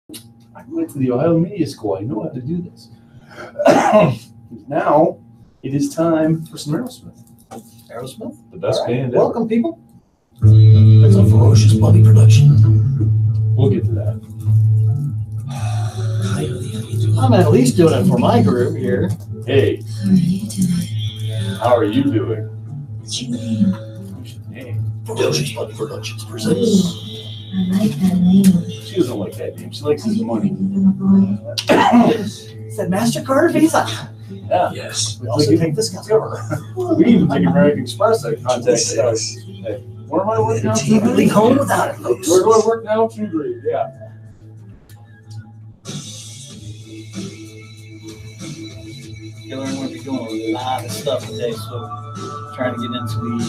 I went to the Ohio Media School. I know how to do this. Now it is time for some Aerosmith. Aerosmith? The best band ever. Welcome, people. It's a Ferocious Bunny production. We'll get to that. I'm at least doing it for my group here. Hey. How are you doing? What's your name? What's your name? Ferocious Bunny Productions presents. I like that name. She doesn't like that name. She likes his money. Is that MasterCard Visa? Yeah. Yes. We also take this cover. We even take American Express that contact us. Hey, where am I working now? Leave home without it, folks. Where do I work now? True, yeah. We're going to be doing a lot of stuff today, so trying to get into the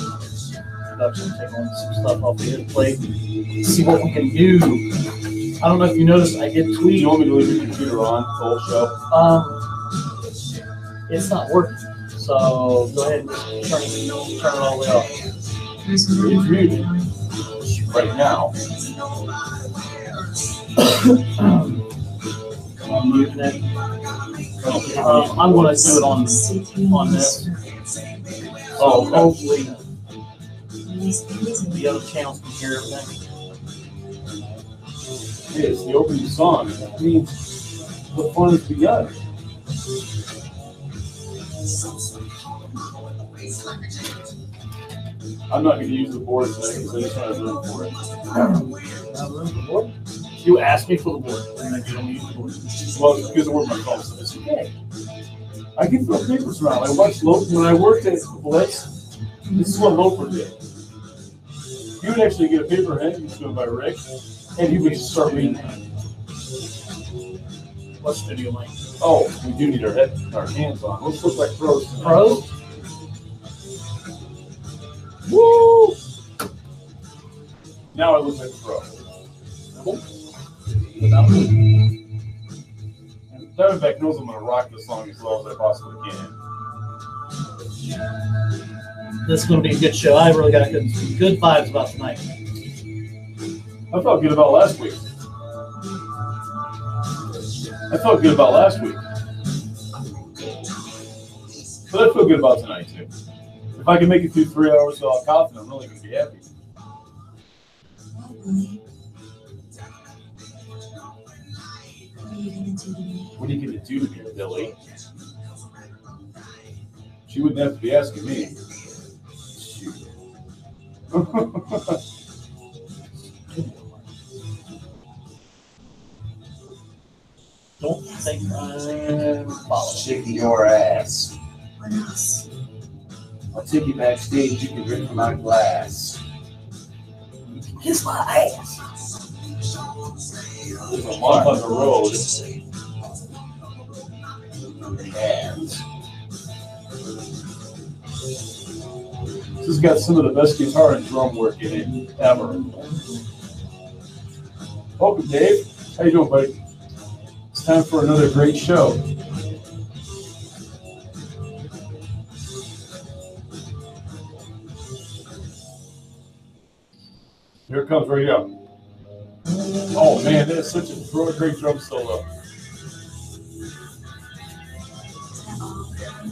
production, take on some stuff off the plate, see what we can do. I don't know if you noticed, I did tweet. You want me to leave your computer on the whole show? It's not working, so go ahead and turn it all the way off. It's muted right now. I'm muting it. I'm going to do it on this. Oh, hopefully the other channels can hear everything. Hey, it's the opening song. That means the fun has begun. I'm not going to use the board today because I just don't have room for it. Not room for the board? You asked me for the board, and I don't use the board. Well, it's because I work my phone, so it's okay. I can throw papers around. I watched Loper when I worked at Blitz. This is what Loper did. He would actually get a paper head, he's doing by Rick, and he would just start reading it. What's video link? Oh, we do need our hands on. Let's look like pros. Pros? Woo! Now I look like a pro. Cool. Without me. Diamondback knows I'm going to rock this song as well as I possibly can. This is going to be a good show. I really got good vibes about tonight. I felt good about last week. But I feel good about tonight, too. If I can make it through 3 hours without coughing, I'm really going to be happy. What are you going to do to me, Billy? She wouldn't have to be asking me. Shoot. Don't think I'm following. Shaking your ass. What else? I'll take you backstage. You can drink from my glass. Kiss my ass. There's a month on the road. And This has got some of the best guitar and drum work in it ever. Welcome, Dave. How you doing, buddy? It's time for another great show. Here it comes right here. Oh man, that is such a great drum solo.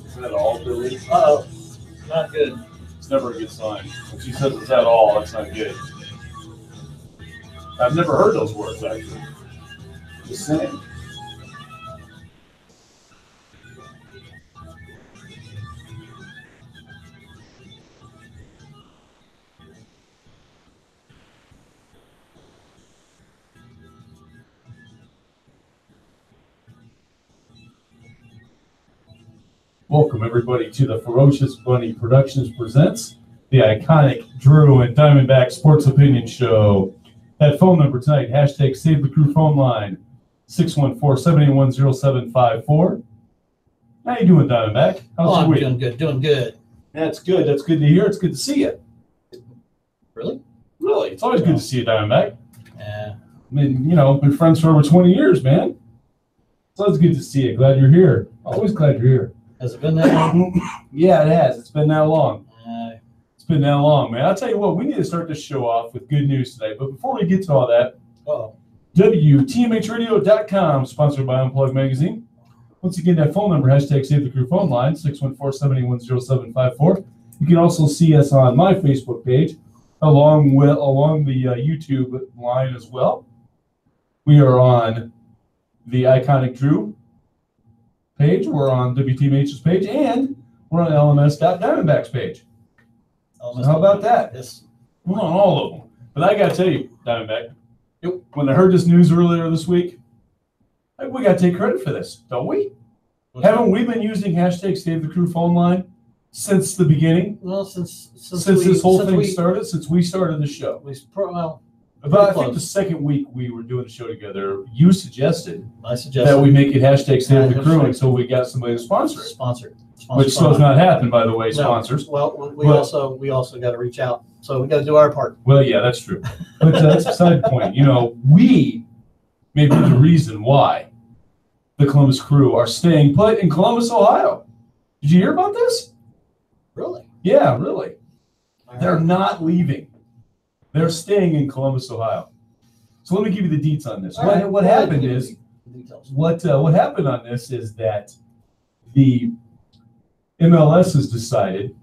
Is that all, Billy? Uh-oh. Not good. It's never a good sign. When she says it's at all, that's not good. I've never heard those words, actually. Just saying. Welcome, everybody, to the Ferocious Bunny Productions presents the iconic Drew and Diamondback Sports Opinion Show. That phone number tonight, hashtag Save the Crew phone line, 614-781-0754. How you doing, Diamondback? How's your week? Doing good. That's good. That's good to hear. It's good to see you. Really? Really? It's always good to see you, Diamondback. Yeah. I mean, you know, been friends for over 20 years, man. It's always good to see you. Glad you're here. Always glad you're here. Has it been that long? Yeah, it has. It's been that long. Uh, It's been that long, man. I'll tell you what, we need to start this show off with good news today. But before we get to all that, WTMHradio.com, sponsored by Unplugged Magazine. Once again, that phone number, hashtag Save the Crew phone line, 614-781-0754. You can also see us on my Facebook page, along the YouTube line as well. We are on the Iconic Drew page. We're on WTMH's page, and we're on LMS.Diamondback's page. So how about that? Yes. We're on all of them. But I got to tell you, Diamondback, when I heard this news earlier this week, we got to take credit for this, don't we? Haven't we been using hashtag Save the Crew phone line since the beginning? Well, since this whole thing started, since we started the show. About, I think the second week we were doing the show together, you suggested that we make it hashtag Save the Crew until we got somebody to sponsor it. Which still has not happened, by the way, sponsors. Well, we also got to reach out. So we got to do our part. Well, yeah, that's true. But that's beside the point. You know, we may be the reason why the Columbus Crew are staying put in Columbus, Ohio. Did you hear about this? Really? Yeah, really. They're not leaving. They're staying in Columbus, Ohio. So let me give you the deets on this. What happened is, what happened on this is that the MLS has decided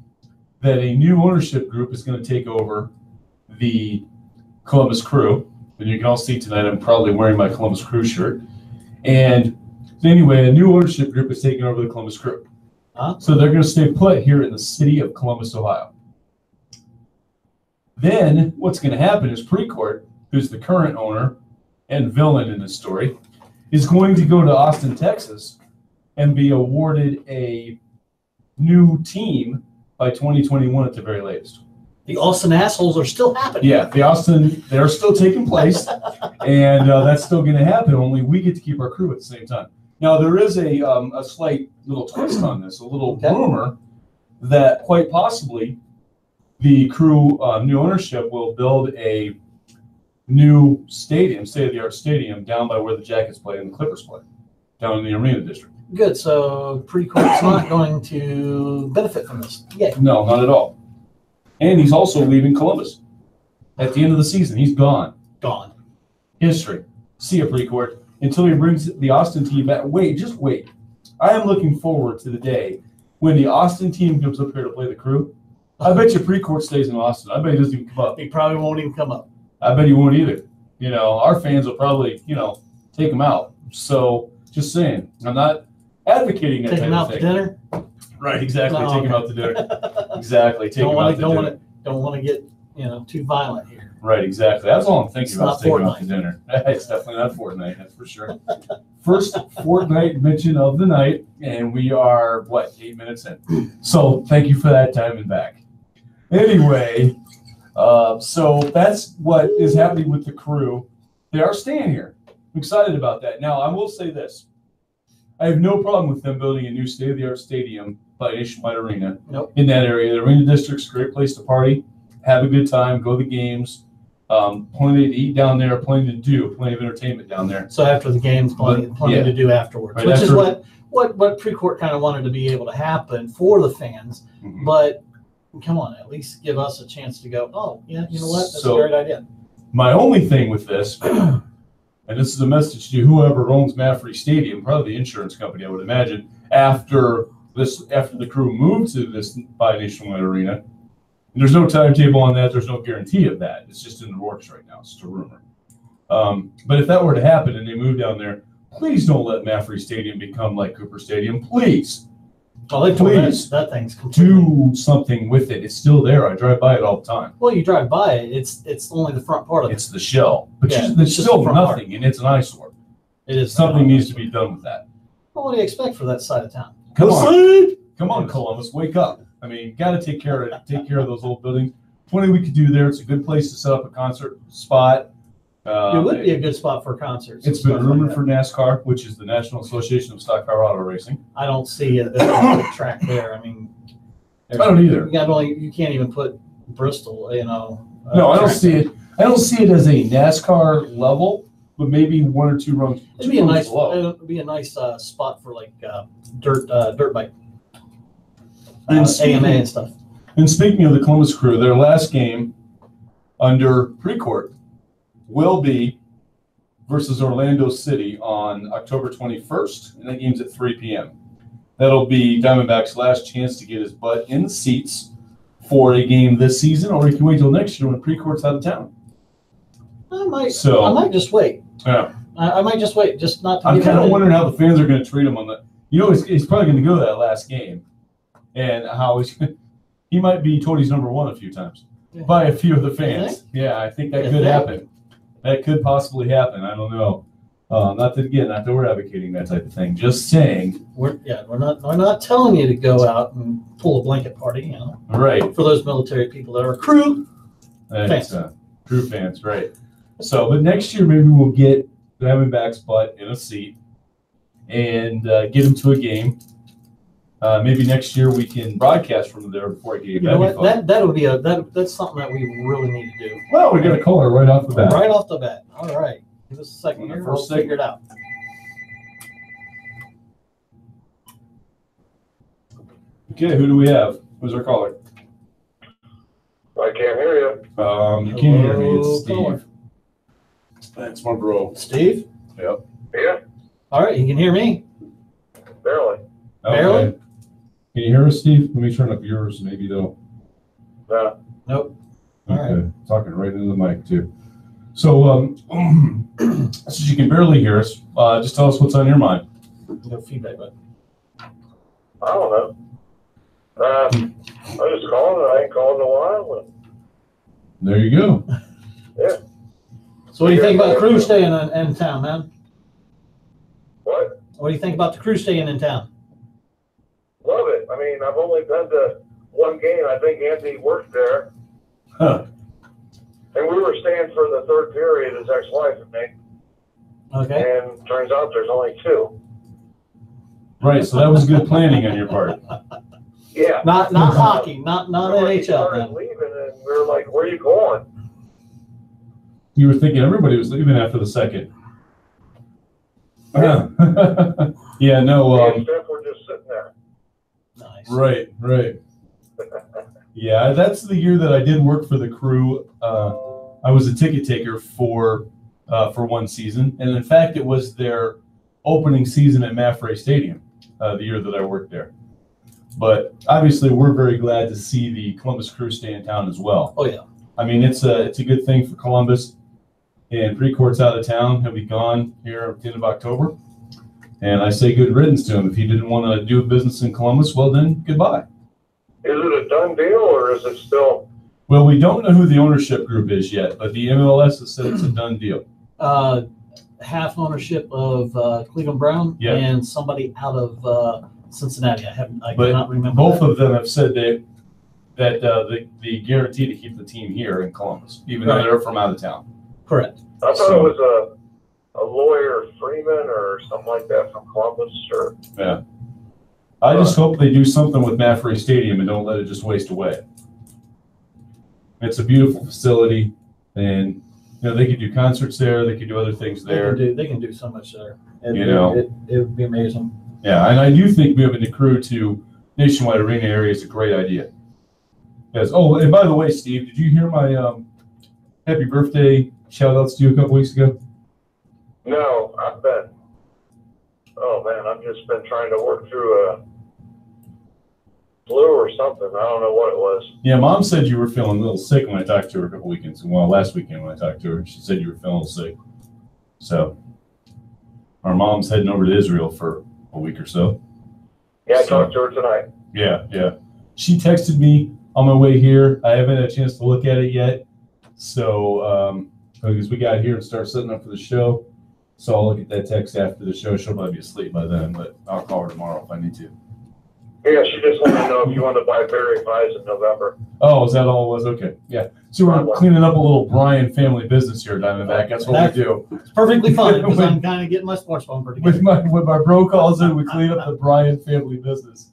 that a new ownership group is going to take over the Columbus Crew. And you can all see tonight I'm probably wearing my Columbus Crew shirt. And anyway, a new ownership group is taking over the Columbus Crew. So they're going to stay put here in the city of Columbus, Ohio. Then what's going to happen is Precourt, who's the current owner and villain in this story, is going to go to Austin, Texas, and be awarded a new team by 2021 at the very latest. The Austin assholes are still happening. Yeah, they're still taking place, and that's still going to happen, only we get to keep our crew at the same time. Now, there is a slight little twist on this, a little rumor that quite possibly the Crew new ownership will build a new stadium, state-of-the-art stadium, down by where the Jackets play and the Clippers play, down in the Arena District. Good, so Precourt's not going to benefit from this. Yay. No, not at all. And he's also leaving Columbus. At the end of the season, he's gone. Gone. History. See ya, Precourt. Until he brings the Austin team back. Just wait. I am looking forward to the day when the Austin team comes up here to play the Crew. I bet you Precourt stays in Austin. I bet he doesn't even come up. He probably won't even come up. I bet he won't either. You know, our fans will probably, take him out. So, just saying. I'm not advocating that Take him type out of to thing. dinner? Right, exactly. No, Take him out to dinner. Exactly. Take him out to dinner. Don't want to get, too violent here. Right, exactly. That's all I'm thinking about. It's Taking not out to dinner. It's definitely not Fortnite, that's for sure. First Fortnite mention of the night, and we are, 8 minutes in. So thank you for that, Diamondback. Anyway, so that's what is happening with the Crew. They are staying here. I'm excited about that. Now, I will say this. I have no problem with them building a new state-of-the-art stadium by Nationwide Arena in that area. The Arena District's a great place to party, have a good time, go to the games, plenty to eat down there, plenty to do, plenty of entertainment down there. So after the games, plenty to do afterwards, right, which is what Precourt kind of wanted to be able to happen for the fans. Mm-hmm. But come on, at least give us a chance to go, oh, yeah, you know what? That's a great idea. My only thing with this, and this is a message to whoever owns Maffrey Stadium, probably the insurance company, I would imagine, after the Crew moved to this by Nationwide Arena, and there's no timetable on that, there's no guarantee of that. It's just in the works right now. It's just a rumor. But if that were to happen and they move down there, please don't let Maffrey Stadium become like Cooper Stadium. Please. Well, please that thing's completely... do something with it. It's still there. I drive by it all the time. Well, you drive by it. It's only the front part of it. It's the shell, but Yeah, there's it's still just the nothing, front part. and it's an eyesore. It is Something needs to be done with that. Well, what do you expect for that side of town? Come on, Columbus, wake up! I mean, you got to take care of those old buildings. Plenty we could do there. It's a good place to set up a concert spot. It would be a good spot for concerts. It's been rumored for NASCAR, which is the National Association of Stock Car Auto Racing. I don't see a track there. I mean, I don't either. You can't even put Bristol. No, I don't see it. I don't see it as a NASCAR level, but maybe one or two runs. It'd be a nice spot for like dirt bike, AMA and stuff. And speaking of the Columbus Crew, their last game under Precourt will be versus Orlando City on October 21st, and that game's at 3 p.m. That'll be Diamondback's last chance to get his butt in the seats for a game this season, or he can wait till next year when Precourt's out of town. I might just wait. Yeah. I might just wait, just not to I'm give kind of him wondering how the fans are going to treat him on the. He's probably going to go to that last game, and how he might be Tony's number one a few times by a few of the fans. Yeah, I think that could happen. That could possibly happen. I don't know. Not that we're advocating that type of thing. Just saying. We're not telling you to go out and pull a blanket party. You know. Right. For those military people that are crew fans. True fans, right? So, but next year maybe we'll get Diamondback's butt in a seat and get him to a game. Maybe next year we can broadcast from there before a game. You know what? That's something that we really need to do. Well, we got a caller right off the bat. Right off the bat. All right. Give us a second here. We'll figure it out. Okay, who do we have? Who's our caller? I can't hear you. You can't hear me. It's Caller. Steve. That's my bro. Steve? Yep. Yeah, All right, you can hear me. barely. Barely? Okay. Can you hear us, Steve? Let me turn up yours. Maybe they'll. No. Nope. Okay. All right. Talking right into the mic too. So, since you can barely hear us, just tell us what's on your mind. No feedback, but I don't know. I was just calling. I ain't called in a while. There you go. Yeah. So what do you think about the crew staying in town, man? What? What do you think about the crew staying in town? Love it. I mean, I've only been to one game. I think Anthony worked there. Huh. And we were staying for the third period, his ex-wife and me. Okay. And turns out there's only two. Right. So that was good planning on your part. Yeah. Not hockey, not Everybody NHL, started man. leaving, and we were like, where are you going? You were thinking everybody was leaving after the second. Yeah. No. Me and Steph were just sitting there. Nice. Right. Yeah, that's the year that I did work for the crew. I was a ticket taker for one season, and in fact, it was their opening season at Maffrey Stadium the year that I worked there. But obviously, we're very glad to see the Columbus Crew stay in town as well. Oh yeah. I mean, it's a good thing for Columbus. And Precourt's out of town. He'll be gone here at the end of October. And I say good riddance to him. If he didn't want to do business in Columbus, well then, goodbye. Is it a done deal, or is it still? Well, we don't know who the ownership group is yet, but the MLS has said it's a done deal. Half ownership of Cleveland Brown Yep. and somebody out of Cincinnati. I But cannot remember. both of them have said that they guarantee to keep the team here in Columbus, even though Right. they're from out of town. Correct. I thought it was a lawyer Freeman or something like that from Columbus, or Yeah. I just hope they do something with Maffrey Stadium and don't let it just waste away. It's a beautiful facility, and they could do concerts there. They could do other things there. They can do so much there. You It would be amazing. Yeah, and I do think moving the crew to Nationwide Arena area is a great idea. Yes. Oh, and by the way, Steve, did you hear my happy birthday shout outs to you a couple weeks ago? no, I've been. Oh man, I've just been trying to work through a flu or something. I don't know what it was. Yeah, Mom said you were feeling a little sick when I talked to her a couple weekends. Well, last weekend when I talked to her, she said you were feeling a little sick. So, our mom's heading over to Israel for a week or so. Yeah, I talked to her tonight. Yeah. She texted me on my way here. I haven't had a chance to look at it yet. So, because we got here and started setting up for the show. So I'll look at that text after the show. She'll probably be asleep by then, but I'll call her tomorrow if I need to. Yeah, she just wanted to know if you wanted to buy berry pies in November. Oh, is that all it was? Okay. Yeah. So we're cleaning up a little Bryan family business here, Diamondback. That's what we do. It's perfectly fine because I'm kind of getting my sports bumper together. When my bro calls in, we clean up the Bryan family business.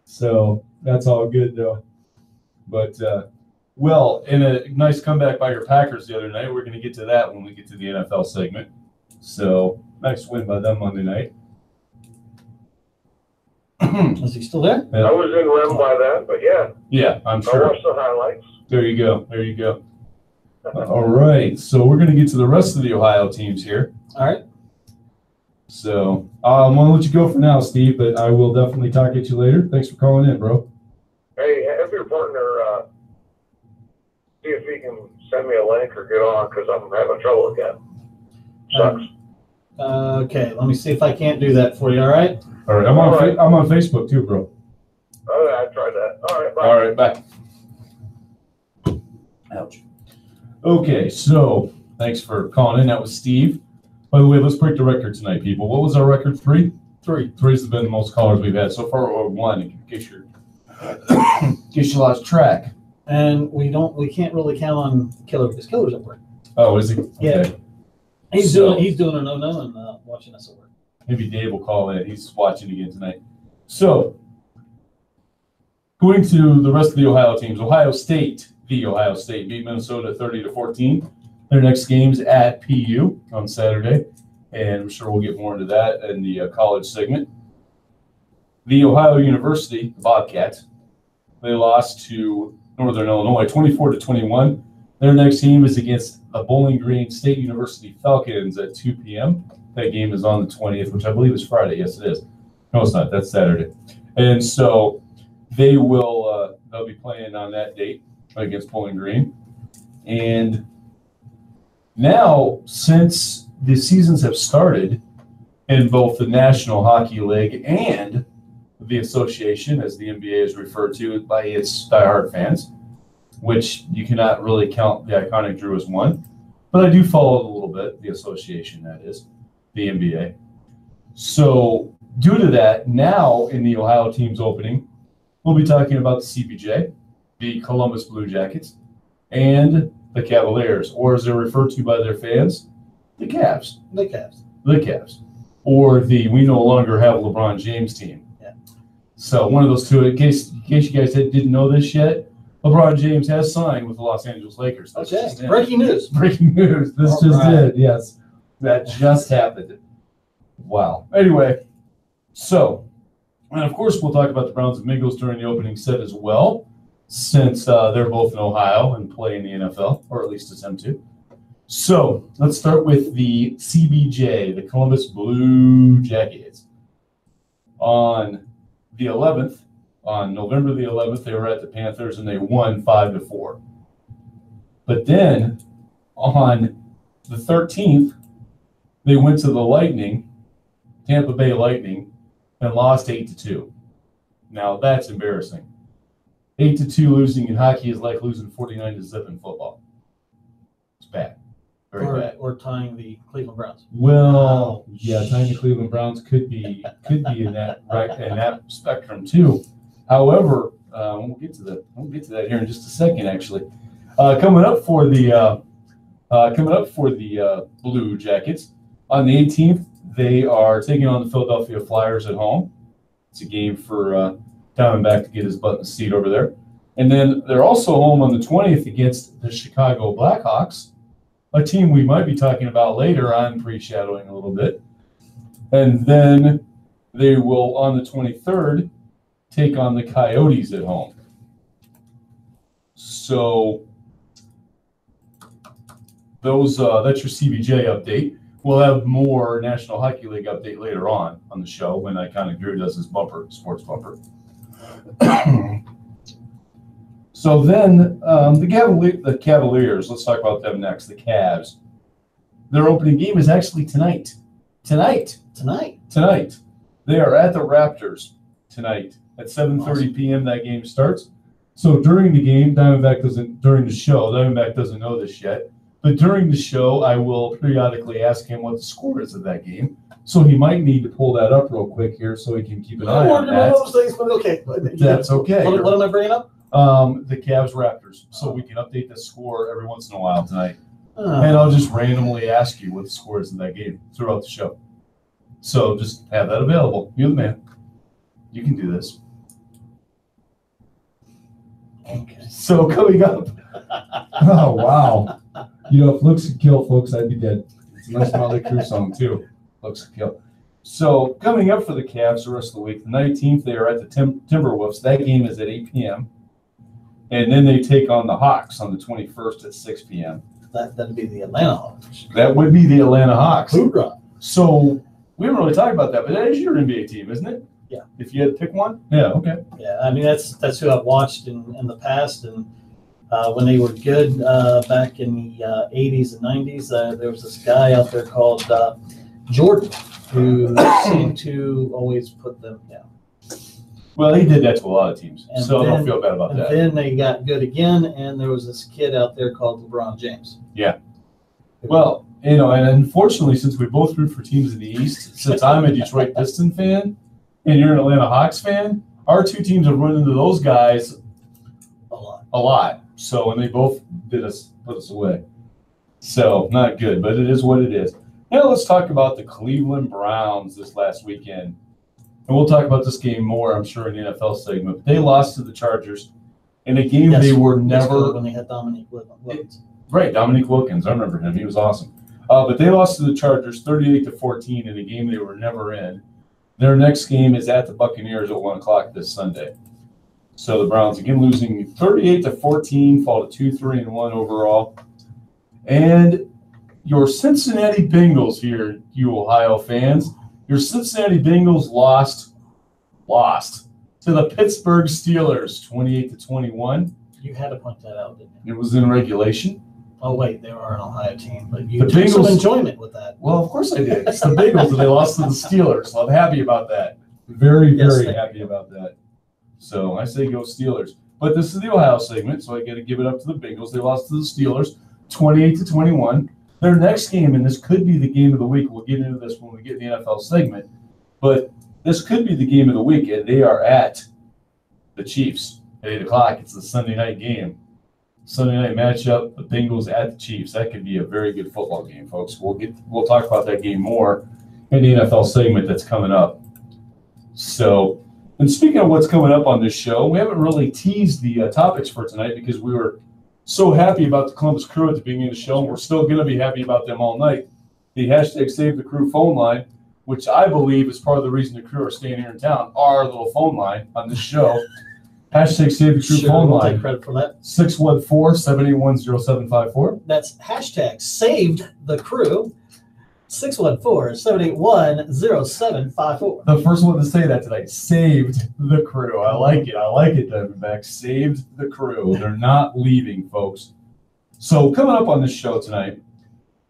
So that's all good though. But well, in a nice comeback by your Packers the other night, we're going to get to that when we get to the NFL segment. So nice win by them Monday night. Is he still there? Yeah. I was in REM by then, but yeah. Yeah, I'm I sure. watched the highlights. There you go. All right, so we're going to get to the rest of the Ohio teams here. All right. So I'm going to let you go for now, Steve, but I will definitely talk at you later. Thanks for calling in, bro. Hey, have your partner see if he can send me a link or get on because I'm having trouble again. Sucks. Okay, let me see if I can't do that for you. All right. All right, I'm on Facebook too, bro. Oh, I tried that. All right, bye. All right, bye. Ouch. Okay, so thanks for calling in. That was Steve. By the way, let's break the record tonight, people. What was our record? Three? Three's been the most callers we've had so far, or one, in case you lost track. And we can't really count on Killer because Killer's at work. Oh, is he? Yeah. Okay. He's doing a no and watching us at work. Maybe Dave will call in. He's watching again tonight. So, going to the rest of the Ohio teams, Ohio State beat Minnesota 30-14. Their next game's at PU on Saturday, and I'm sure we'll get more into that in the college segment. The Ohio University, the Bobcats, they lost to Northern Illinois 24-21. Their next game is against the Bowling Green State University Falcons at 2 p.m. That game is on the 20th, which I believe is Friday. Yes, it is. No, it's not. That's Saturday. And so they'll be playing on that date against Bowling Green. And now, since the seasons have started in both the National Hockey League and the association, as the NBA is referred to by its diehard fans, which you cannot really count the Iconic Drew as one, but I do follow it a little bit, the association, that is, the NBA. So due to that, now in the Ohio team's opening, we'll be talking about the CBJ, the Columbus Blue Jackets, and the Cavaliers, or as they're referred to by their fans, the Cavs. The Cavs. The Cavs. Or the we no longer have LeBron James team. Yeah. So one of those two, in case you guys didn't know this yet, LeBron James has signed with the Los Angeles Lakers. That's Okay. Breaking news. Breaking news. This just did. Yes. That just happened. Wow. Anyway, so, and of course we'll talk about the Browns and Mingos during the opening set as well, since they're both in Ohio and play in the NFL, or at least attempt to. So let's start with the CBJ, the Columbus Blue Jackets. On the 11th, on November the 11th, they were at the Panthers and they won 5-4. But then on the 13th, they went to the Lightning, Tampa Bay Lightning, and lost 8-2. Now that's embarrassing. 8-2 losing in hockey is like losing 49-0 in football. It's bad. Very bad. Or tying the Cleveland Browns. Well, yeah, tying the Cleveland Browns could be in that spectrum too. However, we'll get to that here in just a second. Actually, coming up for the Blue Jackets on the 18th, they are taking on the Philadelphia Flyers at home. It's a game for Diamondback to get his butt in the seat over there. And then they're also home on the 20th against the Chicago Blackhawks, a team we might be talking about later. I'm pre-shadowing a little bit. And then they will, on the 23rd, take on the Coyotes at home. So that's your CBJ update. We'll have more National Hockey League update later on the show when Iconic Drew does his sports bumper. So then the Cavaliers, let's talk about them next. The Cavs. Their opening game is actually tonight. Tonight. They are at the Raptors tonight at 7:30 p.m. That game starts. So during the game, Diamondback doesn't know this yet. But during the show, I will periodically ask him what the score is of that game. So he might need to pull that up real quick here so he can keep an eye on that. Those things, but okay. That's okay. What am I bringing up? The Cavs Raptors. So we can update the score every once in a while tonight. And I'll just randomly ask you what the score is in that game throughout the show. So just have that available. You're the man. You can do this. Okay. So coming up. Oh, wow. You know, if looks could kill, folks, I'd be dead. It's a nice Motley Crue song, too. Looks could kill. So coming up for the Cavs the rest of the week, the 19th, they are at the Timberwolves. That game is at 8 p.m. And then they take on the Hawks on the 21st at 6 p.m. That'd be the Atlanta Hawks. That would be the Atlanta Hawks. Hoorah. So we haven't really talked about that, but that is your NBA team, isn't it? Yeah. If you had to pick one? Yeah, okay. Yeah, I mean, that's who I've watched in the past. And when they were good back in the 80s and 90s, there was this guy out there called Jordan who seemed to always put them down. Well, he did that to a lot of teams, And so I then- don't feel bad about And that. then they got good again, and there was this kid out there called LeBron James. Yeah. Well, and unfortunately, since we both root for teams in the East, since I'm a Detroit Pistons fan and you're an Atlanta Hawks fan, our two teams have run into those guys a lot. So, and they both put us away. So, not good, but it is what it is. Now let's talk about the Cleveland Browns this last weekend. And we'll talk about this game more, I'm sure, in the NFL segment. But they lost to the Chargers in a game they were never. When they had Dominique Wilkins. Right, Dominique Wilkins. I remember him. He was awesome. But they lost to the Chargers 38-14 in a game they were never in. Their next game is at the Buccaneers at 1 o'clock this Sunday. So the Browns again losing 38-14, fall to 2-3-1 overall. And your Cincinnati Bengals here, you Ohio fans. Your Cincinnati Bengals lost to the Pittsburgh Steelers 28-21. You had to point that out, didn't you? It was in regulation. Oh, wait, they are an Ohio team, but you The took some Bengals- enjoyment with that. Well, of course I did. It's the Bengals, and they lost to the Steelers. So I'm happy about that. Very, Yes, very thank happy about that. So I say go Steelers. But this is the Ohio segment, so I got to give it up to the Bengals. They lost to the Steelers 28-21. Their next game, and this could be the game of the week. We'll get into this when we get in the NFL segment. But this could be the game of the week, and they are at the Chiefs at 8 o'clock. It's the Sunday night game. Sunday night matchup, the Bengals at the Chiefs. That could be a very good football game, folks. We'll talk about that game more in the NFL segment that's coming up. So, and speaking of what's coming up on this show, we haven't really teased the topics for tonight because we were so happy about the Columbus Crew at the beginning of the show, and we're still going to be happy about them all night. The hashtag Save the Crew phone line, which I believe is part of the reason the Crew are staying here in town, our little phone line on this show. Hashtag Save the Crew phone We'll line. take credit for that. 614-781-0754. That's hashtag saved the crew. 614-781-0754. The first one to say that tonight. Saved the Crew. I like it. Diamondback. Saved the Crew. They're not leaving, folks. So coming up on this show tonight,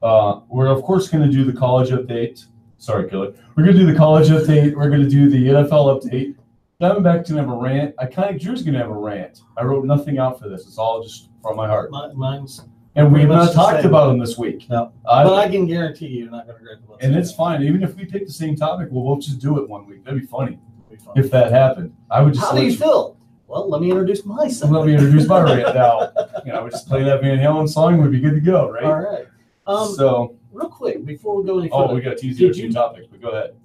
we're of course going to do the college update. Sorry, Killer. We're going to do the college update. We're going to do the NFL update. Diamondback's going to have a rant. Drew's going to have a rant. I wrote nothing out for this. It's all just from my heart. Mine's And we've pretty much not the talked same. about them this week. no. But I can guarantee you're not going to regret the And it's fine. Even if we pick the same topic, we'll just do it one week. That'd be funny Be fun. if that happened. I would just How do you feel? Well, let me introduce myself. let me introduce my rant now. I would just play that Van Halen song. We'd be good to go, right? All right. So, Real quick, before we go any further, we got to tease the other Did two you- topics, but go ahead.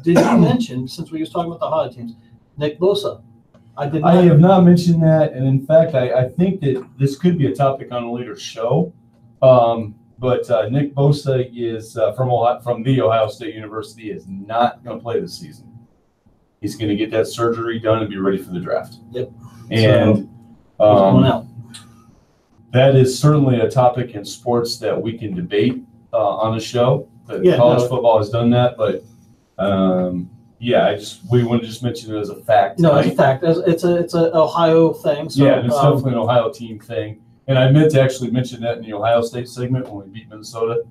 did you mention, since we was talking about the Ohio teams, Nick Bosa? I did not. I have not mentioned that, and in fact, I think that this could be a topic on a later show. But Nick Bosa is from the Ohio State University is not going to play this season. He's going to get that surgery done and be ready for the draft. Yep. And He's going out. that is certainly a topic in sports that we can debate on the show. College football has done that, but we want to just mention it as a fact. No, tonight. it's a fact. It's a Ohio thing. So, Yeah, and it's definitely an Ohio team thing. And I meant to actually mention that in the Ohio State segment when we beat Minnesota.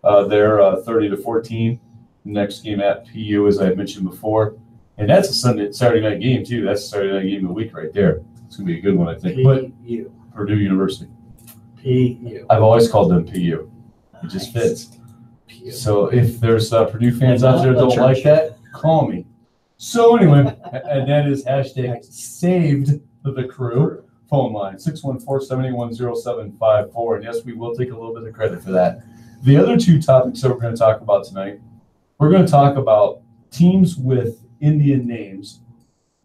They're 30-14. Next game at PU, as I mentioned before. And that's a Saturday night game, too. That's a Saturday night game of the week right there. It's going to be a good one, I think. But PU. Purdue University. PU. I've always called them PU. It just fits. PU. So if there's Purdue fans out there that don't Church. like that, call me. So anyway, and that is hashtag saved the crew phone line, 614-781-0754. And yes, we will take a little bit of credit for that. The other two topics that we're going to talk about tonight, we're going to talk about teams with Indian names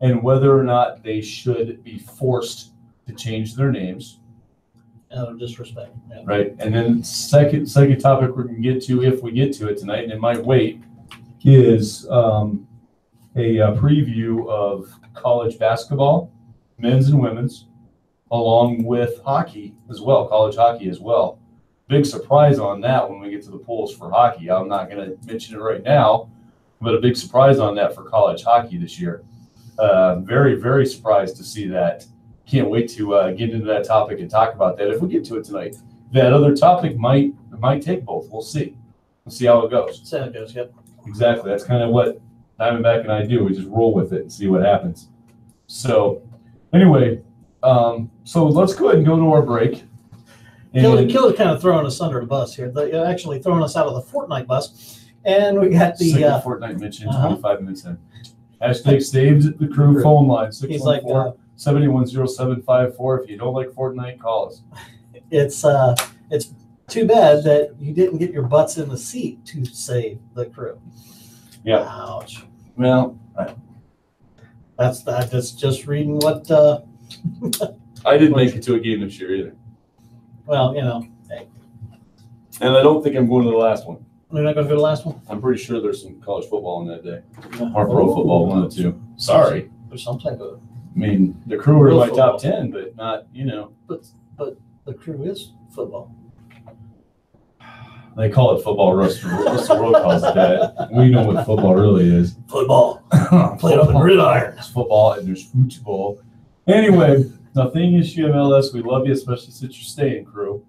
and whether or not they should be forced to change their names. Out of disrespect. Yeah. Right. And then second topic we're going to get to, if we get to it tonight, and it might wait, is a preview of college basketball, men's and women's, along with hockey as well, college hockey as well. Big surprise on that when we get to the polls for hockey. I'm not going to mention it right now, but a big surprise on that for college hockey this year. Very, very surprised to see that. Can't wait to get into that topic and talk about that if we get to it tonight. That other topic might take both. We'll see. We'll see how it goes. See how it goes, yep. Exactly. That's kind of what Diamondback and I do. We just roll with it and see what happens. So anyway, so let's go ahead and go to our break. Killer's kind of throwing us under the bus here. They're actually throwing us out of the Fortnite bus. And we got the Fortnite mention 25 minutes in. Hashtag saved the crew phone line 614-710-754. If you don't like Fortnite, call us. It's too bad that you didn't get your butts in the seat to save the crew. Yeah. Ouch. Well, That's just reading what. I didn't make it to a game this year either. Well, you know. Hey. And I don't think I'm going to the last one. We're not going to go to the last one? I'm pretty sure there's some college football on that day. Or pro football, one or two. Sorry. There's some type of. I mean, the crew are in my football. top 10, but not, But the crew is football. They call it football. Russell Road calls it that. We know what football really is. Football. Played on the gridiron. There's football and there's football. Anyway, nothing issue MLS. We love you, especially since you're staying, crew.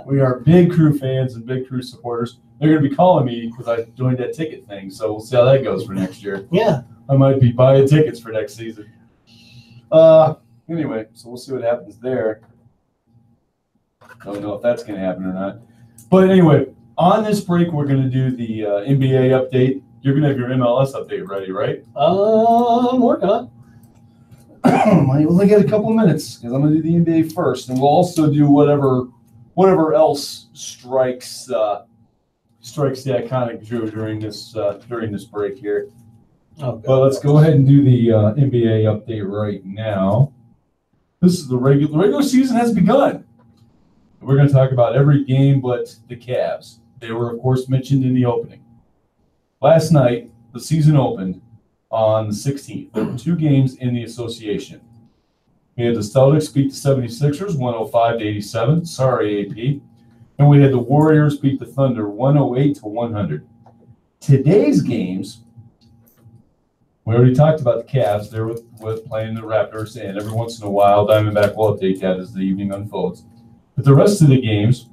We are big crew fans and big crew supporters. They're going to be calling me because I joined that ticket thing. So we'll see how that goes for next year. Yeah. I might be buying tickets for next season. Anyway, so we'll see what happens there. Don't know if that's going to happen or not. But anyway, on this break, we're going to do the NBA update. You're going to have your MLS update ready, right? I'm working on it. I only got a couple minutes because I'm going to do the NBA first, and we'll also do whatever else strikes the iconic Drew during this break here. Oh, but let's go ahead and do the NBA update right now. This is the regular season has begun. We're going to talk about every game but the Cavs. They were, of course, mentioned in the opening. Last night, the season opened on the 16th. There were two games in the association. We had the Celtics beat the 76ers 105-87. Sorry, AP. And we had the Warriors beat the Thunder 108-100. Today's games, we already talked about the Cavs. They're with playing the Raptors, and every once in a while, Diamondback will update that as the evening unfolds. But the rest of the games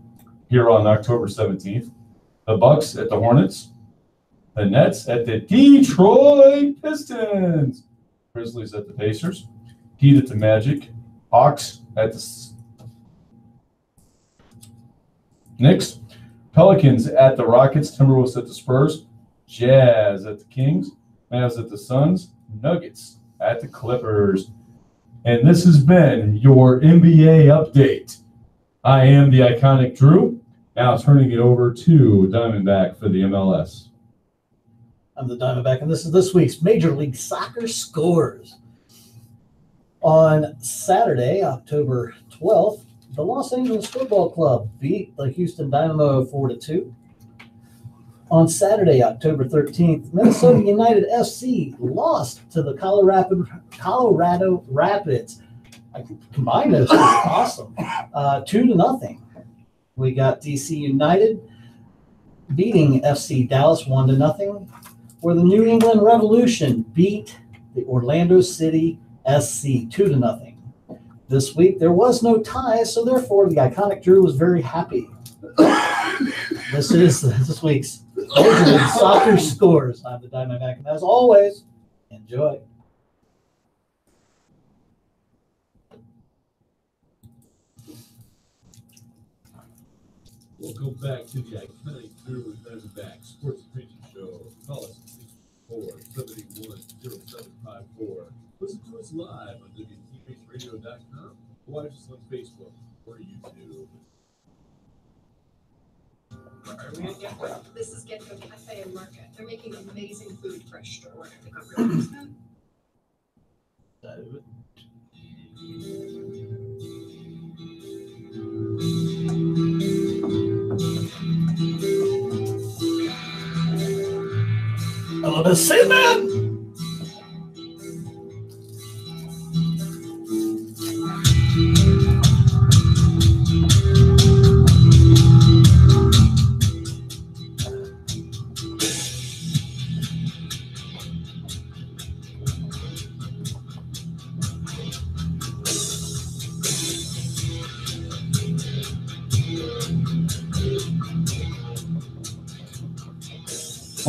here on October 17th, the Bucks at the Hornets, the Nets at the Detroit Pistons, Grizzlies at the Pacers, Heat at the Magic, Hawks at the Knicks, Pelicans at the Rockets, Timberwolves at the Spurs, Jazz at the Kings, Mavs at the Suns, Nuggets at the Clippers. And this has been your NBA update. I am the iconic Drew. Now turning it over to Diamondback for the MLS. I'm the Diamondback, and this is this week's Major League Soccer scores. On Saturday, October 12th, the Los Angeles Football Club beat the Houston Dynamo 4-2. On Saturday, October 13th, Minnesota United FC lost to the Colorado Rapids. I can combine those. Awesome. 2-0. We got DC United beating FC Dallas 1-0. Where the New England Revolution beat the Orlando City SC 2-0. This week there was no ties, so therefore the iconic Drew was very happy. This is this week's Major League Soccer scores. I'm the Diamondback, and as always, enjoy. Welcome back to the iconic Drew Diamondback Sports Opinion Show. Call us 647-754. Listen to us live on WTBaseradio.com. Watch us on Facebook or YouTube. This is Get-Go Cafe and Market. They're making amazing food fresh to order. They got real food. Hello, Miss Sandman.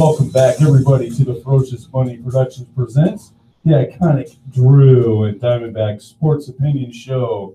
Welcome back, everybody, to the Ferocious Bunny Productions presents the iconic Drew and Diamondback Sports Opinion Show.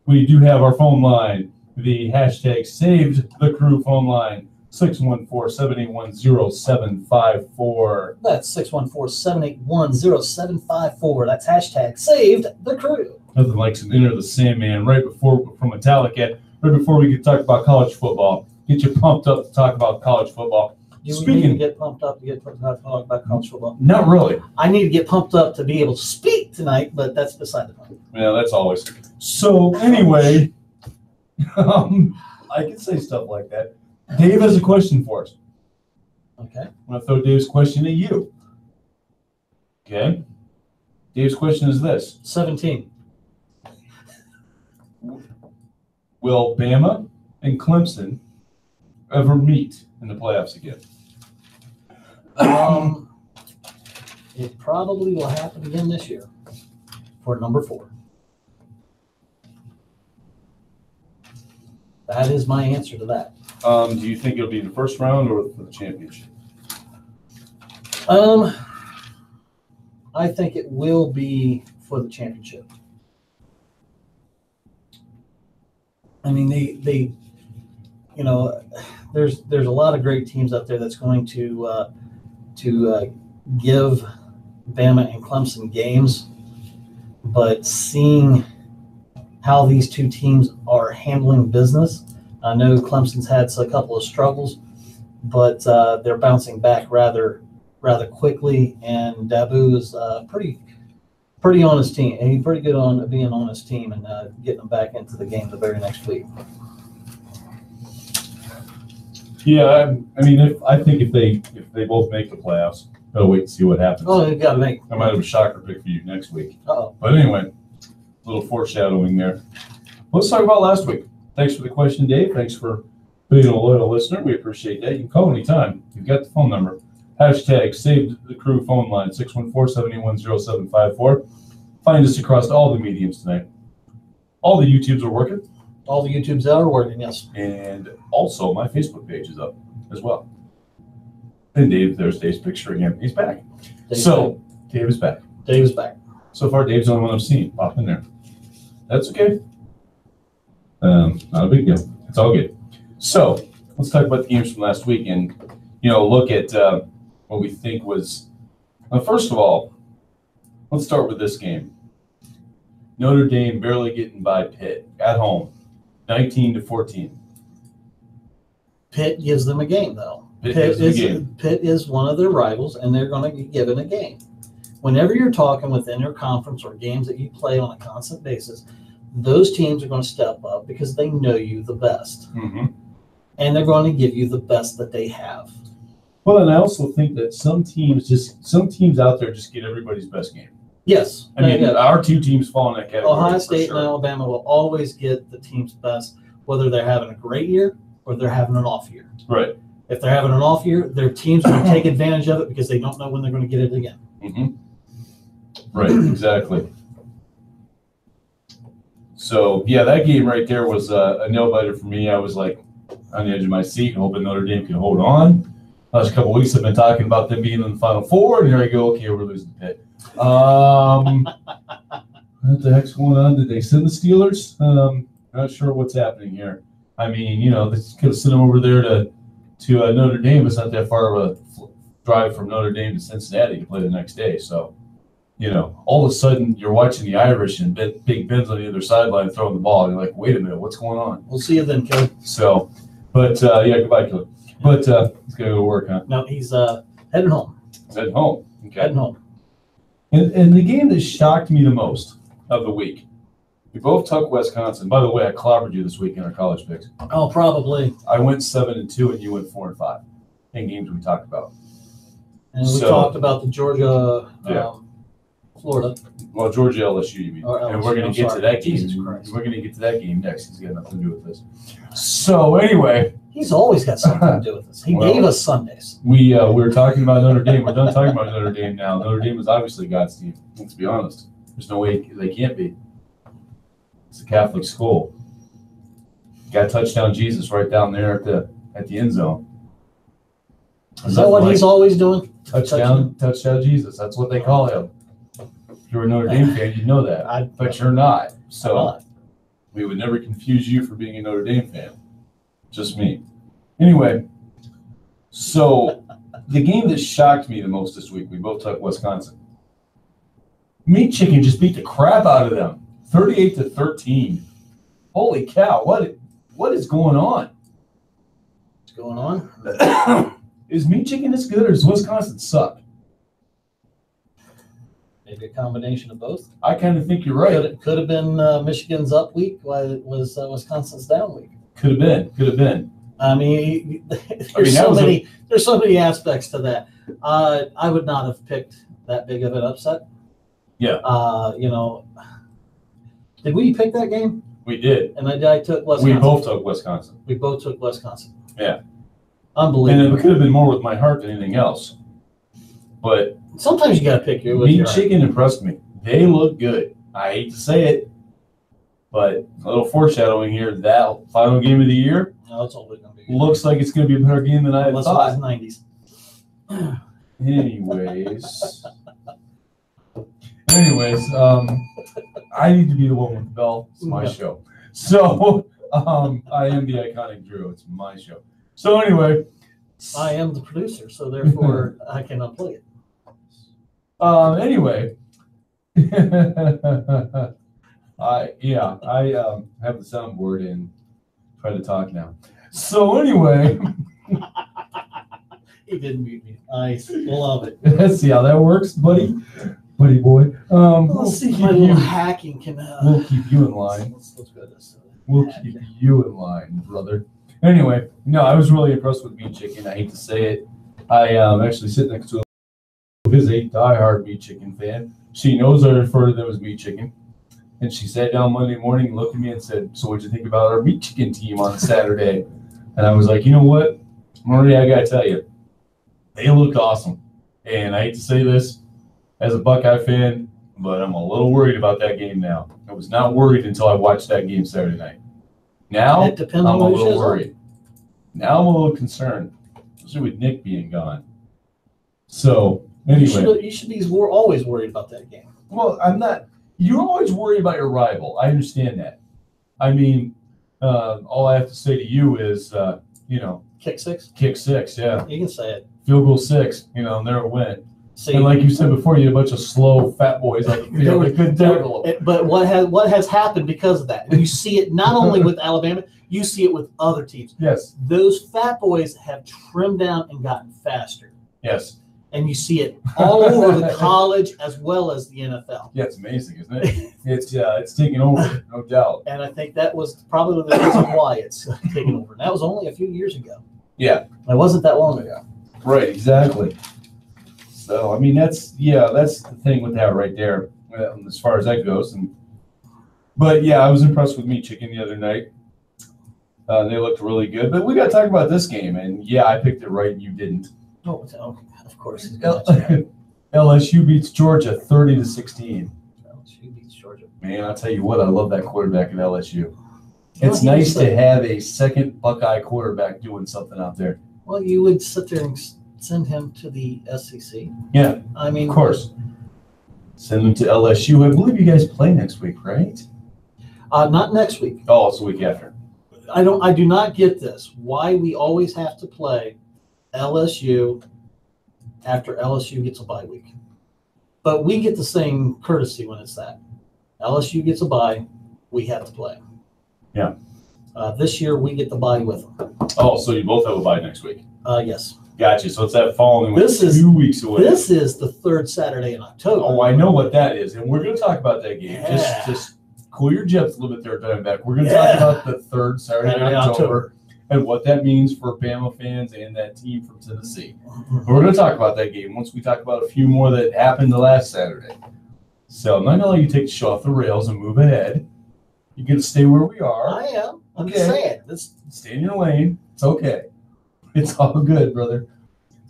We do have our phone line, the hashtag Saved the Crew phone line, 614-781-0754. That's 614-781-0754. That's hashtag Saved the Crew. Nothing like some Enter the Sandman from Metallica, right before we could talk about college football. Get you pumped up to talk about college football. Do we need to get pumped up to talk about college football? Not really. I need to get pumped up to be able to speak tonight, but that's beside the point. Yeah, that's always. So anyway, I can say stuff like that. Dave has a question for us. Okay. I'm going to throw Dave's question at you. Okay. Dave's question is this. 17. Will Bama and Clemson ever meet in the playoffs again? It probably will happen again this year for number 4. That is my answer to that. Do you think it'll be in the first round or for the championship? I think it will be for the championship. I mean, they you know, there's a lot of great teams out there that's going to give Bama and Clemson games, but seeing how these two teams are handling business, I know Clemson's had a couple of struggles, but they're bouncing back rather quickly, and Dabu is pretty on his team, and he's pretty good on being on his team and getting them back into the game the very next week. Yeah, I mean, I think if they both make the playoffs, gotta wait and see what happens. Oh, you got to make. I might have a shocker pick for you next week. Uh-oh. But anyway, a little foreshadowing there. Let's talk about last week. Thanks for the question, Dave. Thanks for being a loyal listener. We appreciate that. You can call anytime. You've got the phone number. Hashtag Save the Crew phone line, 614-781-0754. Find us across all the mediums tonight. All the YouTubes are working. All the YouTubes are working, yes. And also, my Facebook page is up as well. And there's Dave's picture again. He's back. Dave is back. Dave is back. So far, Dave's the only one I've seen pop in there. That's okay. Not a big deal. It's all good. So let's talk about the games from last week and, look at what we think was. First of all, let's start with this game. Notre Dame barely getting by Pitt at home, 19-14. Pitt gives them a game, though. Pitt is one of their rivals, and they're going to be given a game. Whenever you're talking within your conference or games that you play on a constant basis, those teams are going to step up because they know you the best. Mm-hmm. And they're going to give you the best that they have. Well, and I also think that some teams out there just get everybody's best game. Yes. I mean, our two teams fall in that category. Ohio State sure. and Alabama will always get the team's best, whether they're having a great year or they're having an off year. Right. If they're having an off year, their teams are going to take advantage of it because they don't know when they're going to get it again. Mm-hmm. Right, exactly. So, yeah, that game right there was a nail-biter for me. I was like on the edge of my seat, hoping Notre Dame could hold on. Last couple of weeks I've been talking about them being in the Final Four, and here I go, okay, we're losing Pitt. What the heck's going on? Did they send the Steelers? Not sure what's happening here. I mean, they could have sent them over there to Notre Dame. It's not that far of a drive from Notre Dame to Cincinnati to play the next day. So, all of a sudden you're watching the Irish and Big Ben's on the other sideline throwing the ball. And you're like, wait a minute, what's going on? We'll see you then, Kelly. So, but yeah, goodbye, Kelly. But he's got to go to work, huh? No, he's heading home. He's heading home. Okay. Heading home. And the game that shocked me the most of the week, we both took Wisconsin. By the way, I clobbered you this week in our college picks. Oh, probably. I went 7-2, and you went 4-5 in games we talked about. And we talked about the Georgia, Florida. Well, Georgia LSU, you mean? LSU, and we're going to get to that game. Jesus Christ. We're going to get to that game next. It's got nothing to do with this. So anyway, he's always got something to do with this. He gave us Sundays. We were talking about Notre Dame. We're done talking about Notre Dame now. Notre Dame is obviously God's team. Let's be honest. There's no way they can't be. It's a Catholic school. Got touchdown Jesus right down there at the end zone. Is that what he's always doing? Touchdown Jesus. That's what they call him. If you're a Notre Dame fan, you know that. But you're not. So we would never confuse you for being a Notre Dame fan. Just me. Anyway, so the game that shocked me the most this week, we both took Wisconsin. Meat Chicken just beat the crap out of them. 38-13. Holy cow. What is going on? What's going on? Is Meat Chicken this good or does Wisconsin suck? Maybe a combination of both. I kind of think you're right. Could have been Michigan's up week while it was Wisconsin's down week. Could have been. I mean, there's so many aspects to that. I would not have picked that big of an upset. Yeah. Did we pick that game? We did. And I took Wisconsin. We both took Wisconsin. We both took Wisconsin. Yeah. Unbelievable. And it could have been more with my heart than anything else. But sometimes you got to pick your. Meat Chicken impressed me. They look good. I hate to say it, but a little foreshadowing here. That final game of the year it's always going to be good. Looks like it's going to be a better game than I Unless thought. it was 90s. Anyways, I need to be the one with the bell. It's my show. So I am the iconic Drew. It's my show. So anyway. I am the producer, so therefore I cannot play it. Anyway. I have the soundboard and try to talk now. So anyway. He didn't mute me. I love it. Let's see how that works, buddy boy. We'll see if my little hacking can. We'll keep you in line. Let's go this. We'll keep you in line, brother. Anyway, no, I was really impressed with Meat Chicken. I hate to say it. I actually sit next to his a diehard Meat Chicken fan. She knows I refer to them as Meat Chicken. And she sat down Monday morning and looked at me and said, "So what'd you think about our Meat Chicken team on Saturday?" And I was like, you know what, Maria, I gotta tell you, they looked awesome. And I hate to say this as a Buckeye fan, but I'm a little worried about that game now. I was not worried until I watched that game Saturday night. Now, It depends I'm on a who little shows worried. Now I'm a little concerned, especially with Nick being gone. So, anyway. You should be always worried about that game. Well, I'm not. You're always worried about your rival. I understand that. I mean, all I have to say to you is, Kick six? Kick six, yeah. You can say it. Field goal 6, and there it went. See, And like you said before, you had a bunch of slow fat boys on the field. They couldn't tackle them. But what has happened because of that? You see it not only with Alabama, you see it with other teams. Yes, Those fat boys have trimmed down and gotten faster. yes. And you see it all over the college as well as the NFL. Yeah, it's amazing, isn't it? It's taking over, no doubt. And I think that was probably the reason why it's taken over. And that was only a few years ago. Yeah. It wasn't that long ago. Right, exactly. So, I mean, that's the thing with that right there, as far as that goes. But yeah, I was impressed with Meat Chicken the other night. They looked really good. But we got to talk about this game. And yeah, I picked it right and you didn't. Oh, of course. LSU beats Georgia 30-16. LSU beats Georgia. Man, I'll tell you what, I love that quarterback at LSU. It's nice to have a second Buckeye quarterback doing something out there. Well, you would sit there and send him to the SEC. Yeah, I mean, of course. Send them to LSU. I believe you guys play next week, right? Not next week. Oh, it's the week after. I do not get this. Why we always have to play LSU after LSU gets a bye week. But we get the same courtesy when it's that. LSU gets a bye, we have to play. Yeah. This year we get the bye with them. Oh, so you both have a bye next week. Yes. Gotcha. So it's that following week, This is 2 weeks away. This is the third Saturday in October. Oh, I know what that is. And we're going to talk about that game. Yeah. Just cool your jets a little bit there, Diamondback. We're going to talk about the third Saturday in October and what that means for Bama fans and that team from Tennessee. But we're going to talk about that game once we talk about a few more that happened the last Saturday. So I'm not going to let you take the show off the rails and move ahead. You get to stay where we are. I am. I'm Okay. just saying. Stay in your lane. It's okay. It's all good, brother.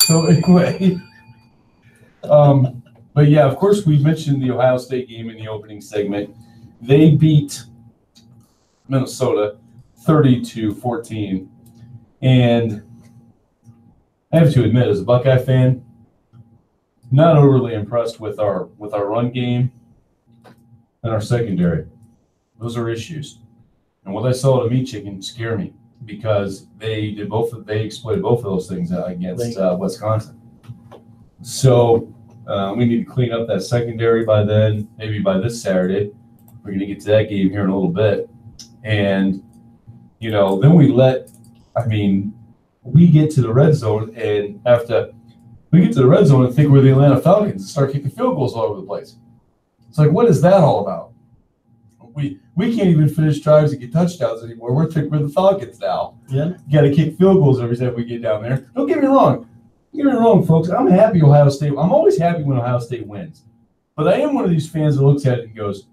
So anyway, but yeah, of course, we mentioned the Ohio State game in the opening segment. They beat Minnesota 30-14, and I have to admit, as a Buckeye fan, not overly impressed with our run game and our secondary. Those are issues. And what I saw to Meat Chicken scare me because they exploited both of those things against Wisconsin. So we need to clean up that secondary by then, maybe by this Saturday. We're going to get to that game here in a little bit. And, then we get to the red zone, and after we get to the red zone and think we're the Atlanta Falcons and start kicking field goals all over the place. It's like, what is that all about? We can't even finish drives and get touchdowns anymore. We're the Falcons now. Yeah. You got to kick field goals every time we get down there. Don't get me wrong. Folks. I'm happy Ohio State. I'm always happy when Ohio State wins. But I am one of these fans that looks at it and goes,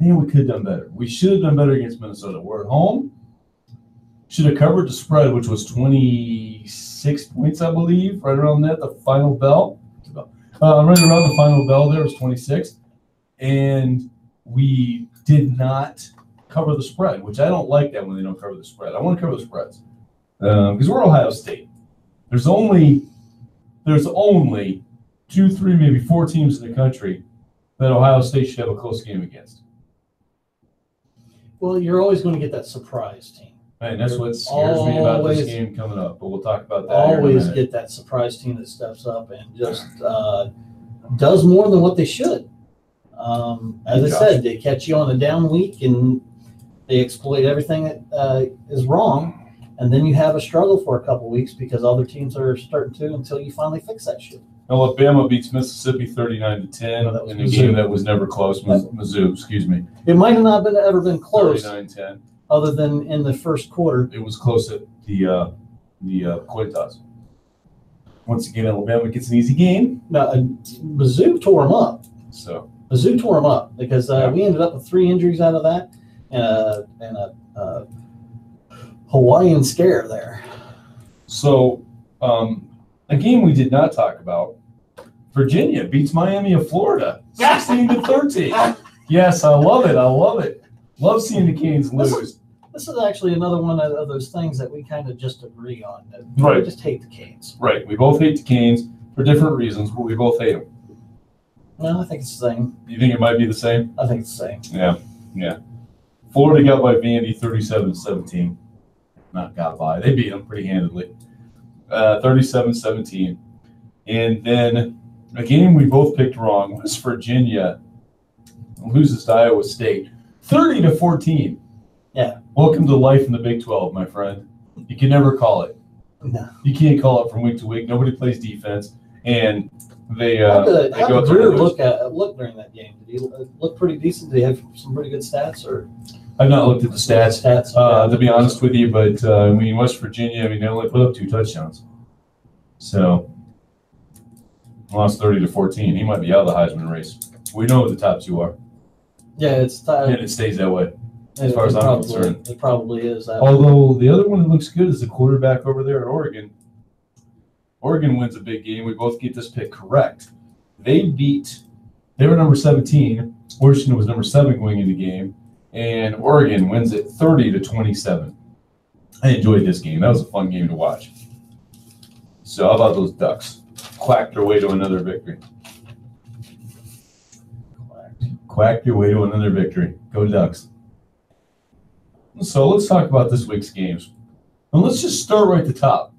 man, we could have done better. We should have done better against Minnesota. We're at home. Should have covered the spread, which was 26 points, I believe, right around that, the final bell. Right around the final bell there was 26. And we did not cover the spread, which I don't like that when they don't cover the spread. I want to cover the spreads because we're Ohio State. There's only 2, 3, maybe 4 teams in the country that Ohio State should have a close game against. Well, you're always going to get that surprise team. And that's what scares me about this game coming up. But we'll talk about that. Always get that surprise team that steps up and just does more than what they should. As I said, they catch you on a down week and they exploit everything that is wrong. And then you have a struggle for a couple weeks because other teams are starting to until you finally fix that shit. Alabama beats Mississippi 39-10 in a game that was never close. Mizzou, excuse me. It might have not ever been close. 39-10. Other than in the first quarter. It was close at the coin toss. Once again, Alabama gets an easy game. No, Mizzou tore them up. So Mizzou tore them up because we ended up with 3 injuries out of that and a Hawaiian scare there. So a game we did not talk about. Virginia beats Miami of Florida 16-13. Yes, I love it. Love seeing the Canes lose. This is actually another one of those things that we kind of just agree on. Right. We just hate the Canes. Right. We both hate the Canes for different reasons, but we both hate them. No, I think it's the same. You think it might be the same? I think it's the same. Yeah. Florida got by Vandy 37-17. Not got by. They beat them pretty handedly. 37-17. And then a game we both picked wrong was Virginia loses to Iowa State 30-14. Yeah. Welcome to life in the Big 12, my friend. You can never call it. No. You can't call it from week to week. Nobody plays defense, and they How go did through. Drew look during that game? Did he look pretty decent? Did he have some pretty good stats? Or I've not looked at the stats, okay. to be honest with you, but West Virginia, they only put up 2 touchdowns. So lost 30-14. He might be out of the Heisman race. We know who the top 2 are. Yeah, it's And it stays that way, as far as I'm concerned. It probably is. Although the other one that looks good is the quarterback over there at Oregon. Oregon wins a big game. We both get this pick correct. They were number 17. Washington was number 7 going into the game. And Oregon wins it 30-27. I enjoyed this game. That was a fun game to watch. So how about those Ducks? Quacked their way to another victory. Quacked your way to another victory. Go Ducks. So let's talk about this week's games. And let's just start right at the top.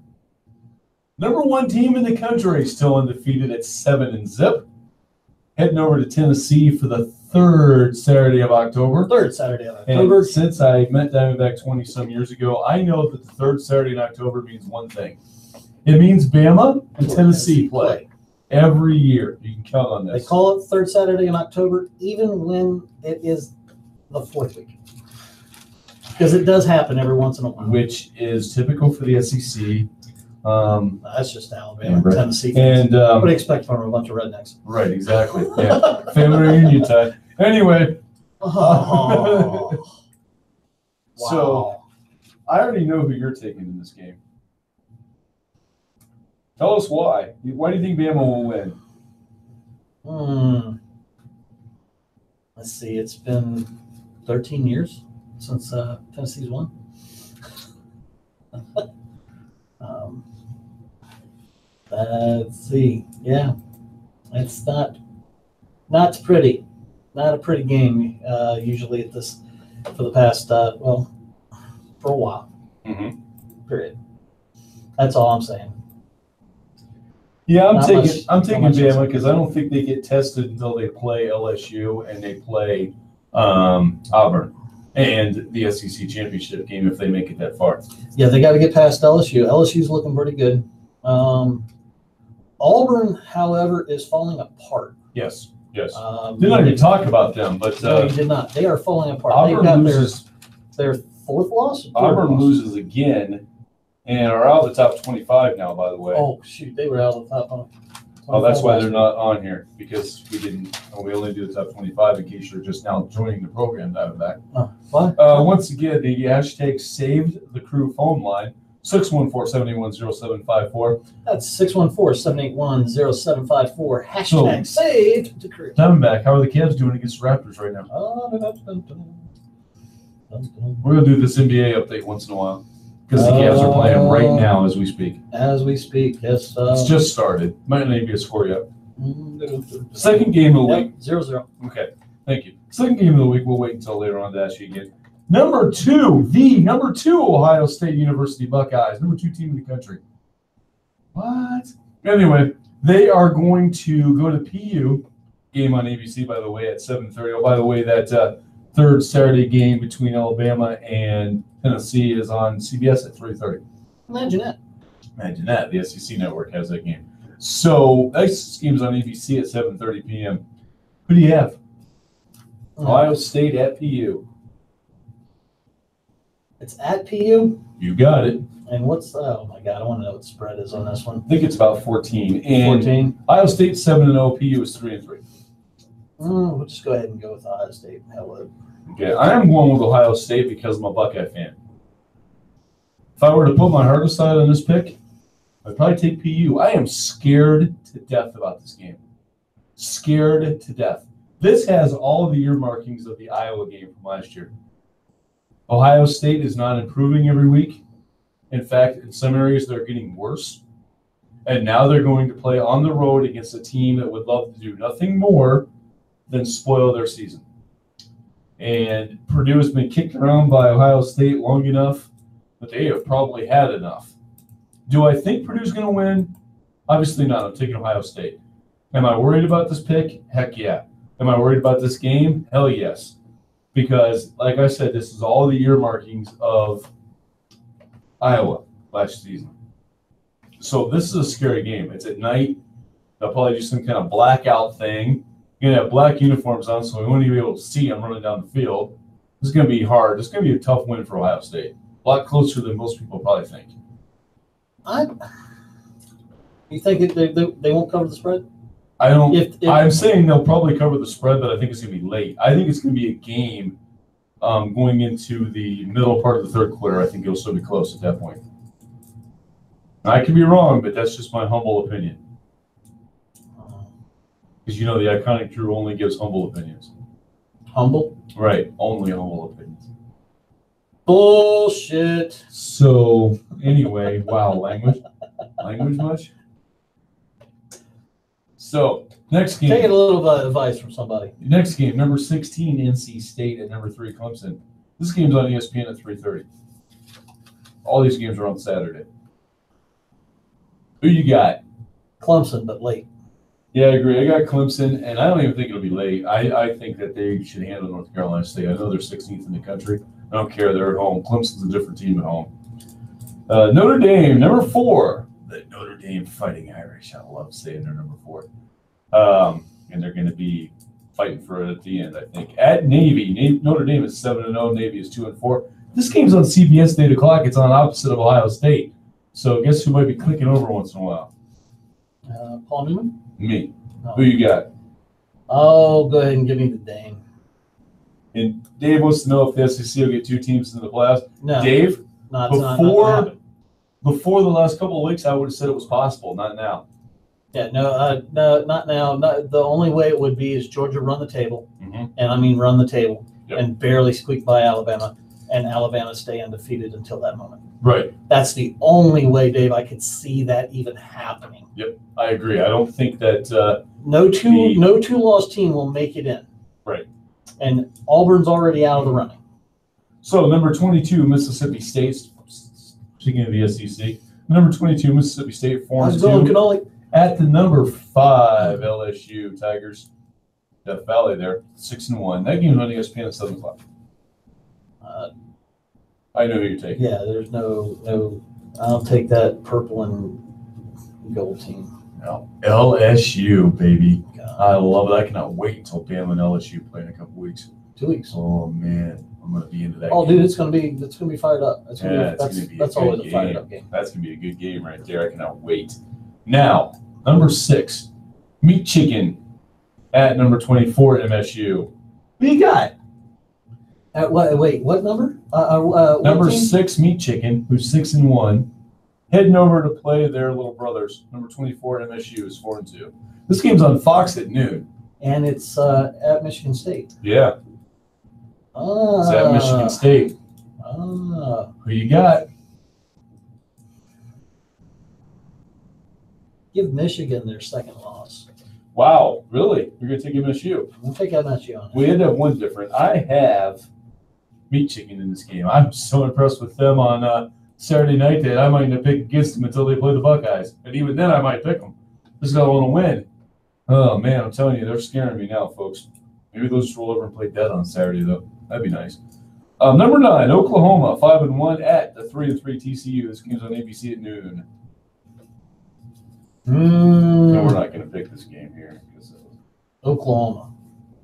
Number 1 team in the country still undefeated at 7-0. Heading over to Tennessee for the 3rd Saturday of October. 3rd Saturday of October. And since I met Diamondback 20-some years ago, I know that the 3rd Saturday in October means one thing. It means Bama and Tennessee play. Every year. You can count on this. They call it 3rd Saturday in October, even when it is the 4th week. Because it does happen every once in a while. Which is typical for the SEC. That's just Alabama and Tennessee. And what do you expect from a bunch of rednecks? Right, exactly. Yeah. Family reunion time. Anyway. Oh. Wow. So I already know who you're taking in this game. Tell us why. Why do you think Bama will win? Let's see. It's been 13 years since Tennessee's won. Let's see. Yeah, it's not pretty. Not a pretty game. Usually at this for the past for a while. Mm-hmm. Period. That's all I'm saying. Yeah, I'm Not taking much- I'm not taking much else. Bama because I don't think they get tested until they play LSU and they play Auburn and the SEC championship game if they make it that far. Yeah, they got to get past LSU. LSU's looking pretty good. Auburn, however, is falling apart. Yes, yes. We Didn't even talk about them, but No, you did not. They are falling apart. They've got Auburn loses. their fourth loss. Third Auburn loss? loses again, and are out of the top 25 now. By the way. Oh shoot, they were out of the top. Oh, that's why 25 they're not on here because we only do the top 25 in case you're just now joining the program. Diamondback. Oh, what? Once again, the hashtag saved the crew phone line 614-781-0754. That's 614-781-0754. Hashtag So- saved the crew. Diamondback, how are the Cavs doing against the Raptors right now? We're gonna do this NBA update once in a while because the Cavs are playing right now as we speak. As we speak, yes. It's just started. Might not even be a score yet. Second game of the week. 0-0. Okay, thank you. Second game of the week, we'll wait until later on to ask you again. Number two Ohio State University Buckeyes, number 2 team in the country. What? Anyway, they are going to go to PU, game on ABC, by the way, at 7:30. Oh, by the way, that third Saturday game between Alabama and Tennessee is on CBS at 3:30. Imagine that. Imagine that. The SEC network has that game. So, this game's on ABC at 7:30 p.m. Who do you have? Ohio State at PU. It's at PU. You got it. And what's oh my god, I want to know what the spread is on this one. I think it's about 14. And 14. Ohio State 7-0. PU is 3-3. We'll just go ahead and go with Ohio State. Hell with it. Okay, I am going with Ohio State because I'm a Buckeye fan. If I were to put my heart aside on this pick, I'd probably take PU. I am scared to death about this game. Scared to death. This has all of the earmarkings of the Iowa game from last year. Ohio State is not improving every week. In fact, in some areas, they're getting worse. And now they're going to play on the road against a team that would love to do nothing more than spoil their season. And Purdue has been kicked around by Ohio State long enough that they have probably had enough. Do I think Purdue's going to win? Obviously not. I'm taking Ohio State. Am I worried about this pick? Heck yeah. Am I worried about this game? Hell yes. Because, like I said, this is all the earmarkings of Iowa last season. So this is a scary game. It's at night. They'll probably do some kind of blackout thing. You're going to have black uniforms on, so we won't even be able to see them running down the field. This is going to be hard. This is going to be a tough win for Ohio State. A lot closer than most people probably think. You think they won't cover the spread? I don't. If I'm saying they'll probably cover the spread, but I think it's going to be late. I think it's going to be a game going into the middle part of the third quarter. I think it'll still be close at that point. I could be wrong, but that's just my humble opinion. Because you know the iconic Drew only gives humble opinions. Humble? Right, only humble opinions. Bullshit. So anyway, wow, language much? So next game. Taking a little advice from somebody. Next game, number 16, NC State, and number 3, Clemson. This game's on ESPN at 3:30. All these games are on Saturday. Who you got? Clemson, but late. Yeah, I agree. I got Clemson, and I don't even think it'll be late. I think that they should handle North Carolina State. I know they're 16th in the country. I don't care. They're at home. Clemson's a different team at home. Notre Dame, number 4. The Notre Dame Fighting Irish. I love saying they're number 4. And they're going to be fighting for it at the end, I think. At Navy. Notre Dame is 7-0. Navy is 2-4. This game's on CBS at 8 o'clock. It's on opposite of Ohio State. So guess who might be clicking over once in a while? Paul Newman? Me. Oh. Who you got? Oh, go ahead and give me the Dame. And Dave wants to know if the SEC will get 2 teams in the playoffs. No. Dave, Not gonna happen. before the last couple of weeks, I would have said it was possible. Not now. Yeah, no, not now. The only way it would be is Georgia run the table, Mm-hmm. and I mean run the table, Yep. and barely squeak by Alabama. and Alabama stay undefeated until that moment. Right. That's the only way, Dave, I could see that even happening. I agree. I don't think that No two-loss team will make it in. Right. And Auburn's already out of the running. So number 22, Mississippi State. Speaking of the SEC, number 22, Mississippi State, 4-2. At the number 5, LSU Tigers, Death Valley there, 6-1. That game's on ESPN at 7 o'clock. I know who you're taking. Yeah, there's no. I'll take that purple and gold team. No. LSU, baby. God. I love it. I cannot wait until Bama and LSU play in a couple weeks. 2 weeks. Oh man, I'm gonna be into that. Oh, game. dude, it's gonna be fired up. It's gonna Yeah, be, it's gonna be a that's good always a game. fired up game. That's gonna be a good game right there. I cannot wait. Now, number 6, Meat Chicken at number 24 at MSU. Who you got? At what? Wait, what number? Number what team? 6, Meat Chicken, who's 6-1, heading over to play their little brothers. Number 24 at MSU is 4-2. This game's on Fox at noon. And it's at Michigan State. Yeah, it's at Michigan State. Who you got? Give Michigan their second loss. Wow, really? You're gonna take MSU? We'll take MSU on it. We had to have one different. I have Meat Chicken in this game. I'm so impressed with them on Saturday night that I might not pick against them until they play the Buckeyes. And even then, I might pick them. Just got to want to win. Oh, man, I'm telling you, they're scaring me now, folks. Maybe they'll just roll over and play dead on Saturday, though. That'd be nice. Number 9, Oklahoma, 5-1 at the 3-3 TCU. This game's on ABC at noon. No, we're not going to pick this game here. Oklahoma.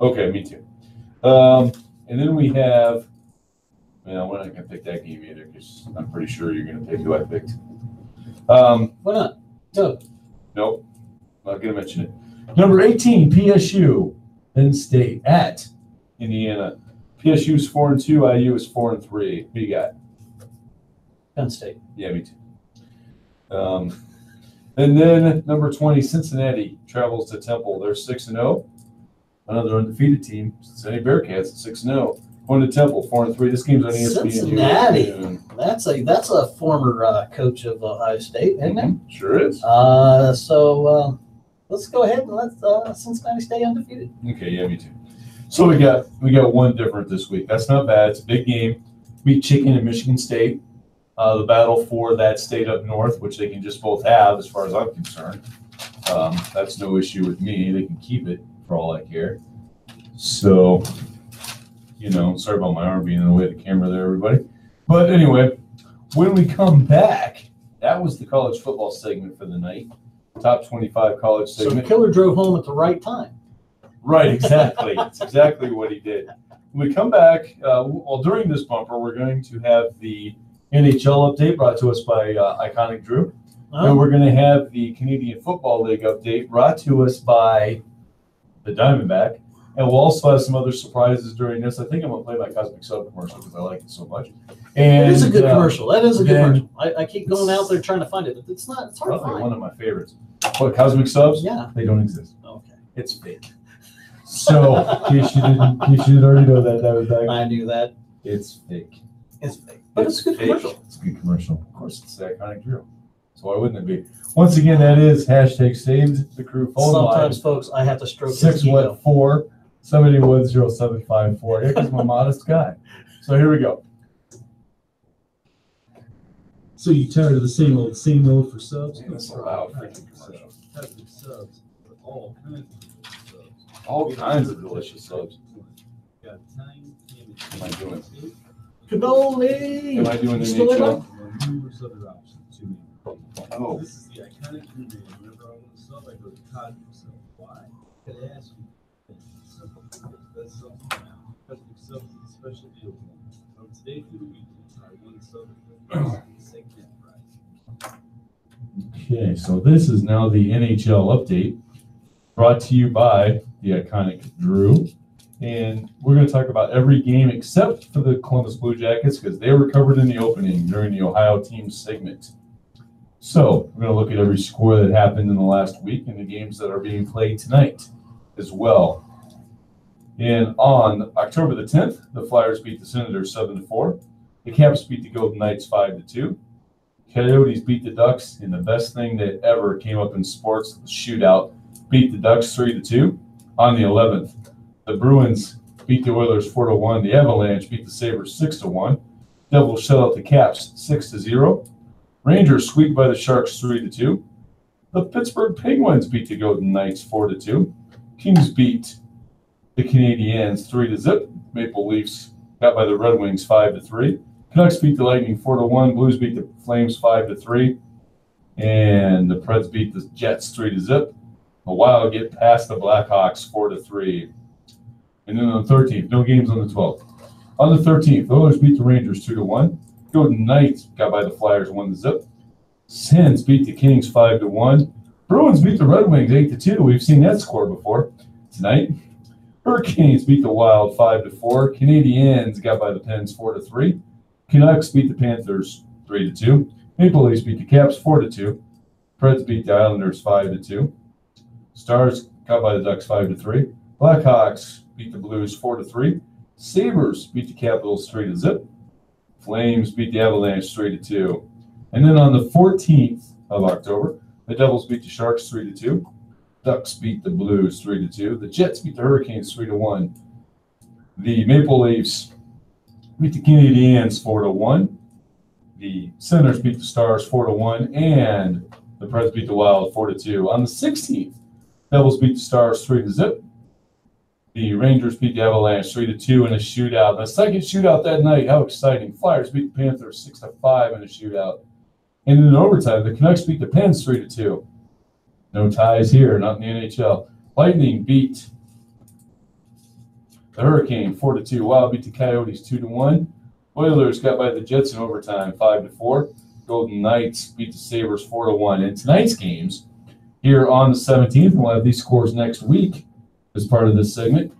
Okay, me too. And then we have, well, we're not going to pick that game either because I'm pretty sure you're going to pick who I picked. Why not? No. Nope, not going to mention it. Number 18, PSU, Penn State at Indiana. PSU is 4-2, IU is 4-3. Who you got? Penn State. Yeah, me too. And then number 20, Cincinnati travels to Temple. They're 6-0. Another undefeated team, Cincinnati Bearcats, 6-0. Going to Temple, 4-3. This game's on ESPN. Cincinnati. That's a former coach of Ohio State, isn't it? Sure is. So let's go ahead and let Cincinnati stay undefeated. Okay, yeah, me too. So we got one different this week. That's not bad. It's a big game. Meat Chicken and Michigan State. The battle for that state up north, which they can just both have as far as I'm concerned. That's no issue with me. They can keep it for all I care. So, sorry about my arm being in the way of the camera there, everybody. But anyway, when we come back, that was the college football segment for the night. Top 25 college segment. So Killer drove home at the right time. Right, exactly. That's exactly what he did. When we come back, during this bumper, we're going to have the NHL update brought to us by Iconic Drew. And we're going to have the Canadian Football League update brought to us by the Diamondback. And we'll also have some other surprises during this. I think I'm going to play my Cosmic Sub commercial because I like it so much. And, it is a good commercial. That is a good commercial. I keep going out there trying to find it. It's hard to find. One of my favorites. What, Cosmic Subs? Yeah. They don't exist. Okay. It's fake. So, in case you didn't already know that, I knew that. It's fake. It's fake. But it's a good commercial. It's a good commercial. Of course, it's the Iconic Drew. So why wouldn't it be? Once again, that is hashtag saved the crew phone Sometimes, line. folks, I have to stroke his ego. 614-781-0754. Yeah, because I'm a modest guy. So here we go. So you tired of the same old for subs? Man, that's a loud freaking commercial. Cosmic subs for all kinds of subs. All kinds of delicious subs. Got time, Am I doing? Cannoli! Am I doing the Still in NHL? numerous other options too. Oh. This is the Iconic Drew name. Whenever I want to sub, I go to Cosmic Sub. Why? Could I ask you? Simple. That's something now. Cosmic Sub is a special deal. From today through the weekend, try one sub for the second price. Okay, so this is now the NHL update brought to you by the Iconic Drew. And we're going to talk about every game except for the Columbus Blue Jackets because they were covered in the opening during the Ohio team segment. So we're going to look at every score that happened in the last week and the games that are being played tonight as well. And on October the 10th, the Flyers beat the Senators 7-4. The Caps beat the Golden Knights 5-2. Coyotes beat the Ducks in the best thing that ever came up in sports, the shootout. Beat the Ducks 3-2. On the 11th, the Bruins beat the Oilers 4-1. The Avalanche beat the Sabres 6-1. Devils shut out the Caps 6-0. Rangers squeaked by the Sharks 3-2. The Pittsburgh Penguins beat the Golden Knights 4-2. Kings beat the Canadiens 3-0. Maple Leafs got by the Red Wings 5-3. Canucks beat the Lightning 4-1. Blues beat the Flames 5-3. And the Preds beat the Jets 3-0. The Wild get past the Blackhawks 4-3. And then on the 13th, no games on the 12th. On the 13th, the Oilers beat the Rangers 2-1. Golden Knights got by the Flyers 1-0. Sens beat the Kings 5-1. Bruins beat the Red Wings 8-2. We've seen that score before. Tonight, Hurricanes beat the Wild 5-4. Canadiens got by the Pens 4-3. Canucks beat the Panthers 3-2. Maple Leafs beat the Caps 4-2. Preds beat the Islanders 5-2. Stars got by the Ducks 5-3. Blackhawks beat the Blues 4-3. Sabres beat the Capitals 3-0. Flames beat the Avalanche 3-2. And then on the 14th of October, the Devils beat the Sharks 3-2. Ducks beat the Blues 3-2. The Jets beat the Hurricanes 3-1. The Maple Leafs beat the Canadiens 4-1. The Senators beat the Stars 4-1. And the Preds beat the Wild 4-2. On the 16th, Devils beat the Stars 3-0. The Rangers beat the Avalanche 3-2 in a shootout. The second shootout that night, how exciting. Flyers beat the Panthers 6-5 in a shootout. And in overtime, the Canucks beat the Pens 3-2. No ties here, not in the NHL. Lightning beat the Hurricane 4-2. Wild beat the Coyotes 2-1. Oilers got by the Jets in overtime 5-4. Golden Knights beat the Sabres 4-1. In tonight's games, here on the 17th, we'll have these scores next week as part of this segment.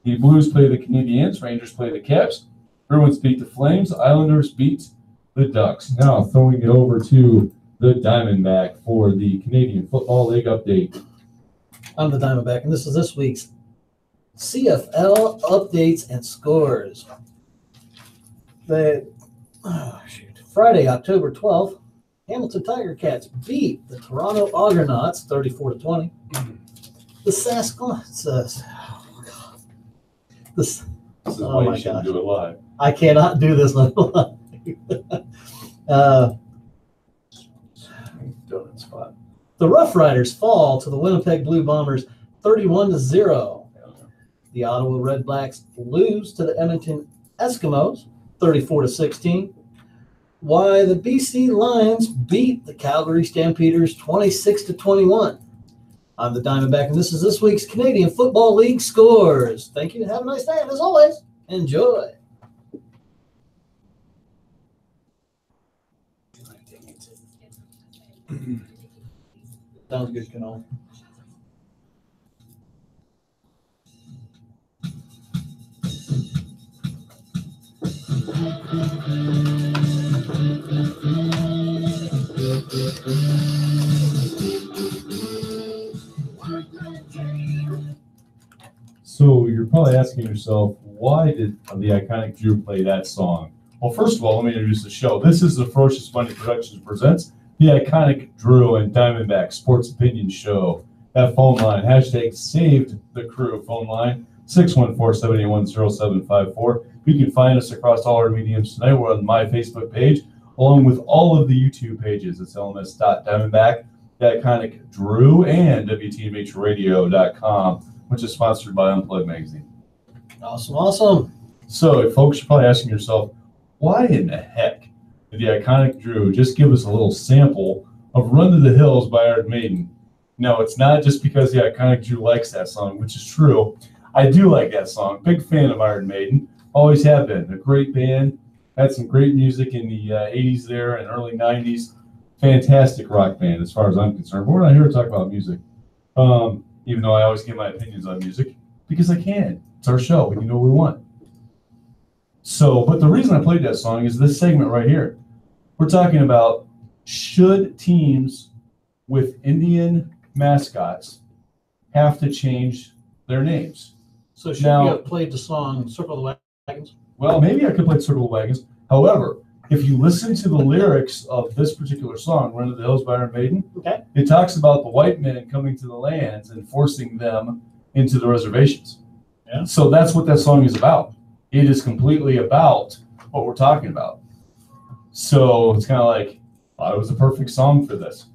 The Blues play the Canadiens. Rangers play the Caps. Bruins beat the Flames. Islanders beat the Ducks. Now throwing it over to the Diamondback for the Canadian Football League update. I'm the Diamondback, and this is this week's CFL updates and scores. Friday, October 12th, Hamilton Tiger Cats beat the Toronto Argonauts 34-20. The Saskatchewan. This is Oh why my you shouldn't gosh. do it live. I cannot do this live. Donut spot. The Rough Riders fall to the Winnipeg Blue Bombers 31-0. The Ottawa Red Blacks lose to the Edmonton Eskimos 34-16. Why the BC Lions beat the Calgary Stampeders 26-21. I'm the Diamondback, and this is this week's Canadian Football League scores. Thank you. Have a nice day, and as always, enjoy. Sounds good, Canal. So you're probably asking yourself, why did the iconic Drew play that song? Well, first of all, let me introduce the show. This is the Ferocious Money Productions presents the iconic Drew and Diamondback Sports Opinion Show. That phone line, hashtag saved the crew phone line, 614-781-0754. You can find us across all our mediums tonight. We're on my Facebook page, along with all of the YouTube pages. It's lms.diamondback, the iconic Drew, and WTMHradio.com, which is sponsored by Unplugged Magazine. Awesome, awesome. So, folks, you're probably asking yourself, why in the heck did the iconic Drew just give us a little sample of Run to the Hills by Iron Maiden? No, it's not just because the iconic Drew likes that song, which is true. I do like that song. Big fan of Iron Maiden. Always have been. A great band. Had some great music in the 80s there and early 90s. Fantastic rock band as far as I'm concerned. But we're not here to talk about music. Even though I always give my opinions on music, because I can. It's our show. We can do what we want. So, but the reason I played that song is this segment right here. We're talking about, should teams with Indian mascots have to change their names? So should Now- we have played the song Circle the Wagons? Well, maybe I could play Circle of Wagons. However, if you listen to the lyrics of this particular song, Run to the Hills by Iron Maiden, Okay. it talks about the white men coming to the lands and forcing them into the reservations. Yeah. So that's what that song is about. It is completely about what we're talking about. So it's kind of like, it was a perfect song for this.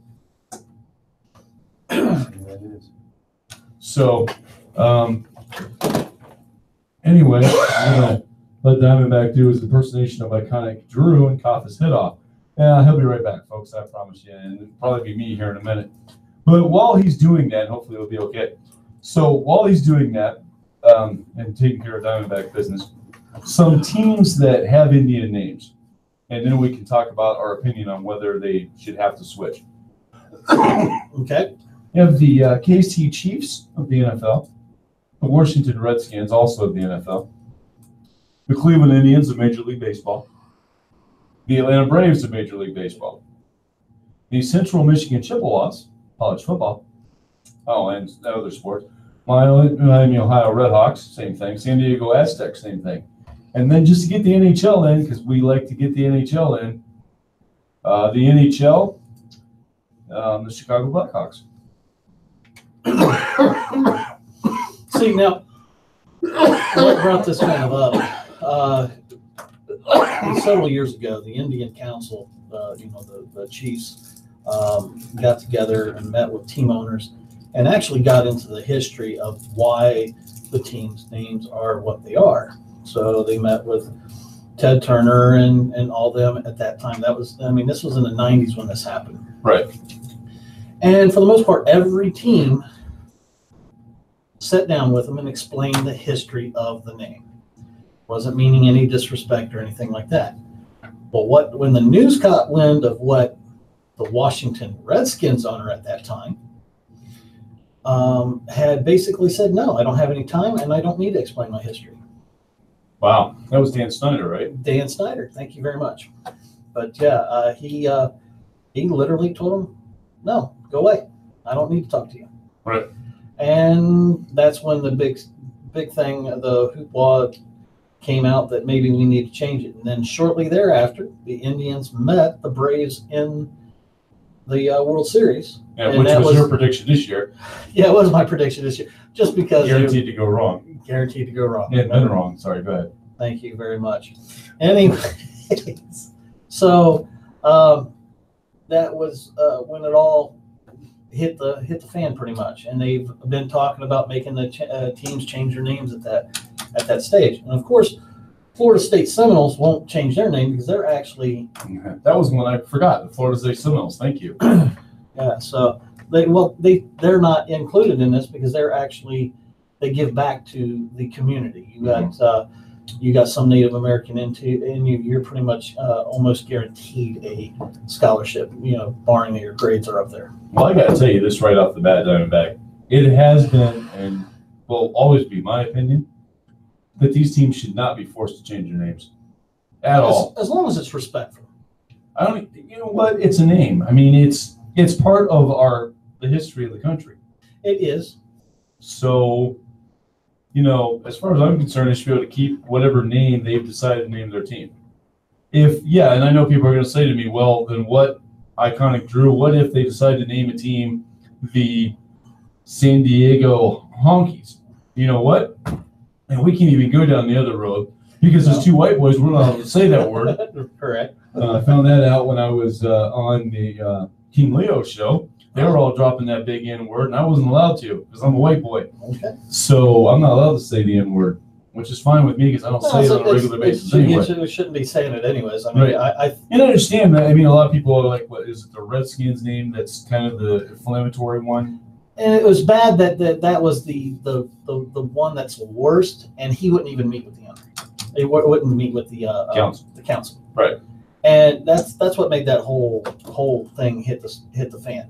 So, anyway, I'm going to let Diamondback do his impersonation of iconic Drew and cough his head off. Yeah, he'll be right back, folks, I promise you. And it'll probably be me here in a minute. But while he's doing that, hopefully it'll be okay. So while he's doing that and taking care of Diamondback business, some teams that have Indian names, and then we can talk about our opinion on whether they should have to switch. Okay. You have the KC Chiefs of the NFL, the Washington Redskins, also of the NFL, the Cleveland Indians of Major League Baseball, the Atlanta Braves of Major League Baseball, the Central Michigan Chippewas, college football, and other sports, Miami, Ohio Redhawks, same thing, San Diego Aztecs, same thing. And then just to get the NHL in, because we like to get the NHL in, the NHL, the Chicago Blackhawks. See, now, what brought this kind of up? Several years ago, the Indian Council, the Chiefs, got together and met with team owners and actually got into the history of why the team's names are what they are. So they met with Ted Turner and all them at that time. This was in the 90s when this happened. Right. And for the most part, every team sat down with them and explained the history of the name. Wasn't meaning any disrespect or anything like that. But when the news caught wind of what the Washington Redskins owner at that time had basically said, no, I don't have any time and I don't need to explain my history. Wow. That was Dan Snyder, right? Dan Snyder, thank you very much. But yeah, he literally told him, no, go away. I don't need to talk to you. Right. And that's when the big thing, the hoopla came out that maybe we need to change it. And then shortly thereafter, the Indians met the Braves in the World Series. Yeah, which was your prediction this year. Yeah, it was my prediction this year. Just because guaranteed to go wrong. Guaranteed to go wrong. Yeah, been wrong. Sorry, go ahead. Thank you very much. Anyways, so that was when it all hit the fan pretty much, and they've been talking about making the teams change their names at that stage. And of course, Florida State Seminoles won't change their name because they're actually that was one I forgot. The Florida State Seminoles. Thank you. Yeah, so they're not included in this because they give back to the community. You got some Native American and you're pretty much almost guaranteed a scholarship, barring that your grades are up there. Well, I got to tell you this right off the bat, Diamondback. It has been and will always be my opinion that these teams should not be forced to change their names at all. As long as it's respectful. You know what? It's a name. I mean, it's part of the history of the country. It is. So, as far as I'm concerned, they should be able to keep whatever name they've decided to name their team. And I know people are going to say to me, well, then what, Iconic Drew, what if they decide to name a team the San Diego Honkies? You know what? And we can't even go down the other road because there's two white boys, we're not allowed to say that word. Correct. I found that out when I was on the King Leo show. They were all dropping that big N word, and I wasn't allowed to because I'm a white boy. Okay. So I'm not allowed to say the N word, which is fine with me because I don't say it on a regular basis anyway. You shouldn't be saying it anyways. I mean, right. And I understand that. I mean, a lot of people are like, what is it, the Redskins name that's kind of the inflammatory one? And it was bad that was the one that's worst, and he wouldn't even meet with the owner. He wouldn't meet with the council. Right. And that's what made that whole thing hit the fan.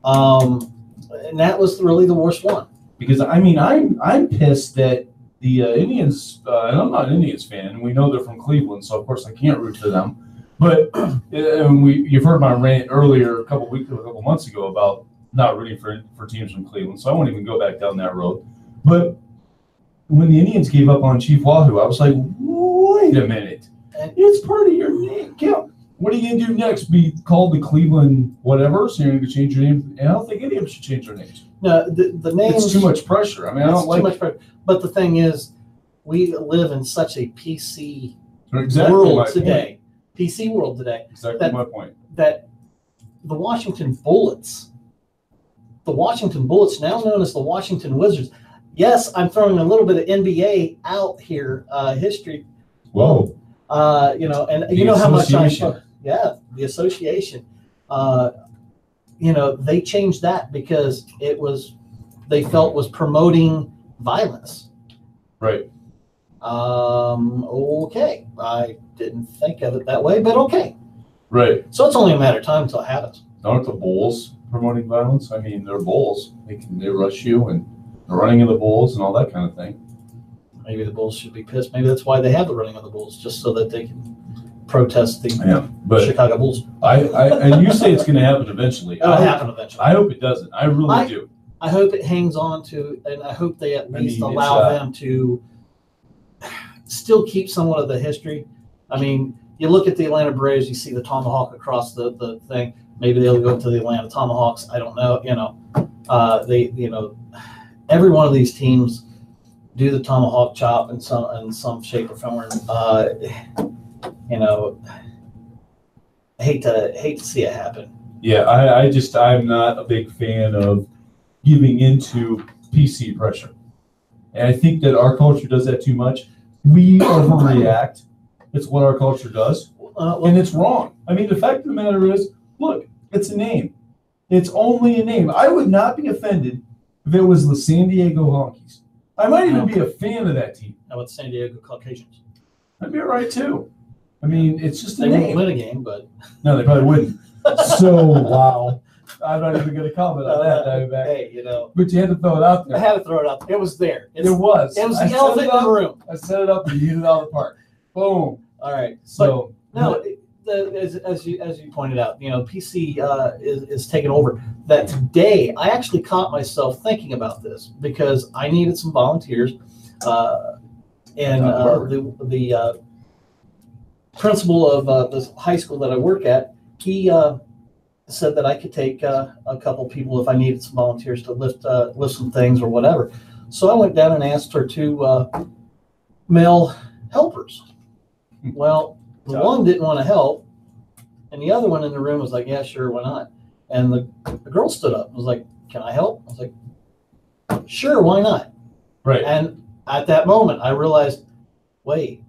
And that was really the worst one. Because I mean, I'm pissed that the Indians, and I'm not an Indians fan, and we know they're from Cleveland, so of course I can't root for them. But you've heard my rant earlier a couple months ago about not rooting for teams from Cleveland, so I won't even go back down that road. But when the Indians gave up on Chief Wahoo, I was like, wait a minute. It's part of your name. Yeah. What are you gonna do next? Be called the Cleveland whatever? So you're gonna change your name? And I don't think any of them should change their names. No, the names. It's too much pressure. I mean, I don't like too much pressure. But the thing is, we live in such a PC exactly world today. PC world today. Exactly my point. That the Washington Bullets, now known as the Washington Wizards. Yes, I'm throwing a little bit of NBA out here, history. Whoa. And The you know how much association. the association. They changed that because they felt was promoting violence. Right. Okay. I didn't think of it that way, but okay. Right. So it's only a matter of time until it happens. Aren't the Bulls promoting violence? I mean, they're Bulls. They rush you and the running of the Bulls and all that kind of thing. Maybe the Bulls should be pissed. Maybe that's why they have the running of the Bulls, just so that they can protest the But Chicago Bulls. And you say it's going to happen eventually. It'll happen eventually. I hope it doesn't. I really do. I hope it hangs on to, and I hope they at least allow them to still keep somewhat of the history. I mean, you look at the Atlanta Braves, you see the tomahawk across the thing. Maybe they'll go to the Atlanta Tomahawks. I don't know. Every one of these teams do the tomahawk chop in some shape or form. Hate to see it happen. Yeah, I'm not a big fan of giving into PC pressure. And I think that our culture does that too much. We overreact. It's what our culture does. And it's wrong. I mean, the fact of the matter is, look, it's a name. It's only a name. I would not be offended if it was the San Diego Honkies. I might even be a fan of that team. How about San Diego Caucasians? I'd be all right too. I mean, it's just a They name. won't win a game, but No, they probably wouldn't. So, wow. I'm not even going to comment on that, Diamondback. hey, But you had to throw it out I there. had to throw it out. It was there. It was. It was I the set elephant it in the up. room. I set it up and you hit it out of the park. Boom. All right. So, No, as you pointed out, PC is taking over. That today, I actually caught myself thinking about this because I needed some volunteers, and the principal of the high school that I work at, he said that I could take a couple people if I needed some volunteers to lift some things or whatever. So I went down and asked for two male helpers. Well, the one didn't want to help, and the other one in the room was like, yeah, sure, why not? And the girl stood up and was like, can I help? I was like, sure, why not? right. And at that moment, I realized, wait,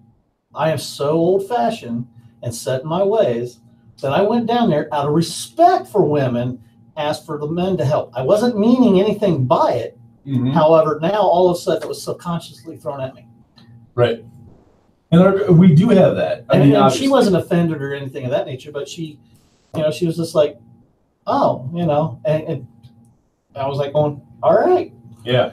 I am so old-fashioned and set in my ways that I went down there out of respect for women, asked for the men to help. I wasn't meaning anything by it. Mhm. However, now all of a sudden it was subconsciously thrown at me. Right. And we do have that. I And, mean, and obviously. she wasn't offended or anything of that nature, but she was just like, oh, and I was like going, all right. Yeah.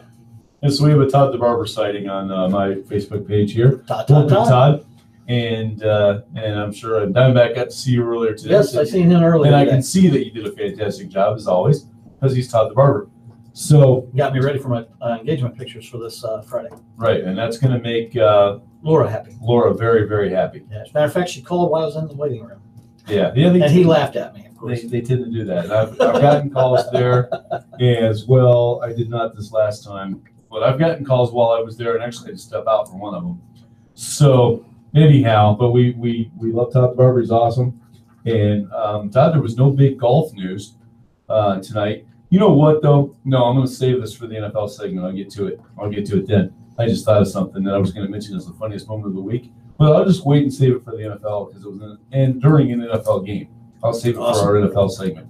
And so we have a Todd the Barber sighting on my Facebook page here. Todd. Todd. And I'm sure Diamondback got to see you earlier today. Yes, I seen him earlier And I today. can see that you did a fantastic job, as always, because he's Todd the Barber. So, Got me ready for my engagement pictures for this Friday. right, and that's going to make Laura happy. Laura very, very happy. Yeah, as a matter of fact, she called while I was in the waiting room. Yeah, And he laughed at me, of course. They tend to do that. And I've gotten calls there as well. I did not this last time, but I've gotten calls while I was there, and actually I had to step out for one of them. So anyhow, but we love Todd the Barber. He's awesome. And Todd, there was no big golf news tonight. You know what though? No, I'm going to save this for the NFL segment. I'll get to it then. I just thought of something that I was going to mention as the funniest moment of the week. But I'll just wait and save it for the NFL because it was during an NFL game. I'll save it for our NFL segment.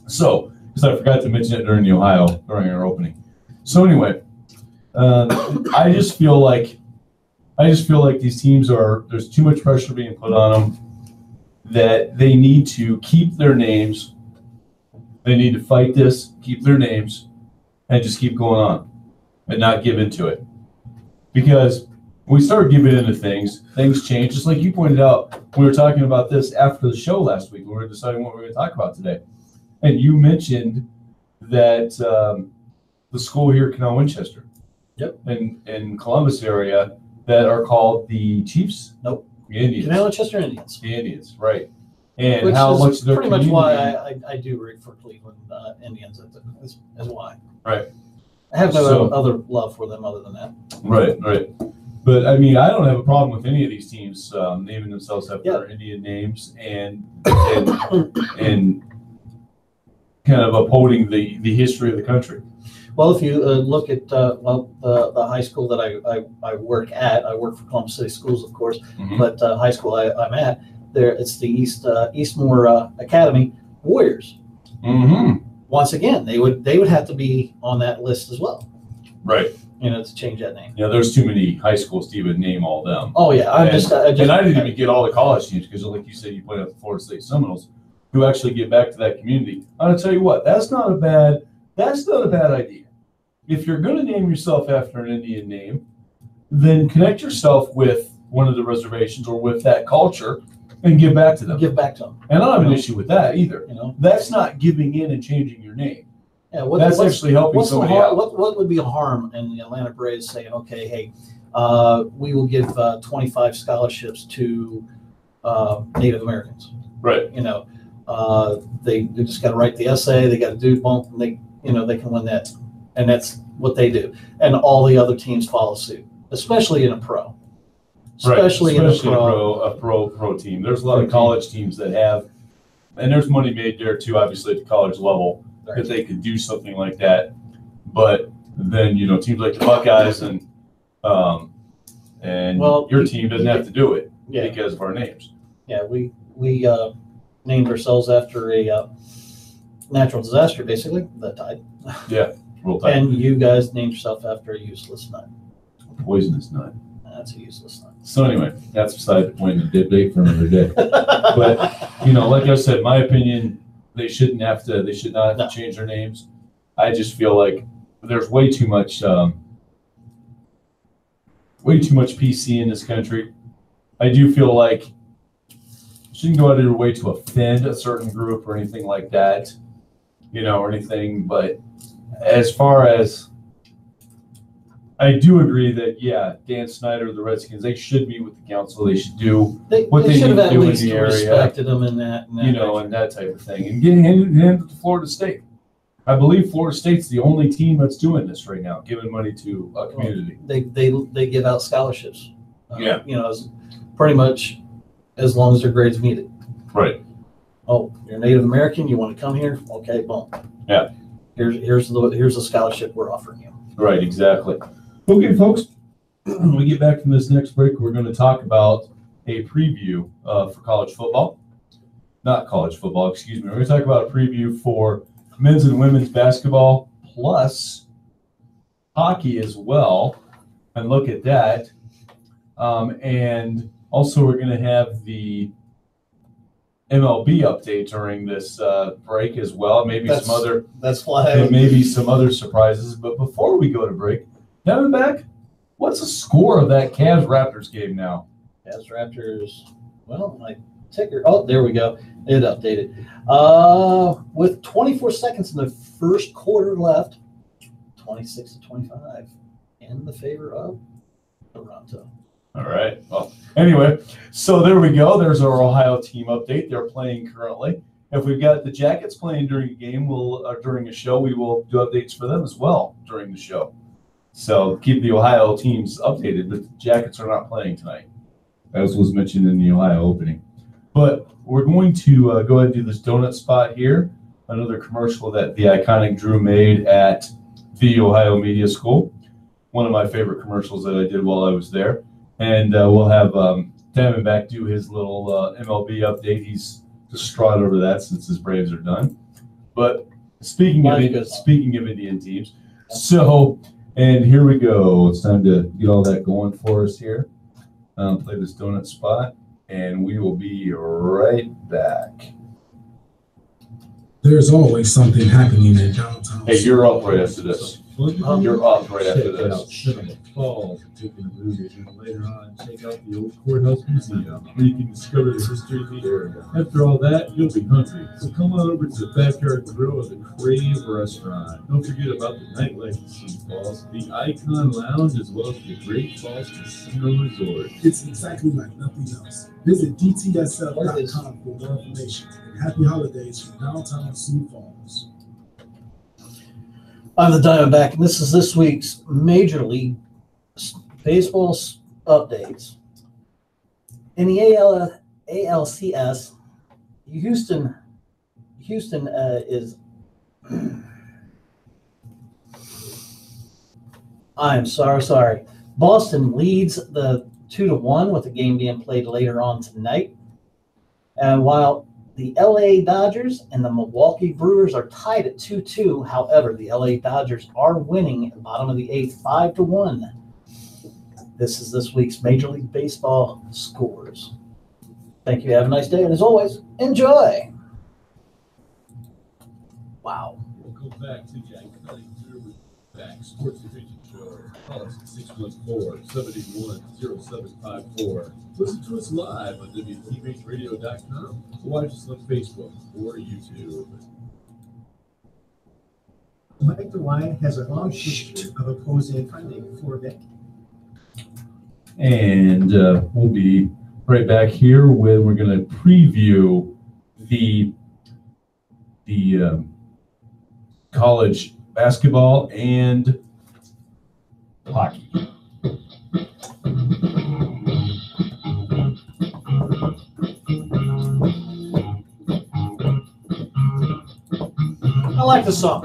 So, because I forgot to mention it during our opening. So anyway, I just feel like these teams there's too much pressure being put on them that they need to keep their names. They need to fight this, keep their names, and just keep going on and not give into it. Because when we start giving into things change. Just like you pointed out, we were talking about this after the show last week when we were deciding what we were going to talk about today. And you mentioned that the school here, Canal Winchester, Yep, in Columbus area, that are called the Chiefs. nope, Indians. Canal Chester Indians. Indians, right. And Which how is much their pretty much why community- I do root for Cleveland Indians. Is why. Right. I have no So- other love for them other than that. Right, right. But I mean, I don't have a problem with any of these teams naming themselves after Indian names and kind of upholding the history of the country. Well, if you look at the high school that I work at, I work for Columbus City Schools, of course, Mhm. but high school I'm at, there it's the Eastmore Academy Warriors. Mm-hmm. Once again, they would have to be on that list as well, Right. to change that name. Yeah, there's too many high schools to even name all them. Oh yeah, I And I didn't even I, get all the college teams because, like you said, you pointed out the Florida State Seminoles, who actually get back to that community. I'm gonna tell you what, that's not a bad idea. If you're going to name yourself after an Indian name, then connect yourself with one of the reservations or with that culture and give back to them. give back to them. And I don't have an issue with that either. That's not giving in and changing your name. Yeah, That's actually helping what's the somebody harm, out. what would be a harm in the Atlanta Braves saying, okay, hey, we will give 25 scholarships to Native Americans. Right. They just got to write the essay. They got to do bump. And they can win that, and that's what they do. And all the other teams follow suit, especially in a pro. Especially in a pro team. There's a lot of college teams that have, and there's money made there too, obviously at the college level, that they could do something like that. But then, teams like the Buckeyes and your team doesn't have to do it because of our names. Yeah, we named ourselves after a natural disaster, basically, that died. Yeah, real tight. And you guys named yourself after a useless nut. Poisonous nut. That's a useless nut. So anyway, that's beside the point of debate for another day. But like I said, my opinion, they should not have to change their names. I just feel like there's way too much PC in this country. I do feel like you shouldn't go out of your way to offend a certain group or anything like that, or anything. But as far as, I do agree that, Dan Snyder, the Redskins, they should meet with the council. They should do what they should need have to at do in least the area, respected them in that. and that type of thing. And getting hand to Florida State. I believe Florida State's the only team that's doing this right now, giving money to a community. They give out scholarships. Yeah. Pretty much as long as their grades meet it. Right. Oh, you're Native American, you want to come here? Okay, boom. Yeah. Here's a scholarship we're offering you. Right, exactly. Okay, folks, when we get back from this next break, we're going to talk about a preview for college football. Not college football, excuse me. We're going to talk about a preview for men's and women's basketball plus hockey as well, and look at that. And also we're going to have the MLB update during this break as well. Maybe some other surprises. But before we go to break, Diamondback, what's the score of that Cavs Raptors game now? Cavs Raptors. Well, my ticker. Oh, there we go. It updated. With 24 seconds in the first quarter left, 26-25 in the favor of Toronto. All right. Well, anyway, so there we go. There's our Ohio team update. They're playing currently. If we've got the Jackets playing during a game, during a show, we will do updates for them as well during the show. So keep the Ohio teams updated, but the Jackets are not playing tonight, as was mentioned in the Ohio opening. But we're going to go ahead and do this donut spot here, another commercial that the iconic Drew made at the Ohio Media School, one of my favorite commercials that I did while I was there. And we'll have Diamondback do his little MLB update. He's distraught over that since his Braves are done. But speaking of Indian teams, and here we go. It's time to get all that going for us here. Play this donut spot, and we will be right back. There's always something happening in downtown. Hey, you're up right after this. fun. You're up right after Check out this. Cinema Falls, taking a movie, and later on check out the old courthouse museum, where you can discover the history of the area. After all that, you'll be hungry, so come on over to the Backyard Grill of the Crave Restaurant. Don't forget about the nightlife in Sioux Falls, the Icon Lounge, as well as the Great Falls Casino Resort. It's exactly like nothing else. Visit dtsf.com for more information. And happy holidays from downtown Sioux Falls. I'm the Diamondback, and this is this week's Major League Baseball updates. In the ALCS, Houston is. I'm sorry. Boston leads the 2-1 with the game being played later on tonight. And while the LA Dodgers and the Milwaukee Brewers are tied at 2-2. However, the LA Dodgers are winning at the bottom of the 8th, 5-1. This is this week's Major League Baseball scores. Thank you. Have a nice day. And as always, enjoy. Wow. Welcome back to the iconic Diamondback Sports Division Show. Call us at 614-781-0754. Listen to us live on WTBHradio.com or watch us on Facebook or YouTube. Mike DeWine has a long history of opposing funding for that. And we'll be right back here when we're going to preview the college basketball and hockey. I like the song.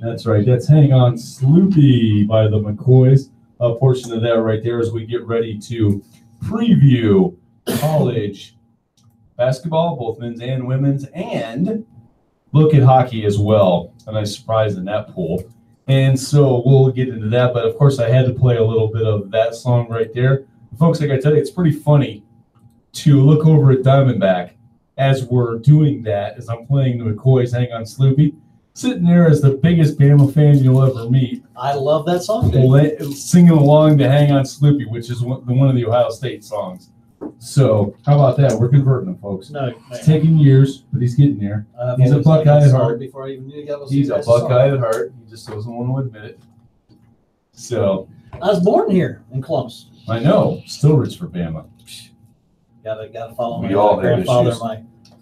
That's right. That's Hang On Sloopy by the McCoys. A portion of that right there as we get ready to preview college basketball, both men's and women's, and look at hockey as well. A nice surprise in that pool. And so we'll get into that. But, of course, I had to play a little bit of that song right there. Folks, like I tell you, it's pretty funny to look over at Diamondback as we're doing that, as I'm playing the McCoys Hang On Sloopy, sitting there as the biggest Bama fan you'll ever meet. I love that song, dude. Singing along to Hang On Sloopy, which is one of the Ohio State songs. So how about that? We're converting him, folks. No, It's taking years, but he's getting there. He's a Buckeye at heart. Before I even knew that was He's a Buckeye at heart. He just doesn't want to admit it. So I was born here in Columbus. I know. Still rich for Bama. Gotta follow We all my have grandfather, issues.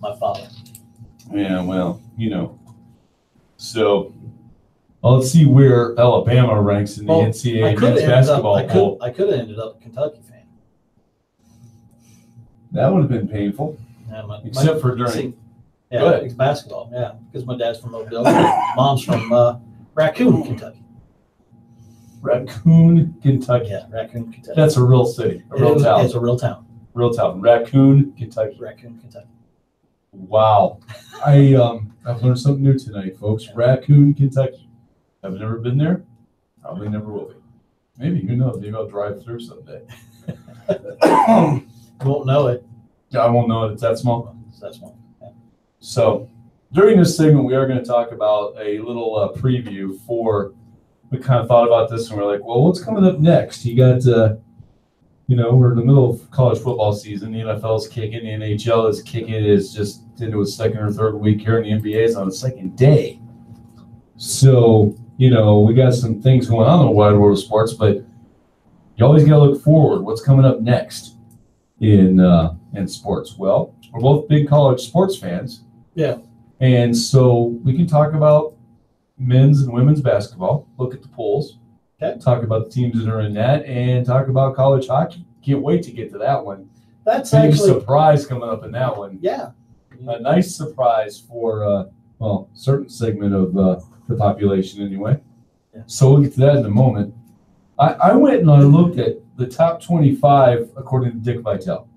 my father. Yeah, well, you know. So let's see where Alabama ranks in the NCAA men's basketball poll. I could have ended up a Kentucky fan. That would have been painful. Yeah, Except for during. Yeah, Go ahead. it's basketball. Yeah, because my dad's from Mobile, mom's from Raccoon, Kentucky. Raccoon, Kentucky. Yeah, Raccoon, Kentucky. That's a real city, a real town. It's a real town. Real town. Raccoon, Kentucky. Raccoon, Kentucky. Wow. I've learned something new tonight, folks. Raccoon, Kentucky. I've never been there. Probably never will be. Maybe, who knows? Maybe I'll drive through someday. You won't know it. I won't know it. It's that small. It's that small. Yeah. So during this segment, we are going to talk about a little preview for, we kind of thought about this and we're like, well, what's coming up next? You got, we're in the middle of college football season. The NFL's kicking. The NHL is kicking. It's just into its second or third week here, and the NBA is on the second day. So, we got some things going on in the wide world of sports, but you always got to look forward. What's coming up next in sports? Well, we're both big college sports fans. Yeah. And so we can talk about men's and women's basketball, look at the polls, talk about the teams that are in that, and talk about college hockey. Can't wait to get to that one. That's Big actually surprise coming up in that one. Yeah. A nice surprise for certain segment of the population anyway. Yeah. So we'll get to that in a moment. I went and I looked at the top 25 according to Dick Vitale.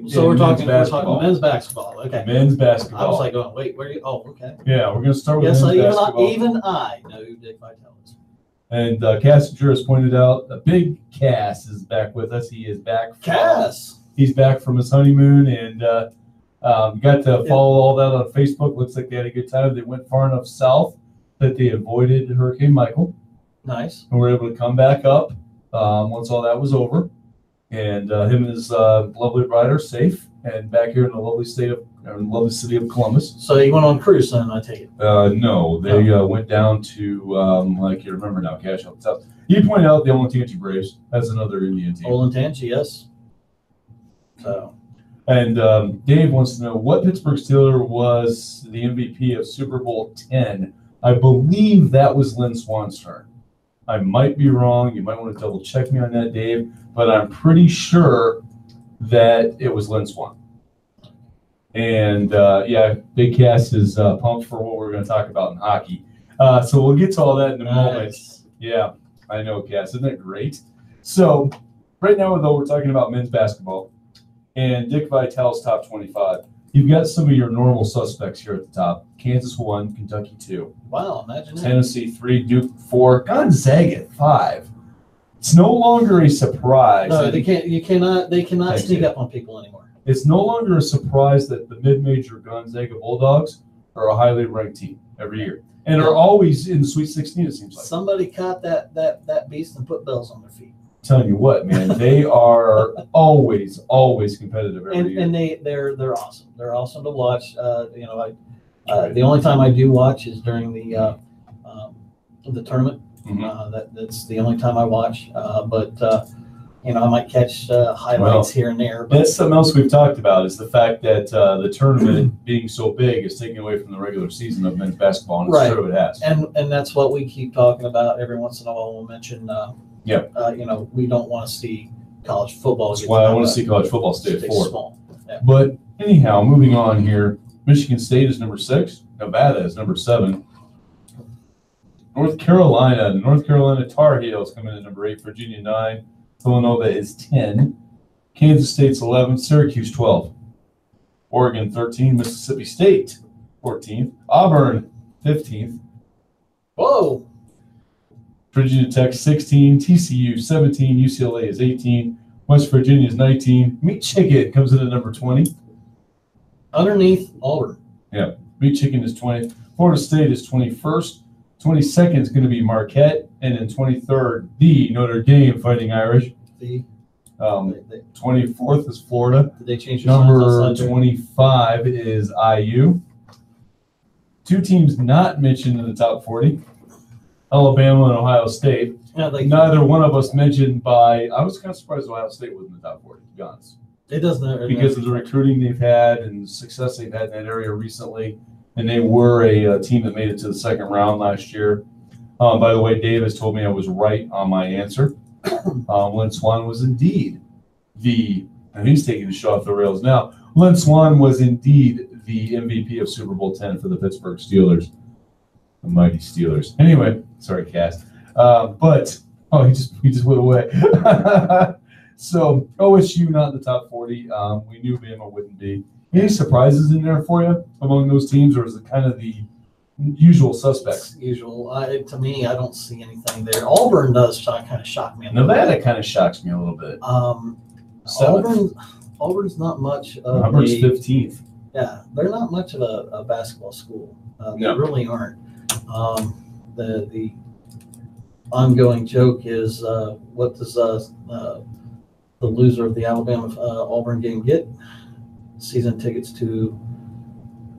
So we're talking men's basketball. Okay. Men's basketball. I was like, oh, wait, where are you? Oh, okay. Yeah, we're going to start with Yes, men's basketball. even I know who Dick Vitale is. And Cassinger has pointed out, a big Cass is back with us. He is back. Cass. He's back from his honeymoon, and Got to follow all that on Facebook. Looks like they had a good time. They went far enough south that they avoided Hurricane Michael. Nice. And were able to come back up once all that was over. And him and his lovely bride are safe and back here in the lovely city of Columbus. So you went on cruise then, I take it? No, they went down to, like you remember now, Cash Out South. You pointed out the Olentangy Braves. That's another Indian team. Olentangy, yes. So. And Dave wants to know what Pittsburgh Steeler was the MVP of Super Bowl 10. I believe that was Lynn Swan's turn. I might be wrong. You might want to double check me on that, Dave. But I'm pretty sure that it was Lynn Swan. And yeah, Big Cass is pumped for what we're going to talk about in hockey. So we'll get to all that in a moment. Yeah, I know, Cass. Isn't that great? So right now, though, we're talking about men's basketball and Dick Vitale's top 25. You've got some of your normal suspects here at the top. Kansas 1, Kentucky 2. Wow, imagine that. Tennessee 3, Duke 4, Gonzaga 5. It's no longer a surprise. No, they cannot sneak up on people anymore. It's no longer a surprise that the mid-major Gonzaga Bulldogs are a highly ranked team every year. And are always in the Sweet 16, it seems like. Somebody caught that beast and put bells on their feet. Telling you what, man, they are always competitive every year. And they're awesome. They're awesome to watch. The only time I do watch is during the tournament. Mm-hmm. That's the only time I watch. But I might catch highlights here and there. But that's something else we've talked about is the fact that the tournament being so big is taking away from the regular season of men's basketball, and it's right. true it has. And that's what we keep talking about every once in a while. We'll mention. We don't want to see college football. That's why I want to see college football stay at 4. Small. Yeah. But anyhow, moving on here, Michigan State is number 6. Nevada is number 7. North Carolina Tar Heels come in at number 8. Virginia 9. Villanova is 10. Kansas State's 11. Syracuse 12. Oregon 13. Mississippi State 14th. Auburn 15th. Whoa. Virginia Tech 16, TCU 17, UCLA is 18, West Virginia is 19. Meat Chicken comes in at number 20. Underneath Auburn. Yeah, Meat Chicken is 20. Florida State is 21st. 22nd is going to be Marquette, and then 23rd, the Notre Dame Fighting Irish. 24th is Florida. Did they change their number 25 is IU. 2 teams not mentioned in the top 40. Alabama and Ohio State. Yeah, neither one of us mentioned by. I was kind of surprised Ohio State was in the top 40, to be honest. It doesn't. Because of the recruiting they've had and the success they've had in that area recently. And they were a team that made it to the second round last year. By the way, Dave has told me I was right on my answer. Lynn Swan was indeed and he's taking the show off the rails now. Lynn Swan was indeed the MVP of Super Bowl 10 for the Pittsburgh Steelers. The mighty Steelers. Anyway, sorry, Cass. He just went away. So OSU not in the top 40. We knew Bama wouldn't be. Any surprises in there for you among those teams, or is it kind of the usual suspects? Usual. To me, I don't see anything there. Auburn does kind of shock me. Nevada kind of shocks me a little bit. Auburn's not much of Auburn's 15th. Yeah, they're not much of a basketball school. They really aren't. The ongoing joke is what does the loser of the Alabama Auburn game get? Season tickets to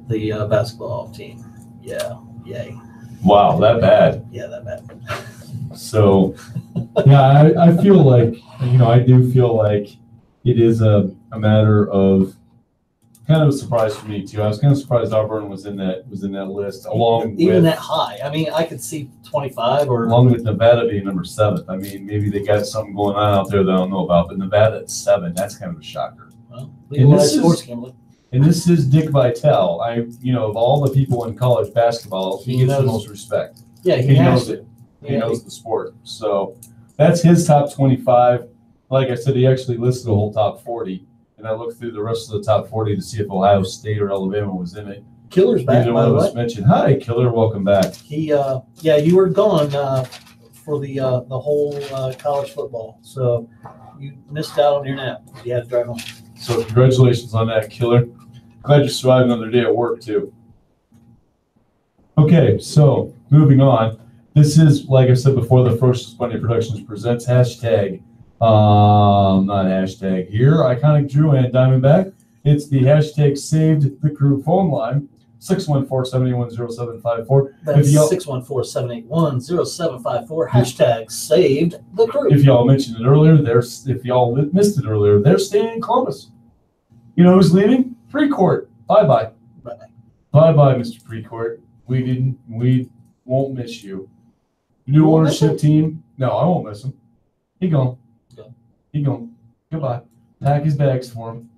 the basketball team. Yeah, yay. Wow, that bad. Yeah, that bad. So, yeah, I feel like, I do feel like it is a matter of kind of a surprise for me too. I was kind of surprised Auburn was in that list, even that high. I mean, I could see 25 or along with Nevada being number 7. I mean, maybe they got something going on out there that I don't know about, but Nevada at 7, that's kind of a shocker. Well, legalized sports gambling. And this is Dick Vitale. Of all the people in college basketball, he gets the most respect. Yeah, he knows it. He knows the sport. So that's his top 25. Like I said, he actually listed the whole top 40. And I looked through the rest of the top 40 to see if Ohio State or Alabama was in it. Killer's back, by the way. Mentioned. Hi, Killer. Welcome back. You were gone for the whole college football. So you missed out on your nap. You had to drive home. So congratulations on that, Killer. Glad you survived another day at work, too. Okay, so moving on. This is, like I said before, the Ferocious Bunny Productions presents hashtag, not hashtag here, Iconic Drew and Diamondback. It's the hashtag Saved the Crew phone line, 614-781-0754. That's 614-781-0754. Hashtag Saved the Crew. If y'all mentioned it earlier, if y'all missed it earlier, they're staying in Columbus. You know who's leaving? Precourt. Bye-bye. Bye-bye. Bye-bye, Mr. Precourt. We won't miss you. New ownership team. No, I won't miss him. He gone. He gone. Goodbye. Pack his bags for him.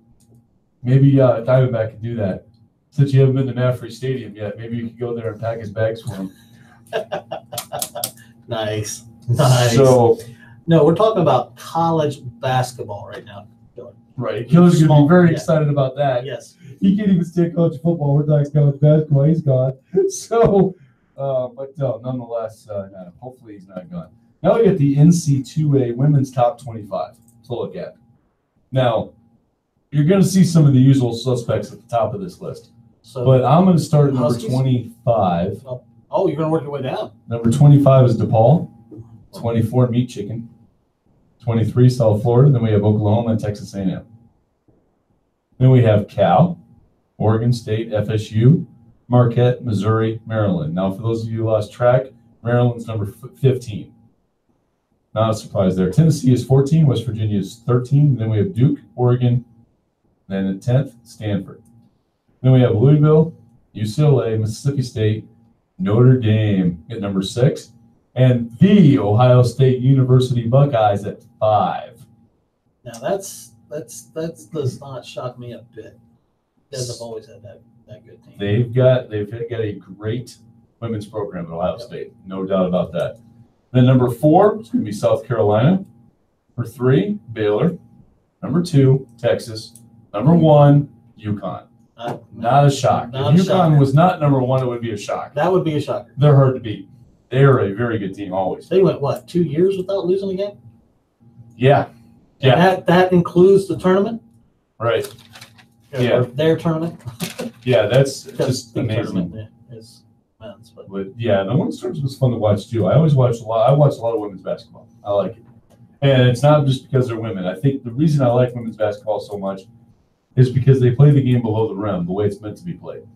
Maybe Diamondback could do that. Since you haven't been to Maffrey Stadium yet, maybe you could go there and pack his bags for him. Nice. So, no, we're talking about college basketball right now. right. Killer's going to be very excited about that. Yes. He can't even stay college football. We're talking college basketball. He's gone. So, but nonetheless, no, hopefully he's not gone. Now we get the NC2A Women's Top 25 to look at. Now, you're going to see some of the usual suspects at the top of this list. So, But I'm going to start at number Huskies? 25. Oh, you're going to work your way down. Number 25 is DePaul. 24, Meat Chicken. 23, South Florida. Then we have Oklahoma and Texas A&M. Then we have Cal, Oregon State, FSU, Marquette, Missouri, Maryland. Now, for those of you who lost track, Maryland's number 15. Not a surprise there. Tennessee is 14. West Virginia is 13. Then we have Duke, Oregon. Then at 10th, Stanford. Then we have Louisville, UCLA, Mississippi State, Notre Dame at number 6. And the Ohio State University Buckeyes at 5. Now, that does not shock me a bit. Because I've always had that good team. They've got a great women's program at Ohio State, no doubt about that. Then number 4 is going to be South Carolina. Number 3, Baylor. Number 2, Texas. Number 1, UConn. Not a shock. If UConn was not number 1, it would be a shock. That would be a shocker. They're hard to beat. They are a very good team always. They went, what, 2 years without losing a game? Yeah. And that includes the tournament? Right. Yeah. Their tournament? Yeah, that's Because just the amazing. tournament is men's. But yeah, the women's tournament was fun to watch too. I watch a lot of women's basketball. I like it. And it's not just because they're women. I think the reason I like women's basketball so much is because they play the game below the rim, the way it's meant to be played.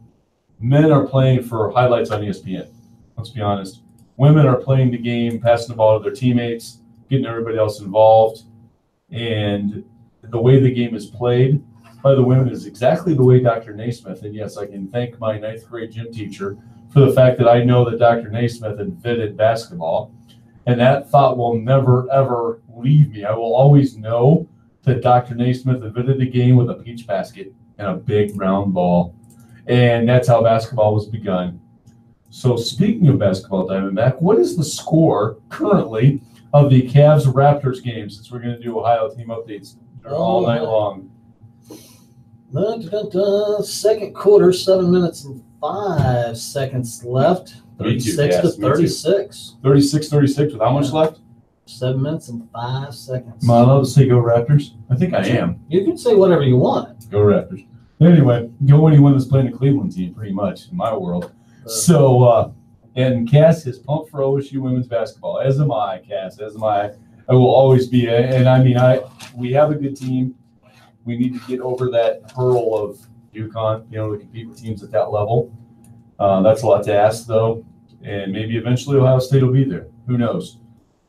Men are playing for highlights on ESPN. Let's be honest. Women are playing the game, passing the ball to their teammates, getting everybody else involved. And the way the game is played by the women is exactly the way Dr. Naismith, and yes, I can thank my 9th grade gym teacher for the fact that I know that Dr. Naismith invented basketball. And that thought will never, ever leave me. I will always know that Dr. Naismith invented the game with a peach basket and a big round ball. And that's how basketball was begun. So speaking of basketball, Diamondback, what is the score currently of the Cavs-Raptors game, since we're going to do Ohio team updates all night long? Second quarter, 7 minutes and 5 seconds left. 36 to 36. 36-36 with how much left? 7 minutes and 5 seconds. Am I allowed to say go Raptors? I think I am. You can say whatever you want. Go Raptors. Anyway, go anyone that's playing a Cleveland team, pretty much, in my world. So, and Cass is pumped for OSU women's basketball, as am I, Cass, as am I. I will always be. And I mean, we have a good team. We need to get over that hurdle of UConn, to compete with teams at that level. That's a lot to ask, though. And maybe eventually Ohio State will be there. Who knows?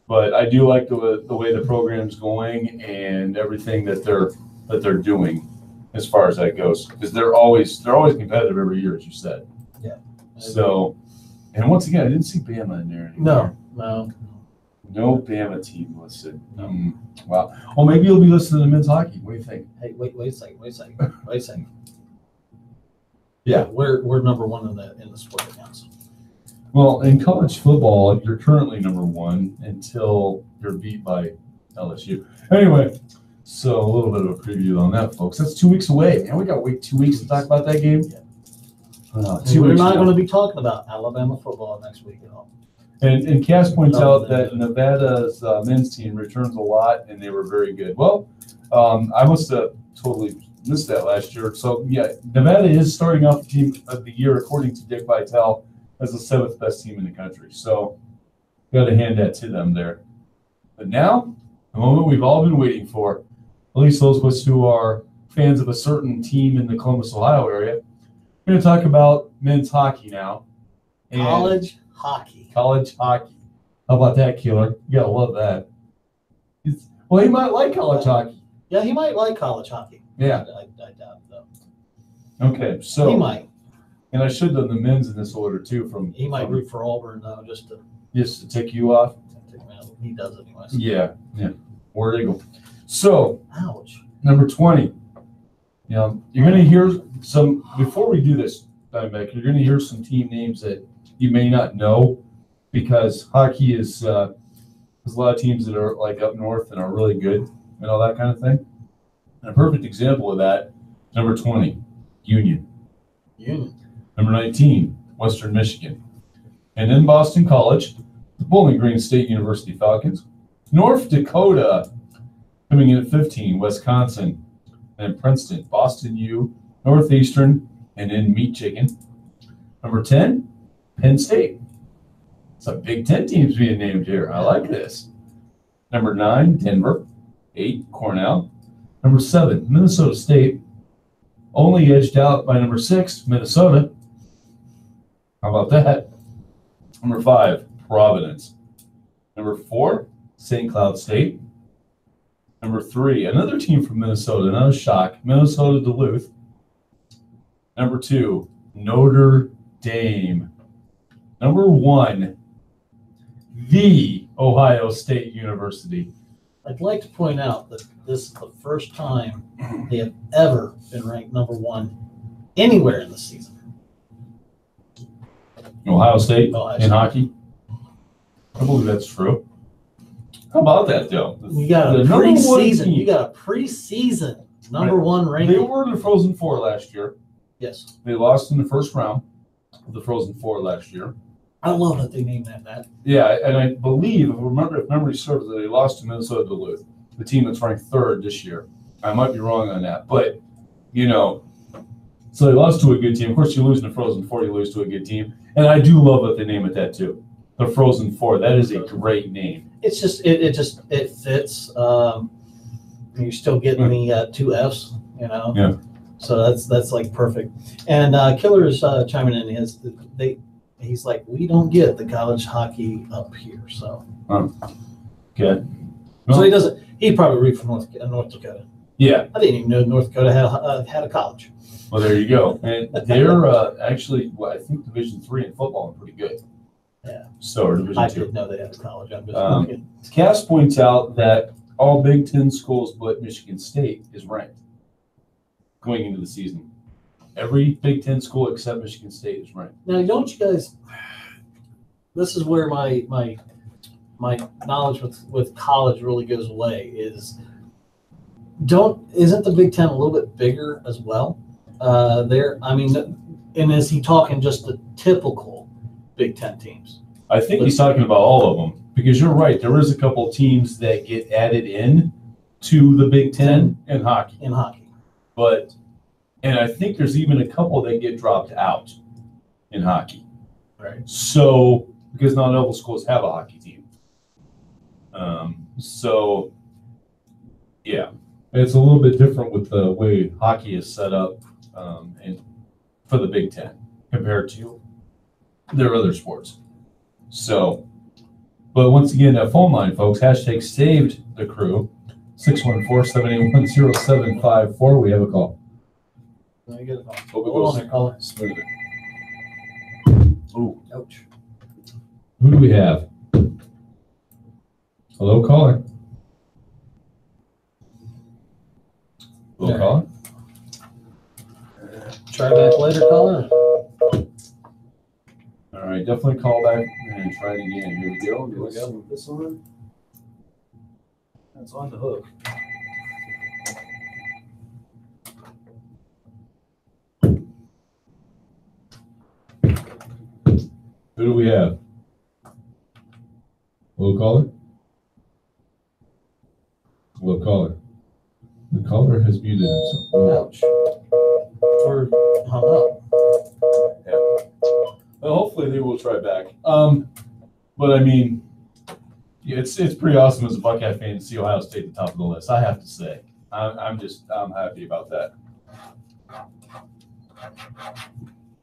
But I do like the way the program's going and everything that they're doing as far as that goes, because they're always competitive every year, as you said. Yeah. So, and once again, I didn't see Bama in there anymore. No Bama team listed. Wow. Well, maybe you'll be listening to men's hockey. What do you think? Hey, wait a second. Yeah. We're number 1 in the sport accounts. Well, in college football, you're currently number 1 until you're beat by LSU. Anyway, so a little bit of a preview on that, folks. That's 2 weeks away, man. We got to wait 2 weeks to talk about that game. Yeah. We're not going to be talking about Alabama football next week at all. And Cass points out that Nevada's men's team returns a lot, and they were very good. Well, I must have totally missed that last year. So yeah, Nevada is starting off the team of the year according to Dick Vitale as the 7th best team in the country. So got to hand that to them there. But now, the moment we've all been waiting for, at least those of us who are fans of a certain team in the Columbus, Ohio area, we're going to talk about men's hockey now. And College hockey. College hockey. How about that, Keeler? You got to love that. Well, he might like college hockey. Yeah, he might like college hockey. Yeah. I doubt it, though. Okay, so. He might. And I should have done the men's in this order, too. He might root for Auburn, though, just to tick you off. He does anyways. Yeah. War Eagle. So, ouch. Number 20. You're going to hear some, before we do this, Diamondback, you're going to hear some team names that you may not know because hockey is, there's a lot of teams that are like up north and are really good and all that kind of thing. And a perfect example of that, number 20, Union. Number 19, Western Michigan. And in Boston College, the Bowling Green State University Falcons. North Dakota, coming in at 15, Wisconsin. And Princeton, Boston U, Northeastern, and in Meat Chicken. Number 10, Penn State. Some Big Ten teams being named here. I like this. Number 9, Denver. 8, Cornell. Number 7, Minnesota State. Only edged out by number 6, Minnesota. How about that? Number 5, Providence. Number 4, St. Cloud State. Number 3, another team from Minnesota. Another shock, Minnesota Duluth. Number 2, Notre Dame. Number 1, the Ohio State University. I'd like to point out that this is the first time they have ever been ranked number 1 anywhere in the season. Ohio State Ohio in State. hockey. I believe that's true. How about that, though? You got a The number one preseason. team. You got a preseason number 1 ranking. They were in the Frozen Four last year. Yes. They lost in the first round of the Frozen Four last year. I love that they named that. Yeah, and I believe, if memory serves, that they lost to Minnesota Duluth, the team that's ranked 3rd this year. I might be wrong on that, but so they lost to a good team. Of course, you lose in the Frozen Four, you lose to a good team, and I do love that they name it that too. The Frozen Four. That is a great name. It's just it fits. You're still getting the 2 Fs, Yeah. So that's like perfect. And Killer is chiming in. He's like, we don't get the college hockey up here, so. Okay. So he doesn't. He'd probably root for North Dakota. Yeah. I didn't even know North Dakota had a college. Well, there you go. And they're actually, I think Division III in football are pretty good. Yeah. So, or Division I II. didn't know they had a college. I'm just Cass points out that all Big Ten schools but Michigan State is ranked going into the season. Every Big Ten school except Michigan State is ranked. Now, don't you guys? This is where my knowledge with college really goes away. Isn't the Big Ten a little bit bigger as well? And is he talking just the typical Big Ten teams? I think he's talking about all of them because you're right. There is a couple teams that get added in to the Big Ten in hockey. And I think there's even a couple that get dropped out in hockey. Right. So, because not all schools have a hockey team. Yeah, it's a little bit different with the way hockey is set up and for the Big Ten compared to their other sports. So, but once again, that phone line, folks, hashtag saved the crew, 614-781-0754. We have a call. I get a call. Hope it Hold goes on there, caller. smoother. Ooh. Ouch. Who do we have? Hello, caller. Hello, Yeah. caller. Try back later, caller. All right, definitely call back and try it again. Here we go. Here we go. This one. That's on the hook. Who do we have? Hello, caller? Hello, caller. The caller has muted himself. Ouch. Or hung up. Well, hopefully they will try back. But I mean, yeah, it's pretty awesome as a Buckeye fan to see Ohio State at the top of the list. I have to say, I'm happy about that.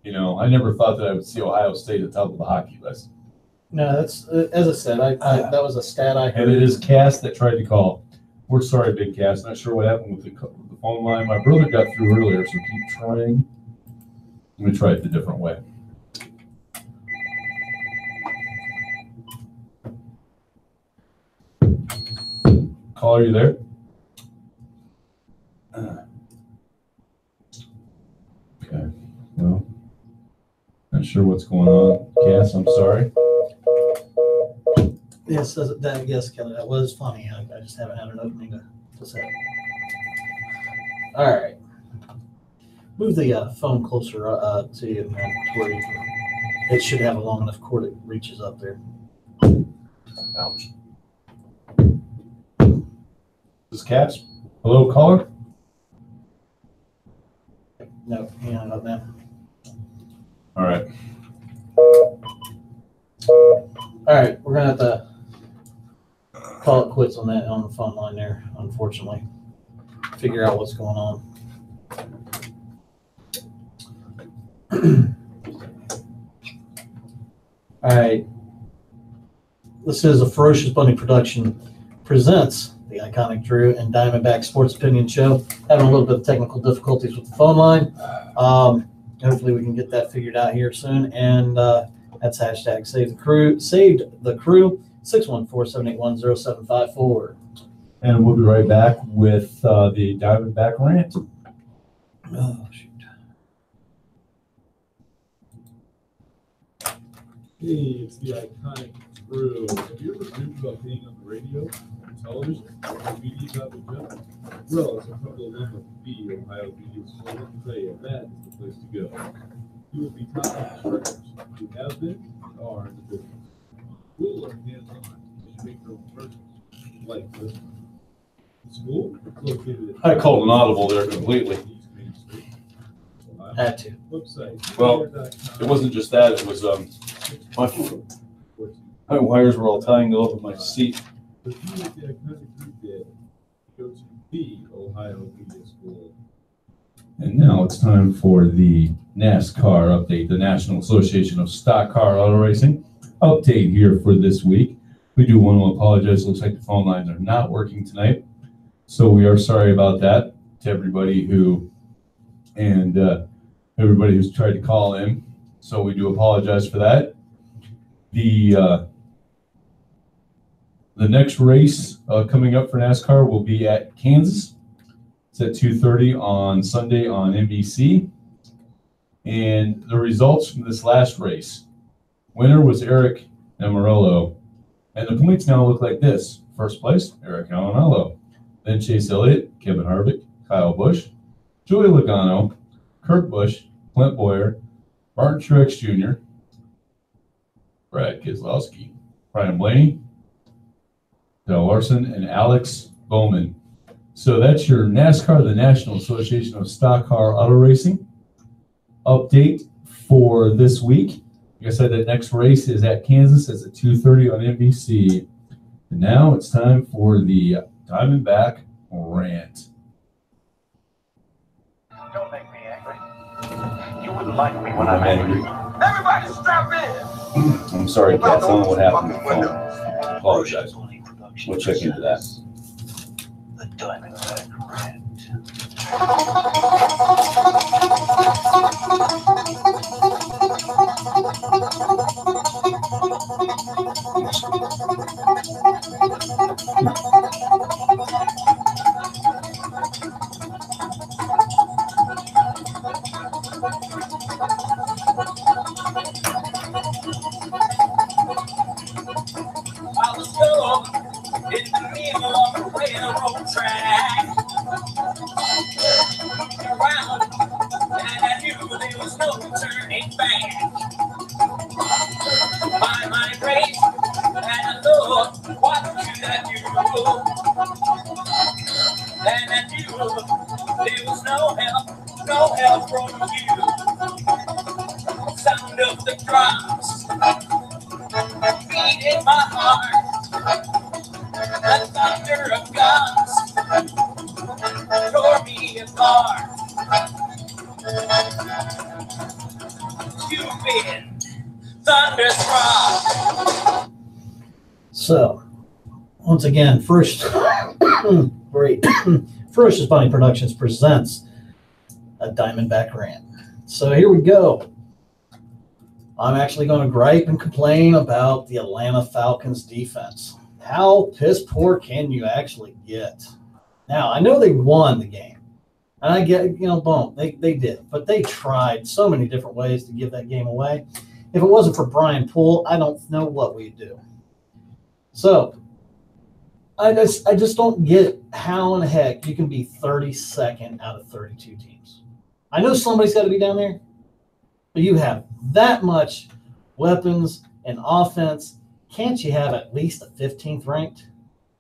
You know, I never thought that I would see Ohio State at the top of the hockey list. No, that's as I said. I that was a stat I heard. And it is Cass that tried to call. We're sorry, Big Cass. Not sure what happened with the phone line. My brother got through earlier, so keep trying. Let me try it the different way. Caller, you there? Okay. Well, not sure what's going on. Cass, I'm sorry. Yes, Kelly, that was funny. I just haven't had an opening to say it. All right. Move the phone closer to you, man, to where it should have a long enough cord it reaches up there. Ouch. This is Cass. Hello, caller. No, hang on about that. All right. All right, we're gonna have to call it quits on the phone line there, unfortunately. Figure out what's going on. All right. This is a Ferocious Bunny production presents the iconic Drew and Diamondback Sports Opinion Show. Having a little bit of technical difficulties with the phone line. Hopefully we can get that figured out here soon. And that's hashtag Save the Crew. Saved the Crew. 614-781-0754. And we'll be right back with the Diamondback rant. Oh, shoot. Hey, it's the iconic Drew. Have you ever dreamed about being on the radio, or television, or media about the job? Well, as a couple of them with the Ohio Media School, let me tell you, that is the place to go. You will be top-notch workers who have been and are in the business. We'll learn hands-on as you make your own purchases, like this one. The school is located at I called an audible there completely. East Main Street. Ohio. Had to. Website. Well, it wasn't just that. It was my wires were all tying over my seat. But you like the iconic group did, go to the Ohio Media School. And now it's time for the NASCAR update, the National Association of Stock Car Auto Racing update here for this week. We do want to apologize. Looks like the phone lines are not working tonight. So we are sorry about that to everybody everybody who's tried to call in. So we do apologize for that. The next race coming up for NASCAR will be at Kansas. It's at 2:30 on Sunday on NBC. And the results from this last race. Winner was Eric Amarillo. And the points now look like this. First place, Eric Amarillo. Then Chase Elliott, Kevin Harvick, Kyle Busch, Joey Logano, Kurt Busch, Clint Boyer, Martin Truex Jr., Brad Keselowski, Brian Blaney, Dale Larson, and Alex Bowman. So that's your NASCAR, the National Association of Stock Car Auto Racing update for this week. Like I said, that next race is at Kansas. It's at 2:30 on NBC. And now it's time for the Diamondback rant. Don't make me angry. You wouldn't like me when I'm angry. Everybody strap in! I'm sorry, Kat. I don't know what happened with the phone. I apologize. We'll check into that. The Diamondback rant. I was young in the middle of a railroad track. Around, and I knew there was no turning back. My grace, and I thought, what should I do? And I knew help from you. Sound of the drums, beat in my heart. The thunder of guns tore me apart. You've been thunderstruck. So, once again, First Ferocious Bunny Productions presents a Diamondback rant. So here we go. I'm actually going to gripe and complain about the Atlanta Falcons defense. How piss poor can you actually get? Now, I know they won the game. And I get, boom, they did. But they tried so many different ways to give that game away. If it wasn't for Brian Poole, I don't know what we'd do. So, I just don't get how in the heck you can be 32nd out of 32 teams. I know somebody's got to be down there, but you have that much weapons and offense. Can't you have at least a 15th ranked?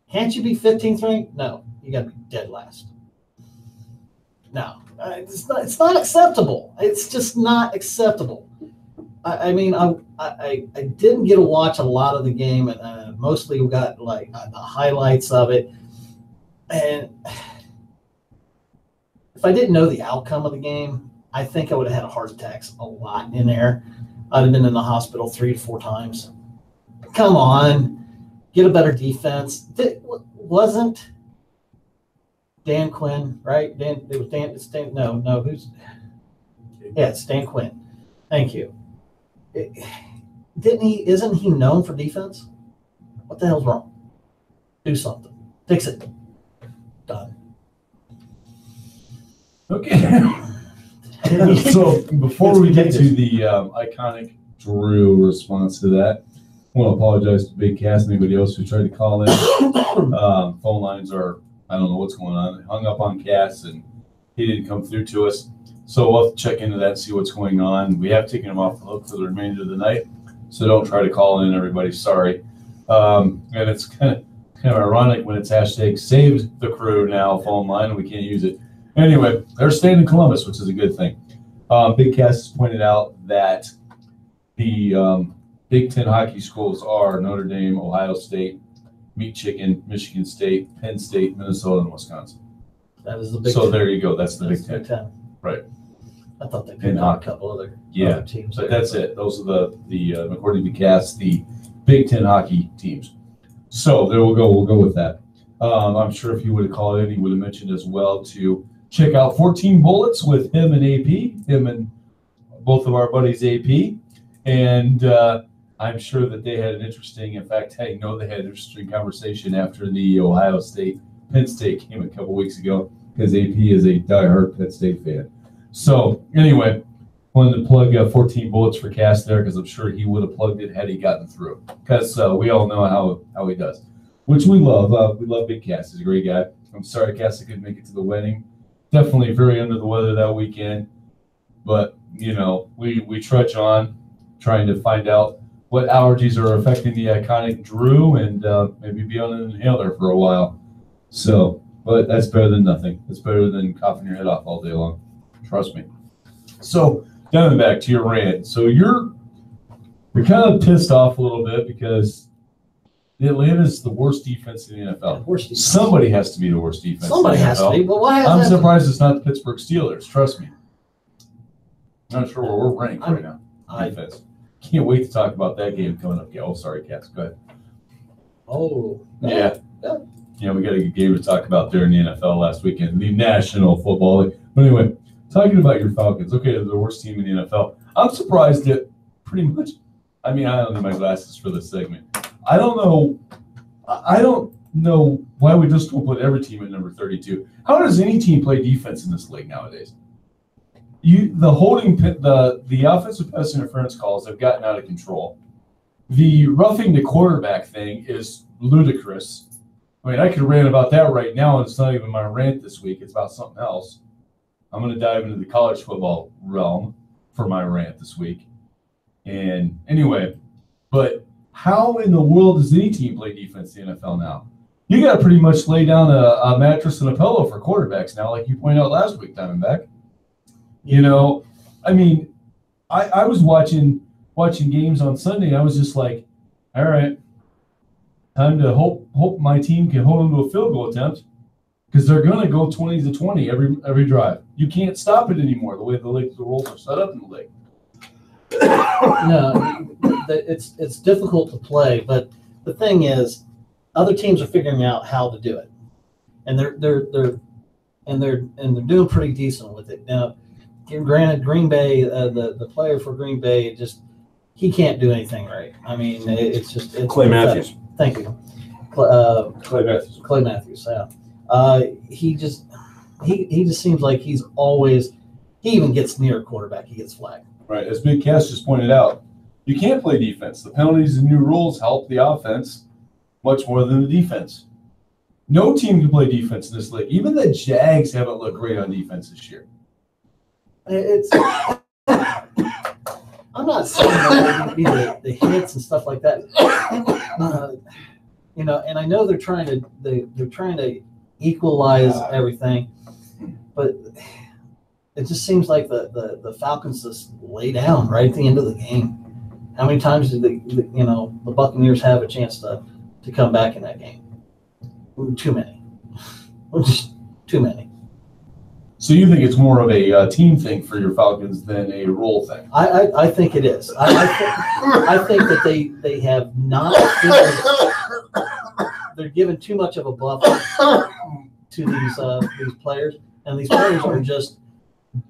Can't you be 15th ranked? No, you got to be dead last. No, it's not acceptable. It's just not acceptable. I mean, I didn't get to watch a lot of the game, and mostly we got like the highlights of it. And if I didn't know the outcome of the game, I think I would have had heart attacks a lot in there. I'd have been in the hospital 3 to 4 times. Come on, get a better defense. Wasn't Dan Quinn, right? It was Dan. No, who's? Yeah, it's Dan Quinn. Thank you. Isn't he known for defense? What the hell's wrong? Do something. Fix it. Done. Okay. So before we get to the iconic Drew response to that, I want to apologize to Big Cass and anybody else who tried to call in. Phone lines are, I don't know what's going on. They hung up on Cass and he didn't come through to us. So we'll have to check into that and see what's going on. We have taken him off the hook for the remainder of the night. So don't try to call in, everybody. Sorry. And it's kind of ironic when it's hashtag saved the crew now phone line and we can't use it. Anyway, they're staying in Columbus, which is a good thing. Big Cass has pointed out that the Big Ten hockey schools are Notre Dame, Ohio State, Meat Chicken, Michigan State, Penn State, Minnesota, and Wisconsin. That is the Big Ten. So there you go. That's the Big Ten. Right. I thought they picked out a couple other teams. But that's it. Those are the according to Cass, the Big Ten hockey teams. So there we'll go. We'll go with that. I'm sure if he would have called in, he would have mentioned as well to check out 14 Bullets with him and AP, him and both of our buddies AP. And I'm sure that they had an interesting, in fact, I know they had an interesting conversation after the Ohio State Penn State game a couple weeks ago because AP is a diehard Penn State fan. So anyway, wanted to plug 14 Bullets for Cass there because I'm sure he would have plugged it had he gotten through because we all know how he does, which we love. We love Big Cass. He's a great guy. I'm sorry, Cass, I couldn't make it to the wedding. Definitely very under the weather that weekend. But, we trudge on trying to find out what allergies are affecting the iconic Drew and maybe be on an inhaler for a while. So, but that's better than nothing. It's better than coughing your head off all day long. Trust me. So, Diamondback, to your rant. So you're kind of pissed off a little bit because Atlanta's the worst defense in the NFL. Somebody has to be the worst defense. Somebody has to be. But why? I'm surprised it's not the Pittsburgh Steelers. Trust me. I'm not sure where we're ranked right now. Defense. Can't wait to talk about that game coming up. Oh, sorry, Cats. Go ahead. Oh. Yeah. Yeah, we got a good game to talk about during the NFL last weekend, the National Football League. But anyway, talking about your Falcons. Okay, they're the worst team in the NFL. I'm surprised that pretty much. I mean, I don't need my glasses for this segment. I don't know why we just don't put every team at number 32. How does any team play defense in this league nowadays? The offensive pass interference calls have gotten out of control. The roughing the quarterback thing is ludicrous. I mean, I could rant about that right now, and it's not even my rant this week. It's about something else. I'm going to dive into the college football realm for my rant this week. And anyway, but how in the world does any team play defense in the NFL now? You got to pretty much lay down a mattress and a pillow for quarterbacks now, like you pointed out last week, Diamondback. You know, I mean, I was watching games on Sunday. I was just like, all right, time to hope my team can hold them to a field goal attempt because they're going to go 20-20 every drive. You can't stop it anymore the way the rules are set up in the league. No, it's difficult to play, but the thing is, other teams are figuring out how to do it, and they're doing pretty decent with it now. Granted, Green Bay, the player for Green Bay, he can't do anything right. I mean, it's Clay Matthews. Thank you, Clay Matthews. Clay Matthews. Yeah, he just seems like he's always. He even gets near a quarterback, he gets flagged. Right, as Big Cass just pointed out, you can't play defense. The penalties and new rules help the offense much more than the defense. No team can play defense in this league. Even the Jags haven't looked great on defense this year. I'm not saying that it would be the hits and stuff like that. You know, and I know they're trying to equalize everything, but it just seems like the Falcons just lay down right at the end of the game. How many times did the Buccaneers have a chance to come back in that game? Too many. Just too many. So you think it's more of a team thing for your Falcons than a role thing? I think it is. I think that they have not they're giving too much of a buffer to these players, and these players are just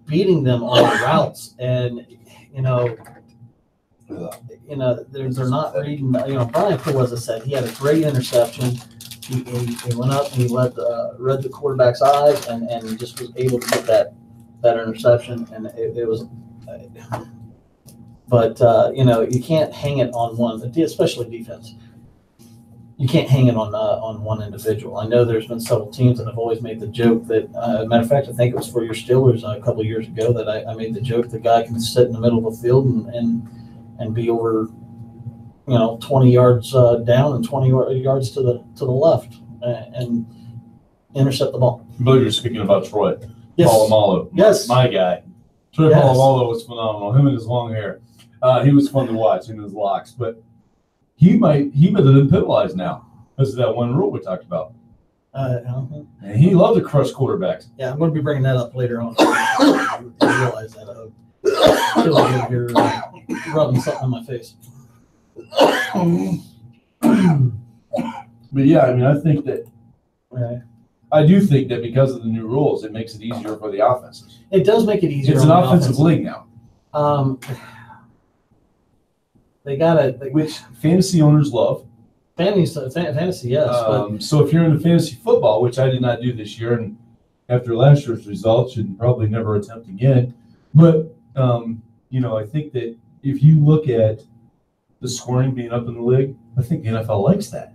beating them on the routes, and they're not reading. Brian Perez said he had a great interception. He went up and he read the quarterback's eyes and just was able to get that interception, and it was. But you can't hang it on one, especially defense. You can't hang it on one individual. I know there's been several teams that have always made the joke that, matter of fact, I think it was for your Steelers a couple of years ago that I made the joke the guy can sit in the middle of the field and be over, 20 yards down and 20 yards to the left and intercept the ball. I believe you're speaking about Troy. Yes. Polamalu. Yes. My guy. Troy Yes. Polamalu was phenomenal. Him and his long hair. He was fun to watch in his locks, but he might have been penalized now because of that one rule we talked about. And he loved to crush quarterbacks. Yeah, I'm going to be bringing that up later on. I realize that. I feel like you're rubbing something on my face. But yeah, I mean, I think that Right. I do think that because of the new rules, it makes it easier for the offenses. It does make it easier. It's an offensive league now. They got it. Which fantasy owners love. Fantasy, yes. So if you're into fantasy football, which I did not do this year, and after last year's results, should probably never attempt again. But I think that if you look at the scoring being up in the league, I think the NFL likes that.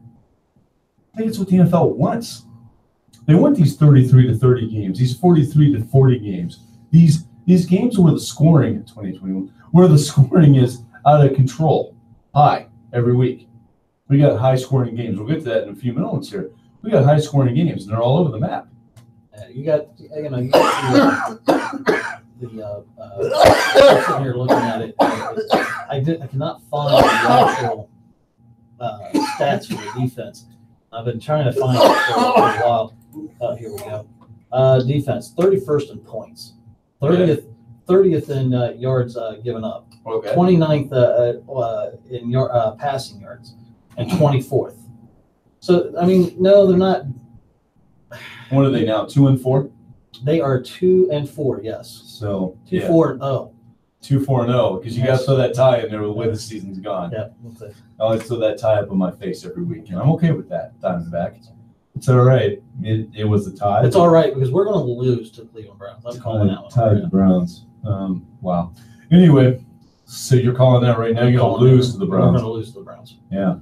I think it's what the NFL wants. They want these 33-30 games, these 43-40 games, these games where the scoring in 2021, where the scoring is out of control, high every week. We got high scoring games. We'll get to that in a few minutes here. We got high scoring games, and they're all over the map. You got the sitting here looking at it. I cannot find the actual stats for the defense. I've been trying to find it for a while. Here we go. Defense, 31st in points, 30th in yards given up, Okay. 29th in passing yards, and 24th. So I mean, no, they're not. What are they now? 2-4. They are 2-4. Yes. So 2-4-0. 2-4-0 because you got to throw that tie in there with the way the season's gone. Yeah. We'll see. I like to throw that tie up on my face every week, and I'm okay with that. Diamondback. It's all right. It was a tie. It's all right because we're going to lose to the Cleveland Browns. I'm calling that one. Tie the Browns. Wow. Anyway, so you're calling that right now. You're going to lose to the Browns. We're going to lose to the Browns. Yeah.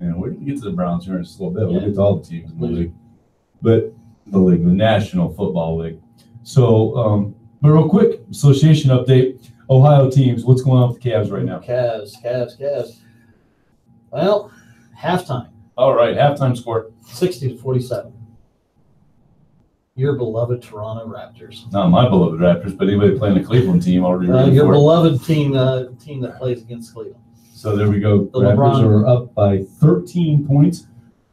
We're going to get to the Browns here in just a little bit. We'll Yeah. get to all the teams in the league. But the league, the National Football League. So, but real quick, association update. Ohio teams, what's going on with the Cavs right now? Cavs. Well, halftime. All right, halftime score. 60-47. Your beloved Toronto Raptors. Not my beloved Raptors, but anybody playing a Cleveland team already. Your beloved team that plays against Cleveland. So there we go. The Raptors LeBron. are up by 13 points.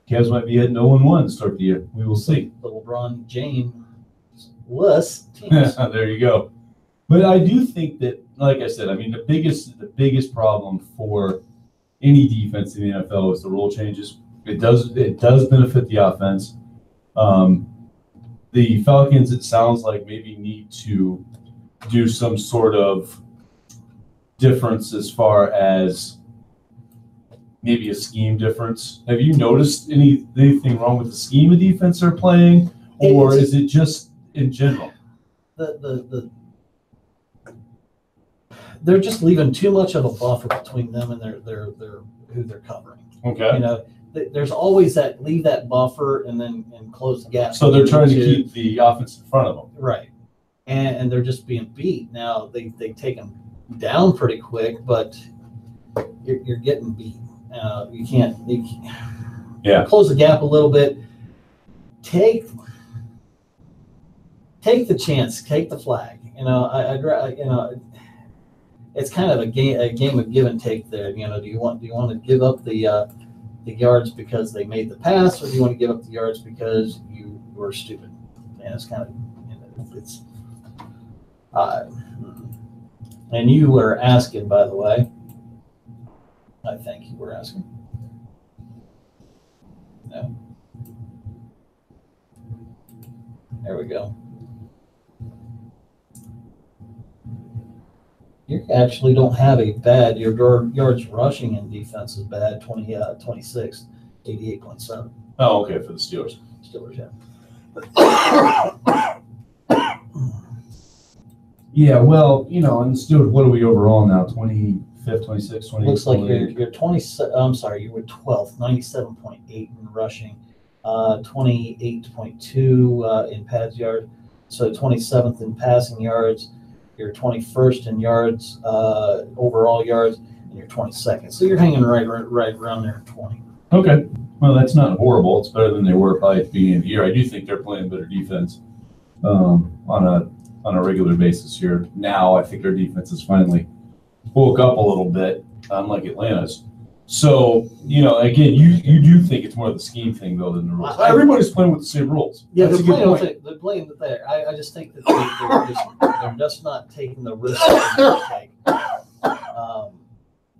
Cavs might be heading 0-1 to start the year. We will see. The LeBron James-less teams. There you go. But I do think that, like I said, I mean, the biggest problem for any defense in the NFL is the rule changes. It does benefit the offense. The Falcons, it sounds like, maybe need to do some sort of difference as far as maybe a scheme difference. Have you noticed anything wrong with the scheme of defense they're playing, or is it just in general? They're just leaving too much of a buffer between them and their who they're covering. Okay. You know, there's always leave that buffer and close the gap. So they're trying to keep the offense in front of them. Right. And they're just being beat. Now they take them down pretty quick, but you're getting beat. You can't close the gap a little bit. Take the chance, take the flag. It's kind of a game of give and take there. Do you want to give up the yards because they made the pass, or do you want to give up the yards because you were stupid? And it's kind of it's. And you were asking, by the way. I think you were asking. No. There we go. You actually don't have a bad, your yards rushing and defense is bad, 26, 88.7. Oh, okay, for the Steelers. Steelers, yeah. Yeah, well, and the Steelers, what are we overall now? 25th, 26th, 28th? Looks like you're 20, I'm sorry, you were 12th, 97.8 in rushing, 28.2 in pass yards, so 27th in passing yards. You're 21st in yards, overall yards, and you're 22nd. So you're hanging right around there at 20. Okay. Well, that's not horrible. It's better than they were probably at the beginning of the year. I do think they're playing better defense on a regular basis here. Now I think their defense has finally woke up a little bit, unlike Atlanta's. So, again, you do think it's more of the scheme thing, though, than the rules. Everybody's playing with the same rules. Yeah, That's they're playing there. I just think that they're just not taking the risk that they take.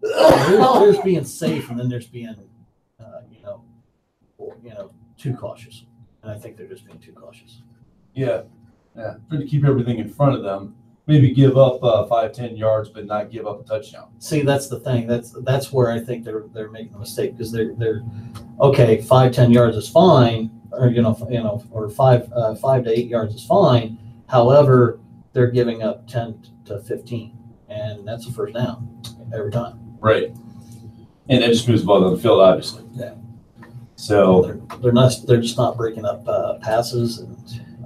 There's being safe, and then there's being, too cautious. And I think they're just being too cautious. Yeah. Trying to keep everything in front of them. Maybe give up 5-10 yards, but not give up a touchdown. See, that's the thing. That's where I think they're making a mistake, because they're okay. 5-10 yards is fine, or or 5 to 8 yards is fine. However, they're giving up 10 to 15, and that's a first down every time. Right, and that just moves the ball down the field, obviously. Yeah. So they're just not breaking up passes, and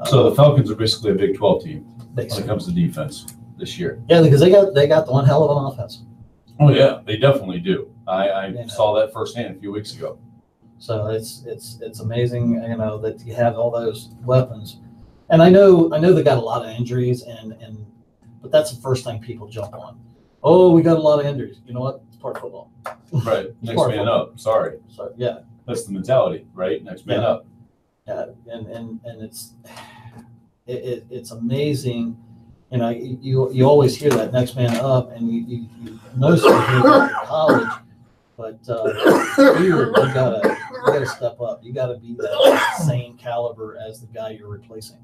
so the Falcons are basically a Big 12 team. Basically. When it comes to defense this year. Yeah, because they got the one hell of an offense. Oh yeah, they definitely do. I saw that firsthand a few weeks ago. So it's amazing, that you have all those weapons. And I know they got a lot of injuries, but that's the first thing people jump on. Oh, we got a lot of injuries. You know what? It's part of football. Right. Next man up. Sorry. So yeah. That's the mentality, right? Next man up. Yeah, and it's amazing. You always hear that next man up, and you most of it in college, but you gotta step up. You gotta be that same caliber as the guy you're replacing.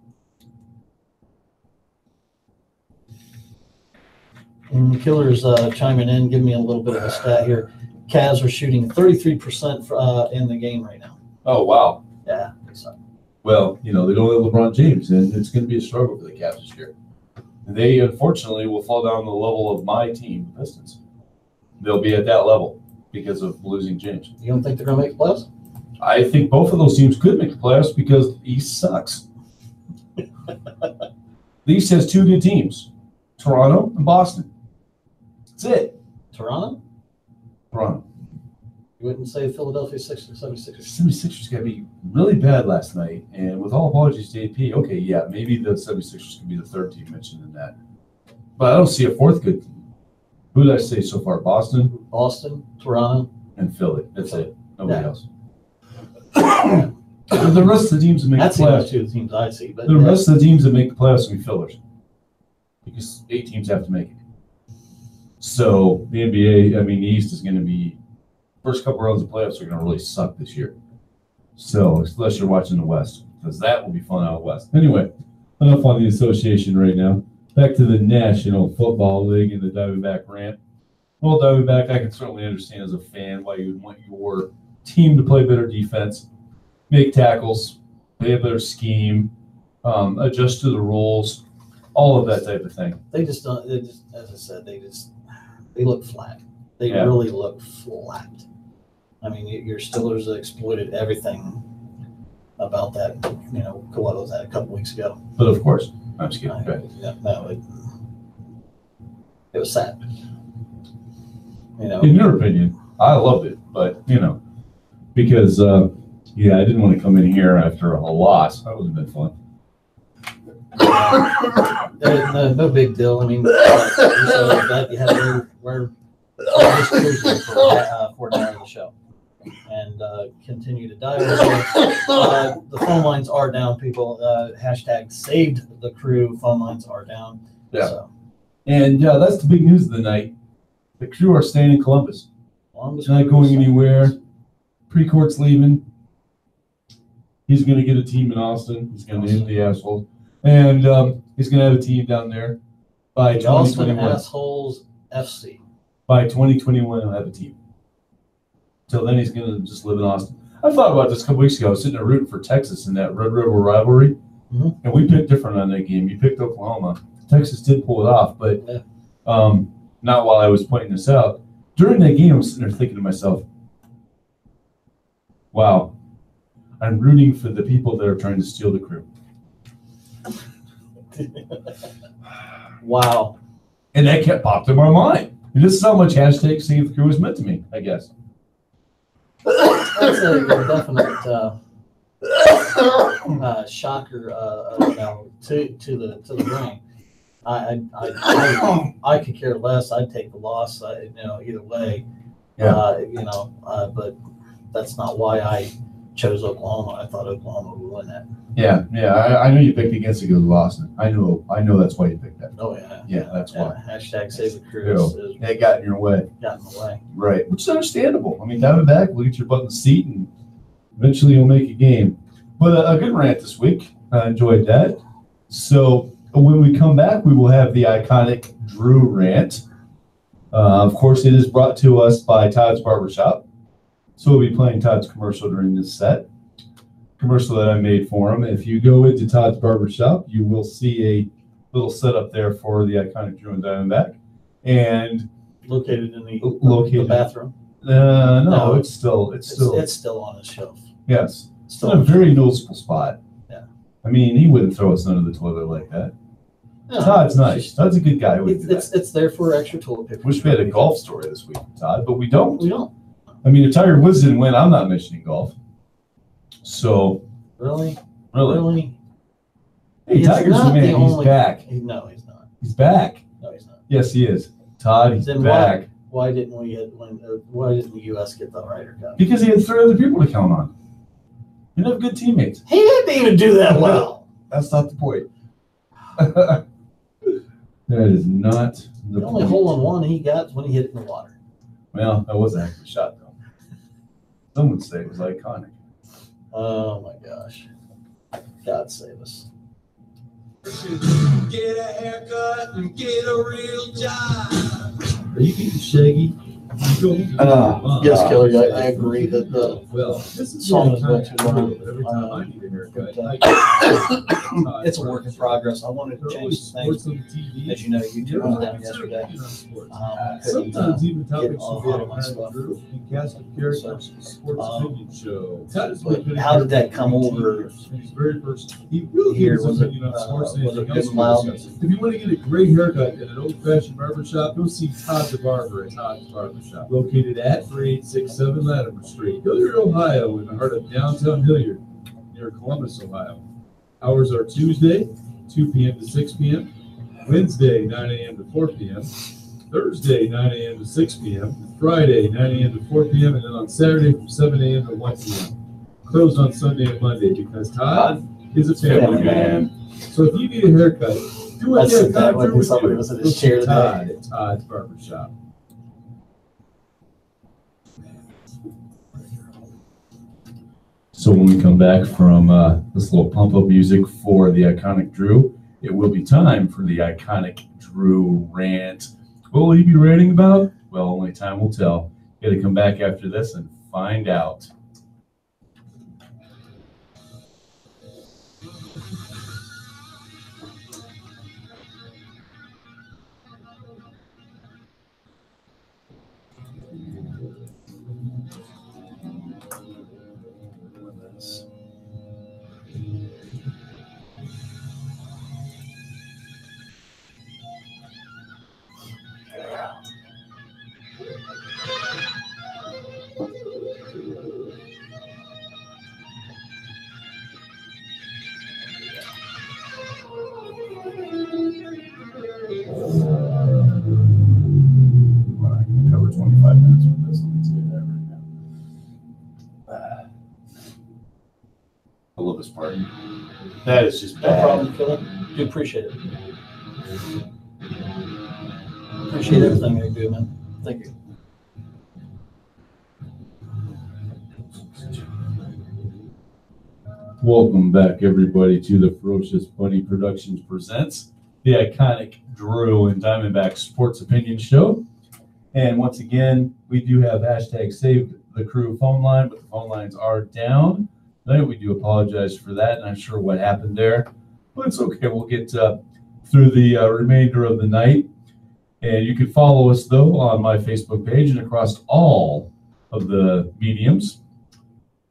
And the Killer's chiming in, giving me a little bit of a stat here. Cavs are shooting 33% in the game right now. Oh wow. Yeah. So. Well, they don't have LeBron James, and it's going to be a struggle for the Cavs this year. They, unfortunately, will fall down to the level of my team, the Pistons. They'll be at that level because of losing James. You don't think they're going to make the playoffs? I think both of those teams could make the playoffs because the East sucks. The East has two good teams, Toronto and Boston. That's it. Toronto? Toronto. You You wouldn't say Philadelphia 76ers. 76ers got to be really bad last night. And with all apologies to AP, okay, yeah, maybe the 76ers could be the third team mentioned in that. But I don't see a fourth good team. Who did I say so far? Boston, Toronto, and Philly. That's it. Nobody Yeah. else. The rest of the teams that make That's the the playoffs. only two teams I see. But The rest of the teams that make the playoffs will be fillers. Because 8 teams have to make it. So the NBA, I mean, the East is going to be, first couple rounds of playoffs are going to really suck this year. So unless you're watching the West, because that will be fun out West. Anyway, enough on the association right now. Back to the National Football League and the Diamondback rant. Well, Diamondback, I can certainly understand as a fan why you would want your team to play better defense, make tackles, play a better scheme, adjust to the rules, all of that type of thing. they just don't. They just, as I said, they look flat. They Yeah. really look flat. I mean, your Steelers exploited everything about that. You know, what was that a couple weeks ago? But of course, I'm just kidding. Go ahead. Yeah, no, it was sad. You know, In your opinion, I loved it, but because I didn't want to come in here after a loss. That would have been fun. no big deal. I mean, so that you had to wear exclusion for an hour of the show and continue to die. The phone lines are down, people. Hashtag saved the crew. Phone lines are down. Yeah. So, And that's the big news of the night. The crew are staying in Columbus. Columbus Not going anywhere. Precourt's leaving. He's going to get a team in Austin. He's going to name the asshole. And he's going to have a team down there by The Austin 2021. Assholes FC. By 2021, he'll have a team. Till then, he's going to just live in Austin. I thought about this a couple weeks ago. I was sitting there rooting for Texas in that Red River rivalry. Mhm. And we picked different on that game. You picked Oklahoma. Texas did pull it off, but not while I was pointing this out. During that game, I was sitting there thinking to myself, wow, I'm rooting for the people that are trying to steal the crew. Wow. And that kept popped in my mind. And this is how much hashtag Save the Crew is meant to me, I guess. That's a definite shocker to the brain. I could care less. I'd take the loss. Either way. Yeah. But that's not why I chose Oklahoma. I thought Oklahoma would win that. Yeah. I know you picked against it because of Boston. I know that's why you picked that. Oh yeah. Yeah, that's why. Hashtag save the crew. It got in your way. Got in the way. Right, which is understandable. I mean, Diamondback will get your butt in the seat, and eventually you'll make a game. But a good rant this week. I enjoyed that. So when we come back, we will have the iconic Drew rant. Of course, it is brought to us by Todd's Barbershop. So we'll be playing Todd's commercial during this set. Commercial that I made for him. If you go into Todd's Barbershop, you will see a little setup there for the iconic Drew and Diamondback. And Located in the bathroom. No, it's still on his shelf. Yes. It's in a very noticeable spot. Yeah. I mean, he wouldn't throw us under the toilet like that. No, Todd's nice. Todd's a good guy. It's there for extra toilet paper. Wish we had a golf story this week, Todd, but we don't. We don't. I mean, if Tiger Woods didn't win, I'm not mentioning golf. So. Really? Hey, Tiger's the man. He's back. No, he's not. He's back. No, he's not. Yes, he is. Todd, he's Then back. Why didn't the U.S. get the Ryder Cup? Because he had 3 other people to count on. He didn't have good teammates. He didn't even do that well. That's not the point. That is not the The only point. hole in one he got was when he hit it in the water. Well, that was a good shot, though. Some would say it was iconic. Oh my gosh. God save us. Get a haircut and get a real job. Are you eating Shaggy? Yes, Kelly, I agree that the song is way too long. Every time I need a haircut, It's a work in progress. I wanted to change some things. As you know, YouTube was down yesterday. Sometimes even topics get all should be out a of my kind stuff. of group and cast of characters, sports opinion show. Todd has But been good how at did that come over his very first, he really here? gives his Was it, opinion on sports and was it anything good else. loud? If you want to get a great haircut at an old-fashioned barber shop, go see Todd the Barber at Todd's Barber Shop. Barbershop, located at 3867 Latimer Street, Hilliard, Ohio, in the heart of downtown Hilliard, near Columbus, Ohio. Hours are Tuesday, 2 p.m. to 6 p.m., Wednesday, 9 a.m. to 4 p.m., Thursday, 9 a.m. to 6 p.m., Friday, 9 a.m. to 4 p.m., and then on Saturday from 7 a.m. to 1 p.m. Closed on Sunday and Monday because Todd is a family man. So if you need a haircut, do what you have to do with somebody you. was at his chair today. Todd at Todd's Barbershop. So when we come back from this little pump-up music for the iconic Drew, it will be time for the iconic Drew rant. What will he be ranting about? Well, only time will tell. Got to come back after this and find out. Cover 25 minutes with this. Let me tell you that right now. I love this part. That is just No bad. problem, Philip. Do appreciate it. Appreciate everything you do, man. Thank you. Welcome back, everybody, to the Ferocious Bunny Productions presents the iconic Drew and Diamondback Sports Opinion Show. And once again, we do have hashtag Save the Crew phone line, but the phone lines are down. We do apologize for that, and I'm sure what happened there, but it's okay. We'll get through the remainder of the night. And you can follow us, though, on my Facebook page and across all of the mediums.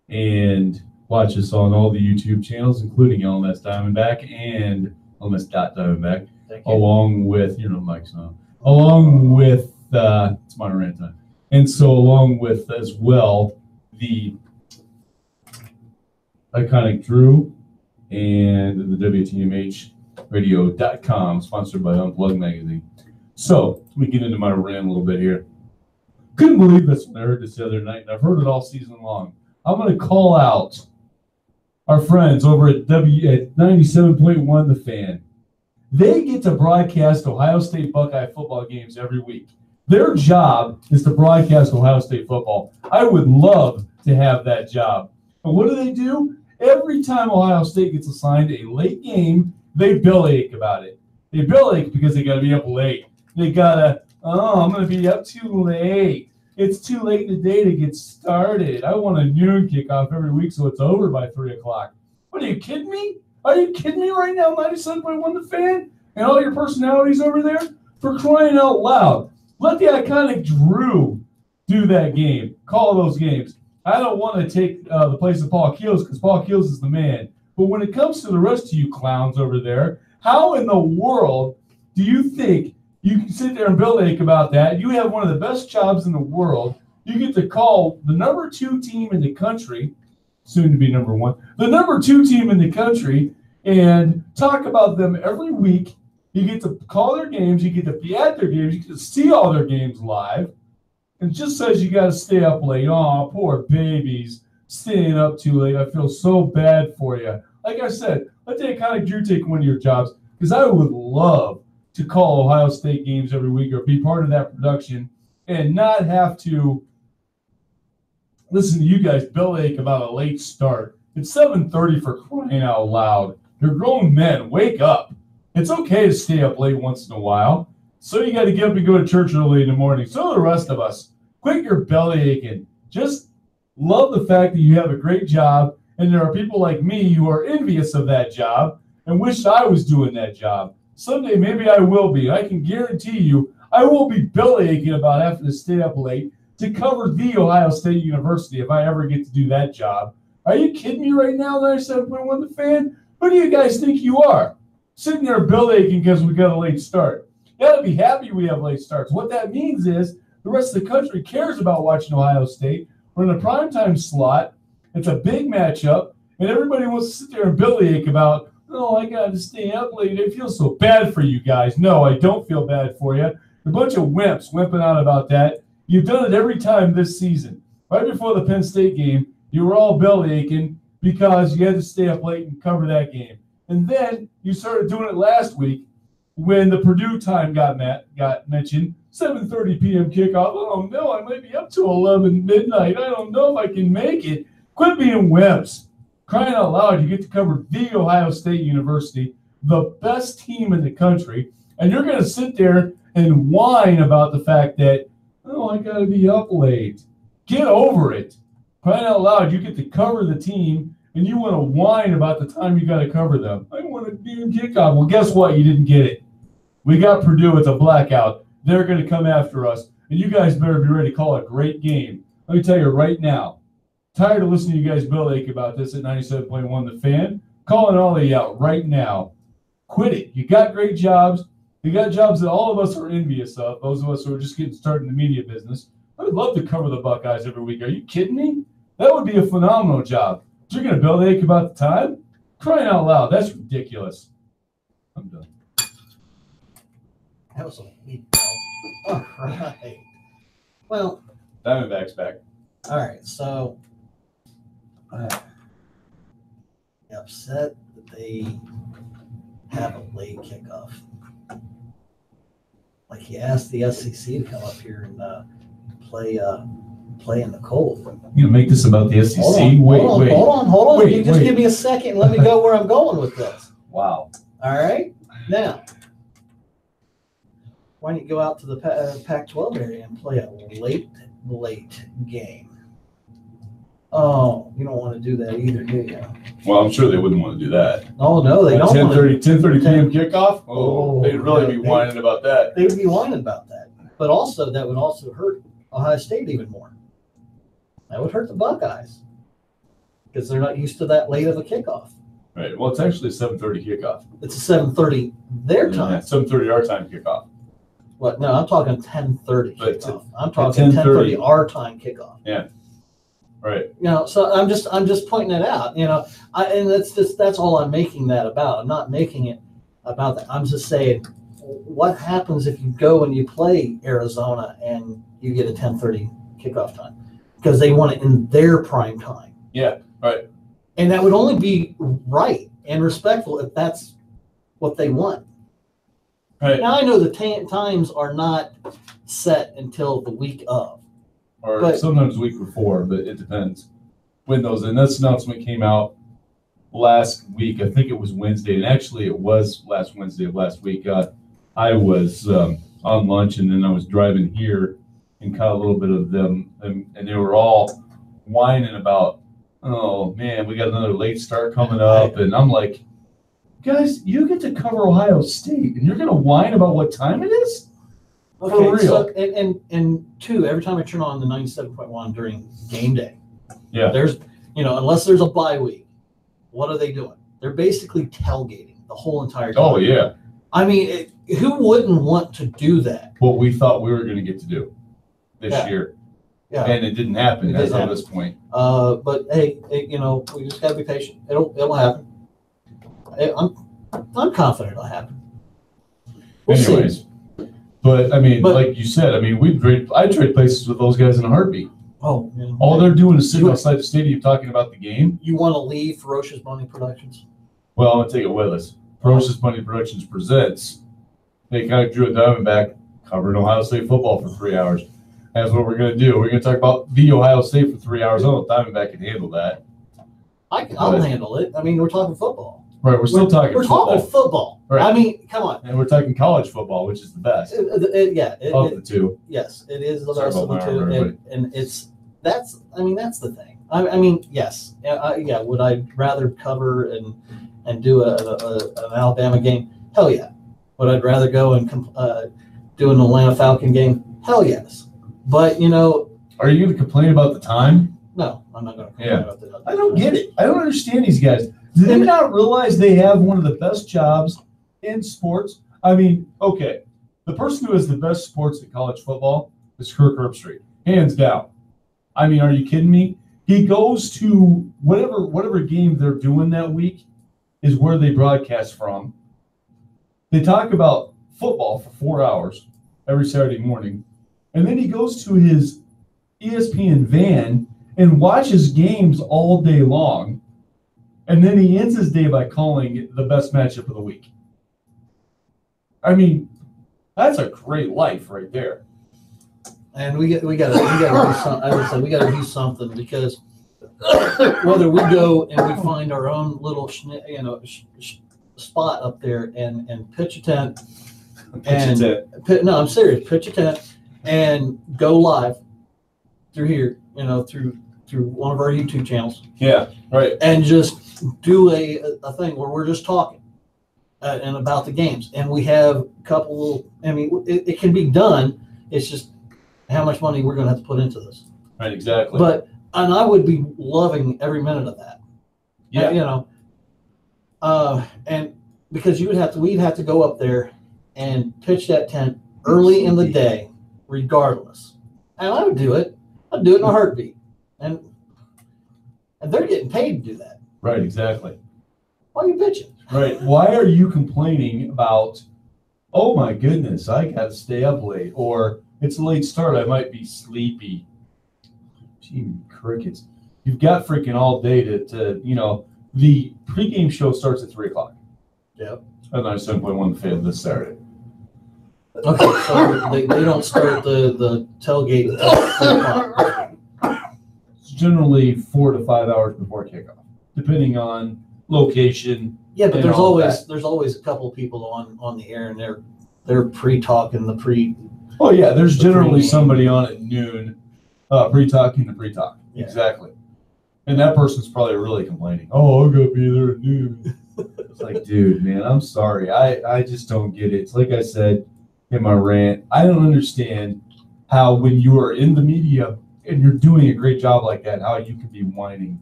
And watch us on all the YouTube channels, including LMS Diamondback and LMS.Diamondback, along with, Mike's on, along with, it's my rant time. And so along with, as well, the iconic Drew and the WTMHradio.com, sponsored by Unplugged Magazine. So let me get into my rant a little bit here. Couldn't believe this when I heard this the other night, and I've heard it all season long. I'm going to call out our friends over at 97.1 The Fan. They get to broadcast Ohio State Buckeye football games every week. Their job is to broadcast Ohio State football. I would love to have that job. And what do? Every time Ohio State gets assigned a late game, they bellyache about it. They bellyache because they got to be up late. They got to, I'm going to be up too late. It's too late in the day to get started. I want a noon kickoff every week so it's over by 3 o'clock. What, are you kidding me? Are you kidding me right now, 97.1 The Fan? And all your personalities over there? For crying out loud. Let the iconic Drew do that game. Call those games. I don't want to take the place of Paul Keels because Paul Keels is the man. But when it comes to the rest of you clowns over there, how in the world do you think you can sit there and bellyache about that? You have one of the best jobs in the world. You get to call the number 2 team in the country, soon to be number 1, the number 2 team in the country, and talk about them every week. You get to call their games. You get to be at their games. You get to see all their games live. And it just says you got to stay up late. Oh, poor babies staying up too late. I feel so bad for you. Like I said, let the iconic Drew take one of your jobs because I would love to call Ohio State games every week or be part of that production and not have to listen to you guys bellyache about a late start. It's 7:30 for crying out loud. You're grown men. Wake up. It's okay to stay up late once in a while. So you got to get up and go to church early in the morning. So do the rest of us. Quit your belly aching. Just love the fact that you have a great job, and there are people like me who are envious of that job and wish I was doing that job. Someday maybe I will be. I can guarantee you I will be belly aching about having to stay up late to cover the Ohio State University if I ever get to do that job. Are you kidding me right now, 97.1 The Fan? Who do you guys think you are? Sitting there belly aching because we got a late start. You got to be happy we have late starts. What that means is the rest of the country cares about watching Ohio State. We're in a primetime slot. It's a big matchup, and everybody wants to sit there and bellyache about, oh, I got to stay up late. I feel so bad for you guys. No, I don't feel bad for you. You're a bunch of wimps wimping out about that. You've done it every time this season. Right before the Penn State game, you were all bellyaching because you had to stay up late and cover that game. And then you started doing it last week when the Purdue time got mentioned. 7:30 p.m. kickoff. Oh, no, I might be up to 11 midnight. I don't know if I can make it. Quit being wimps. Crying out loud, you get to cover the Ohio State University, the best team in the country, and you're going to sit there and whine about the fact that, oh, I got to be up late. Get over it. Crying out loud, you get to cover the team, and you want to whine about the time you got to cover them. I want to be in kickoff. Well, guess what? You didn't get it. We got Purdue. It's a blackout. They're going to come after us, and you guys better be ready to call a great game. Let me tell you right now, tired of listening to you guys bellyache about this at 97.1 The Fan. Calling all of you out right now. Quit it. You got great jobs. You got jobs that all of us are envious of, those of us who are just getting started in the media business. I would love to cover the Buckeyes every week. Are you kidding me? That would be a phenomenal job. But you're going to bellyache about the time? Crying out loud. That's ridiculous. I'm done. That was a meatball. All right. Well, Diamondback's back. all right. So, upset that they have a late kickoff. Like he asked the SEC to come up here and play in the cold. You make this about the SEC? Hold on. Hold on. Wait, You just give me a second and let me go where I'm going with this. Wow. All right. Now, why don't you go out to the Pac-12 area and play a late game? Oh, you don't want to do that either, do you? Well, I'm sure they wouldn't want to do that. Oh, no, they don't. 10:30 p.m. kickoff? Oh, they'd really be whining about that. They would be whining about that. But also, that would also hurt Ohio State even more. That would hurt the Buckeyes because they're not used to that late of a kickoff. Right. Well, it's actually a 7:30 kickoff. It's a 7:30 their time. Yeah, 7:30 our time kickoff. What? No, I'm talking 10:30 But kickoff. I'm talking 10:30 our time kickoff. Yeah. Right. You know, so I'm just pointing it out. You know, and that's all I'm making that about. I'm not making it about that. I'm just saying, what happens if you go and you play Arizona and you get a 10:30 kickoff time because they want it in their prime time? Yeah. Right. And that would only be right and respectful if that's what they want. Right. Now I know the times are not set until the week of. Or sometimes the week before, but it depends when those. And this announcement came out last week. I think it was Wednesday, and actually it was last Wednesday of last week. I was on lunch, and then I was driving here and caught a little bit of them, and they were all whining about, oh man, we got another late start coming up, and I'm like, guys, you get to cover Ohio State, and you're gonna whine about what time it is? Okay, For real. so, and two, every time I turn on the 97.1 during game day, Yeah. there's, unless there's a bye week, what are they doing? They're basically tailgating the whole entire time. Oh yeah. I mean, who wouldn't want to do that? What we thought we were going to get to do this Yeah. year. Yeah. And it didn't happen It as didn't of this point. But hey, we just gotta be patient. It'll happen. I'm confident it'll happen. We'll see. Anyways. But I mean, like you said, I mean, I'd trade places with those guys in a heartbeat. Oh, yeah. All they're doing is sitting outside the stadium talking about the game. You want to leave Ferocious Money Productions? Well, I'm gonna take it with us. Ferocious Money Productions presents. They kind of drew a Diamondback covering Ohio State football for 3 hours. That's what we're gonna do. We're gonna talk about the Ohio State for 3 hours. I don't know if Diamondback can handle that. I'll handle it. I mean, we're talking football. Right, we're still talking football. Talking football. Right. I mean, come on. And we're talking college football, which is the best Yeah. of the two. Yes, it is the Sorry best of the about two, my arm, and that's the thing. I mean, yes, yeah. Would I rather cover and do an Alabama game? Hell yeah. Would I rather go and do an Atlanta Falcon game? Hell yes. But are you going to complain about the time? No, I'm not going to complain about that. I don't get it. I don't understand these guys. Do they not realize they have one of the best jobs in sports? I mean, okay, the person who has the best sports in college football It's Kirk Herbstreit, hands down. I mean, are you kidding me? He goes to whatever game they're doing that week is where they broadcast from. They talk about football for 4 hours every Saturday morning, and then he goes to his ESPN van and watches games all day long, and then he ends his day by calling it the best matchup of the week. I mean, that's a great life right there. And we got to do something. I would say we got to do something because whether we go and we find our own little spot up there and pitch a tent, no, I'm serious, pitch a tent and go live through here, through one of our YouTube channels. Yeah, right. And just do a thing where we're just talking and about the games, and we have a couple little. I mean, it can be done. It's just how much money we're going to have to put into this. Right, exactly. And I would be loving every minute of that. Yeah. And because we'd have to go up there and pitch that tent early in the day, regardless. And I would do it. I'd do it in a heartbeat. And they're getting paid to do that. Right, exactly. Why are you bitching? Right. Why are you complaining about, oh my goodness, I got to stay up late, or it's a late start, I might be sleepy. Gee, crickets. You've got freaking all day to the pregame show starts at 3 o'clock. Yep. At 97.1 The Fan this Saturday. Okay, so they don't start the tailgate until 3 o'clock. It's generally 4 to 5 hours before kickoff, depending on location. Yeah, but and there's all always a couple of people on the air, and they're pre-talking the pre. Oh yeah, there's generally somebody on at noon, pre-talking the pre-talk. Yeah. Exactly. And that person's probably really complaining. Oh, I'm gonna be there at noon. It's like, dude, man, I'm sorry. I just don't get it. It's like I said in my rant. I don't understand how when you are in the media and you're doing a great job like that, how you can be whining.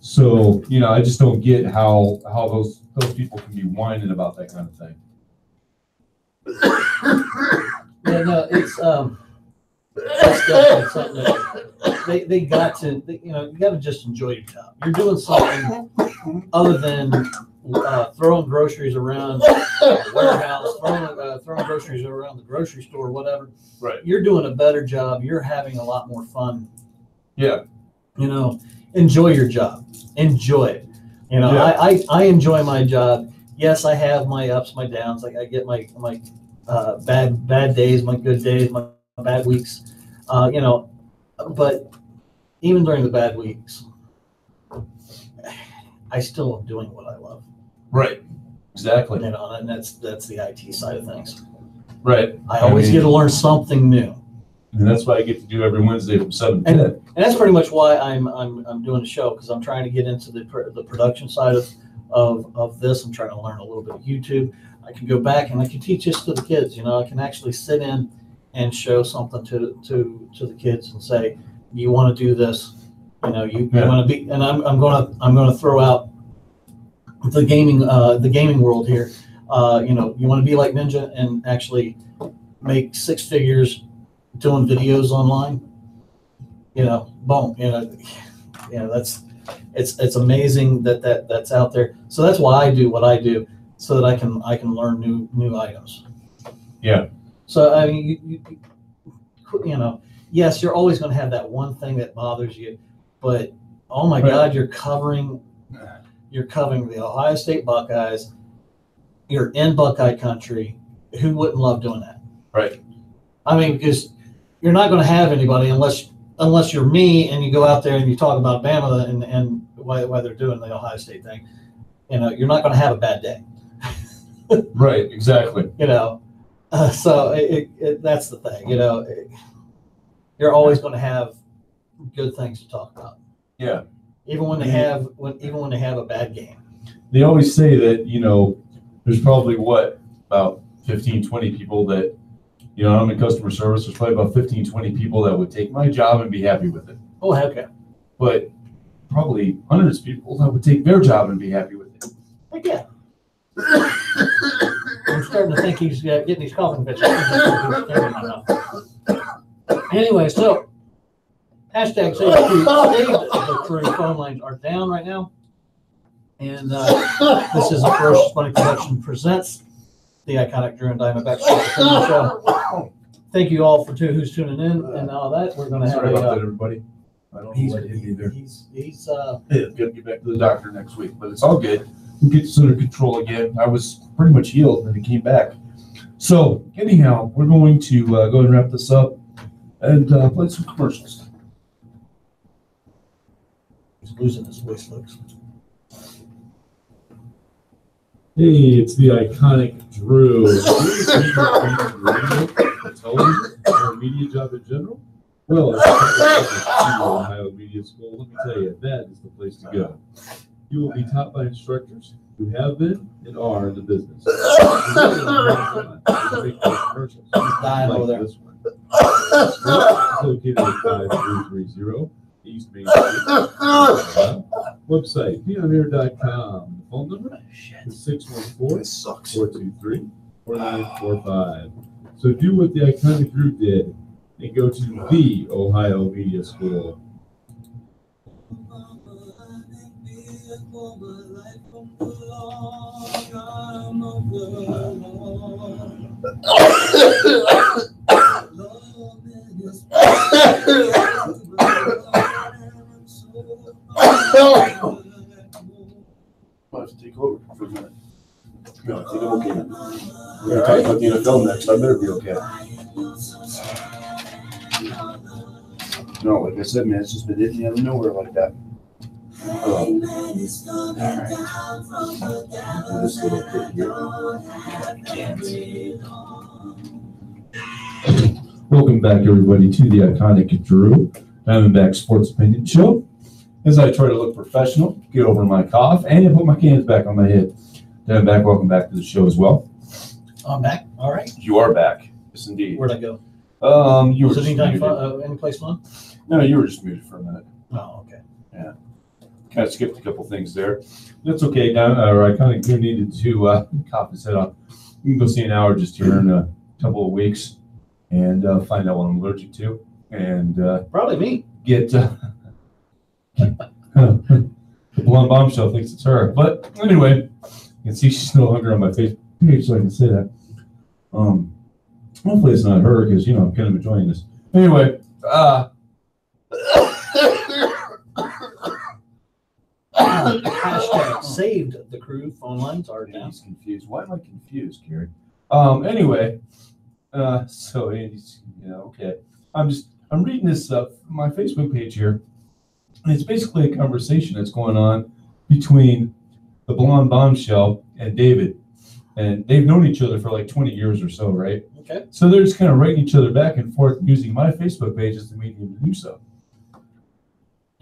So, I just don't get how those people can be whining about that kind of thing. Yeah, no, it's definitely something that they got to, you got to just enjoy your job. You're doing something other than throwing groceries around the warehouse, throwing groceries around the grocery store, whatever. Right. You're doing a better job. You're having a lot more fun. Yeah. Enjoy your job. Enjoy it. I enjoy my job. Yes, I have my ups, my downs. I get my bad days, my good days, my bad weeks. But even during the bad weeks, I still am doing what I love. Right. Exactly. And that's the IT side of things. Right. I always get to learn something new. And that's why I get to do every Wednesday from 7 to 10. And that's pretty much why I'm doing the show, because I'm trying to get into the production side of this. I'm trying to learn a little bit of YouTube. I can go back and I can teach this to the kids. I can actually sit in and show something to the kids and say, you want to do this, you want to be, and I'm going to throw out the gaming world here. You want to be like Ninja and actually make 6 figures doing videos online. Boom. That's it's amazing that's out there. So that's why I do what I do, so that I can learn new items. Yeah. So I mean, yes, you're always going to have that one thing that bothers you, but oh my God, you're covering the Ohio State Buckeyes. You're in Buckeye country. Who wouldn't love doing that? Right. I mean, because you're not going to have anybody unless you're me and you go out there and you talk about Bama and why they're doing the Ohio State thing. You're not going to have a bad day. Right. Exactly. So that's the thing. You're always going to have good things to talk about. Yeah. Even when they have a bad game. They always say that there's probably about 15, 20 people that. I'm in customer service. There's probably about 15, 20 people that would take my job and be happy with it. Oh, heck yeah. But probably hundreds of people that would take their job and be happy with it. Heck yeah. I'm starting to think he's getting these coughing fits. Anyway, so hashtag save the crew phone lines are down right now. And this is a Ferocious Bunny Production presents the iconic Drew and Diamondback show. Thank you all for who's tuning in and all that. We're going to have Sorry about that, everybody. I don't know what hit me there. He's Yeah, gotta get back to the doctor next week, but it's all good. We'll get this under control again. I was pretty much healed and it came back. So anyhow, we're going to go ahead and wrap this up and play some commercials. He's losing his voice, folks. Hey, it's the iconic Drew. Television or media job in general? Well, if you're Ohio Media School, let me tell you, that is the place to go. You will be taught by instructors who have been and are in the business. Dying over there. This one. It's located at 5330 East Main Street. Website, beyondair.com. Phone number is 614-423-4945. So do what the iconic Drew did and go to the Ohio Media School. I'll have to take over for a minute. No, I think I'm okay. We're going to talk about the NFL next. I better be okay. No, like I said, man, it's just been hitting me out of nowhere like that. All right. Do this little bit here. Welcome back, everybody, to the iconic Drew Diamondback Sports Opinion Show. As I try to look professional, get over my cough, and put my cans back on my head. Diamondback, welcome back to the show as well. I'm back. All right. You are back. Yes, indeed. Where'd I go? You were Was it just anytime muted. fun, any place fun? No, you were just muted for a minute. Oh, okay. Yeah. Kind of skipped a couple things there. That's okay. I kind of needed to cough his head off. You can go see an allergist here in a couple of weeks and find out what I'm allergic to. And Probably me. get the blonde bombshell thinks it's her. But anyway, you can see she's no longer on my Facebook page, so I can say that. Hopefully it's not her because, I'm kind of enjoying this. Anyway, Hashtag saved the crew phone lines are down. Andy's confused. Why am I confused, Gary? Anyway, so Andy's, okay. I'm reading this my Facebook page here, and it's basically a conversation that's going on between the blonde bombshell and David. And they've known each other for like 20 years or so, right? Okay. So they're just kind of writing each other back and forth using my Facebook page as the medium to do so.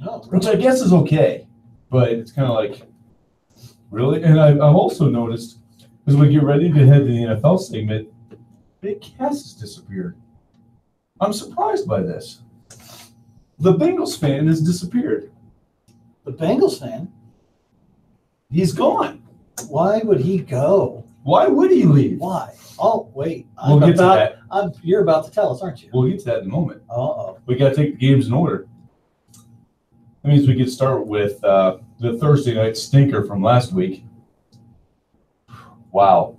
Oh, Which I guess is okay, but it's kind of like, really? And I've also noticed, as we get ready to head to the NFL segment, Big Cass has disappeared. I'm surprised by this. The Bengals fan has disappeared. the Bengals fan? He's gone. Why would he go? Why would he leave? Why? Oh, wait. We'll get to that. You're about to tell us, aren't you? We'll get to that in a moment. Uh-oh. We got to take the games in order. That means we could start with the Thursday night stinker from last week. Wow.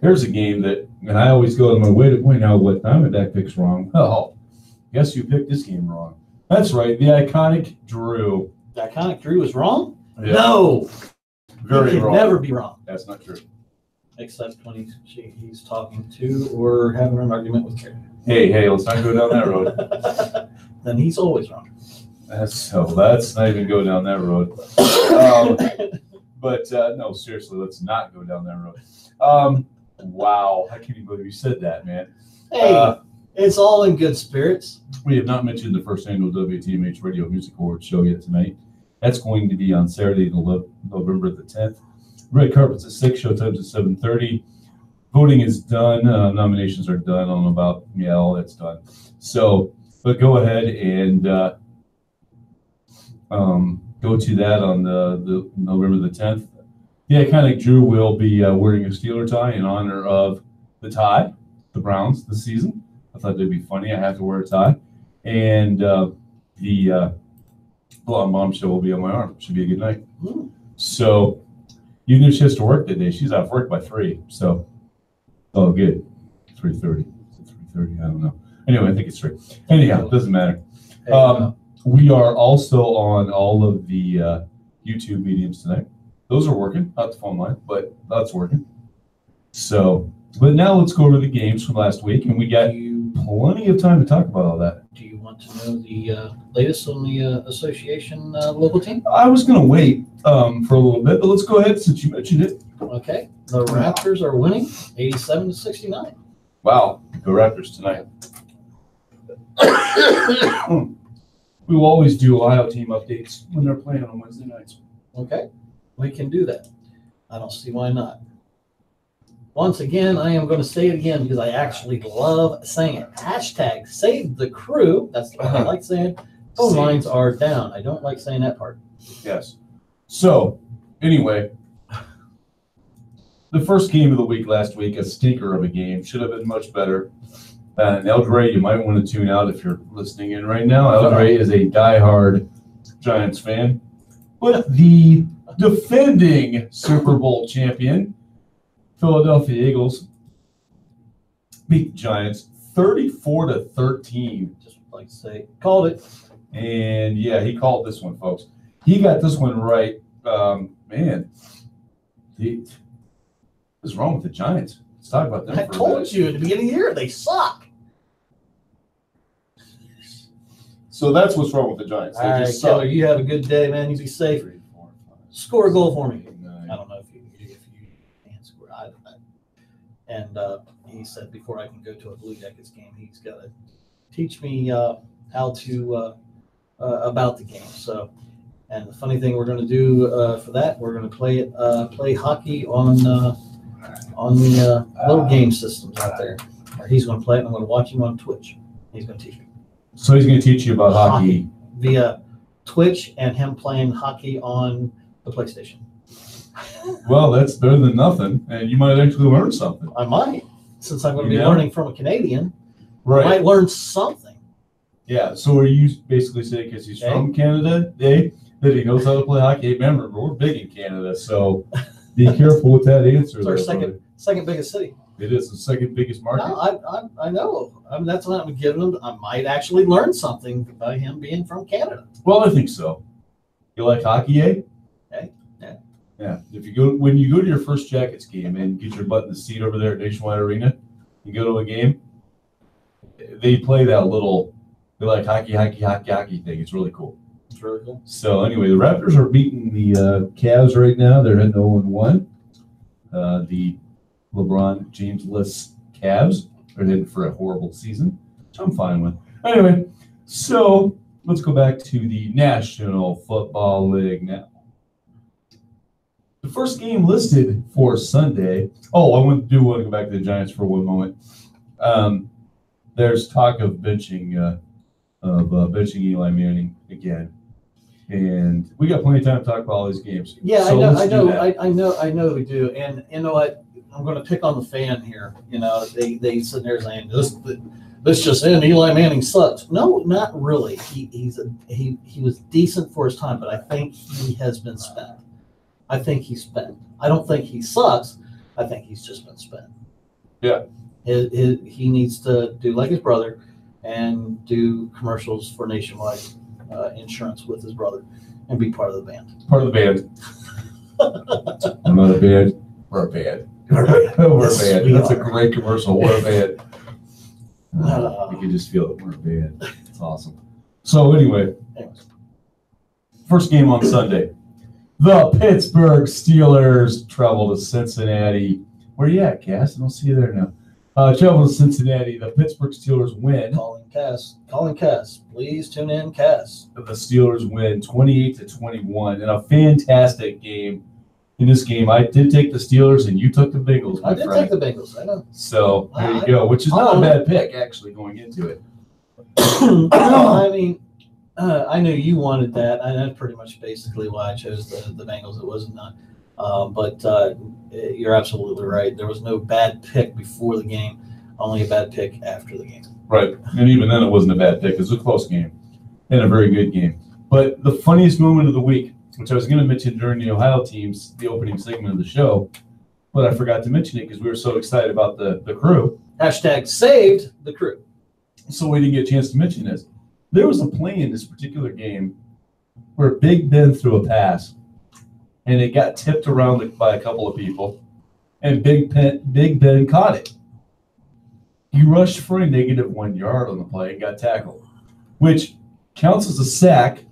Here's a game that, and I always go to my way to point out what Diamondback picks wrong. Oh, guess you picked this game wrong. That's right, the iconic Drew. The iconic Drew is wrong? Yeah. No. Very he can wrong. never be wrong. That's not true. Except when he's talking to or having an argument with Carrie. Hey, let's not go down that road. Then he's always wrong. Let's not even go down that road. But no, seriously, let's not go down that road. Wow, I can't even believe you said that, man. Hey, it's all in good spirits. We have not mentioned the first annual WTMH Radio Music Awards show yet tonight. That's going to be on Saturday, November the 10th. Red carpet's at 6, showtime's at 7:30. Voting is done. Nominations are done. I don't know about, all that's done. So, but go ahead and go to that on the November the 10th. Yeah, kind of like Drew will be wearing a Steeler tie in honor of the tie, the Browns this season. I thought that'd be funny. I have to wear a tie. And the Blonde Bombshell will be on my arm. Should be a good night. So even if she has to work that day, she's off work by 3. So, oh, good. 3:30. 3:30? I don't know. Anyway, I think it's 3. Anyhow, it doesn't matter. We are also on all of the YouTube mediums tonight. Those are working, not the phone line, but that's working. So, but now let's go over the games from last week, and we got plenty of time to talk about all that. Do you want to know the latest on the association local team? I was going to wait for a little bit, but let's go ahead since you mentioned it. Okay. The Raptors are winning 87-69. Wow. Go Raptors tonight. We will always do Ohio team updates when they're playing on Wednesday nights. Okay. We can do that. I don't see why not. Once again, I am going to say it again because I actually love saying it. Hashtag save the crew. That's what I like saying. Phone lines are down. I don't like saying that part. Yes. So, anyway, the first game of the week last week, a stinker of a game, should have been much better. El Gray, you might want to tune out if you're listening in right now. El Gray is a diehard Giants fan. But the defending Super Bowl champion, Philadelphia Eagles, beat the Giants 34-13. Just like to say, called it. And yeah, he called this one, folks. He got this one right. Man, what's wrong with the Giants? Let's talk about them I for a told minute. you at the beginning of the year, they suck. So that's what's wrong with the Giants. They All right, just Keller, suck. you have a good day, man. You be safe. 3, 4, 5, Score a goal for me. 9. I don't know if you can score. And he said before I can go to a Blue Jackets game, he's got to teach me how to about the game. So, and the funny thing we're going to do for that, we're going to play hockey on the little game systems out there. Or he's going to play it, and I'm going to watch him on Twitch. He's going to teach me. So he's going to teach you about hockey. Via Twitch and him playing hockey on the PlayStation. Well, that's better than nothing, and you might actually learn something. I might, since I'm going to be Yeah. learning from a Canadian. Right. I might learn something. Yeah, so are you basically saying because he's from Canada, that he knows how to play hockey? Hey, remember, we're big in Canada, so be careful with that answer. It's our there, second biggest city. It is the second biggest market. No, I know. I mean, that's what I'm giving him. I might actually learn something by him being from Canada. Well, I think so. You like hockey, eh? Okay. Yeah. Yeah. When you go to your first Jackets game and get your butt in the seat over there at Nationwide Arena, you go to a game, they play that little, they like hockey thing. It's really cool. It's really cool. So anyway, the Raptors are beating the Cavs right now. They're heading 0-1. The LeBron James-less Cavs are heading for a horrible season, which I'm fine with. Anyway, so let's go back to the National Football League now. The first game listed for Sunday. Oh, I want to go back to the Giants for one moment. There's talk of benching Eli Manning again, and we got plenty of time to talk about all these games. Yeah, So let's do that. I know we do. And you know what? I'm going to pick on the fan here. You know, they sit there saying this just in, Eli Manning sucks. No, not really. He was decent for his time, but I think he has been spent. I think he's spent. I don't think he sucks. I think he's just been spent. Yeah. He needs to do like his brother and do commercials for Nationwide Insurance with his brother and be part of the band. Part of the band. I'm not a band. We're a band. We're a band. That's a great commercial. We're a band. You can just feel it. We're a band. It's awesome. So anyway, first game on Sunday. The Pittsburgh Steelers travel to Cincinnati. Where you at, Cass? I don't see you there now. Travel to Cincinnati. The Pittsburgh Steelers win. Calling Cass. Please tune in, Cass. The Steelers win 28-21 in a fantastic game. In this game, I did take the Steelers, and you took the Bengals. I did take the Bengals. I know. So there you go, which is not a bad pick actually going into it. No, I mean, I knew you wanted that, and that's pretty much basically why I chose the Bengals. It wasn't not. But you're absolutely right. There was no bad pick before the game, only a bad pick after the game. Right. And even then, it wasn't a bad pick. It was a close game and a very good game. But the funniest moment of the week, which I was going to mention during the Ohio teams, the opening segment of the show, but I forgot to mention it because we were so excited about the crew. Hashtag saved the crew. So we didn't get a chance to mention this. There was a play in this particular game where Big Ben threw a pass, and it got tipped around by a couple of people, and Big Ben caught it. He rushed for a -1 yard on the play and got tackled, which counts as a sack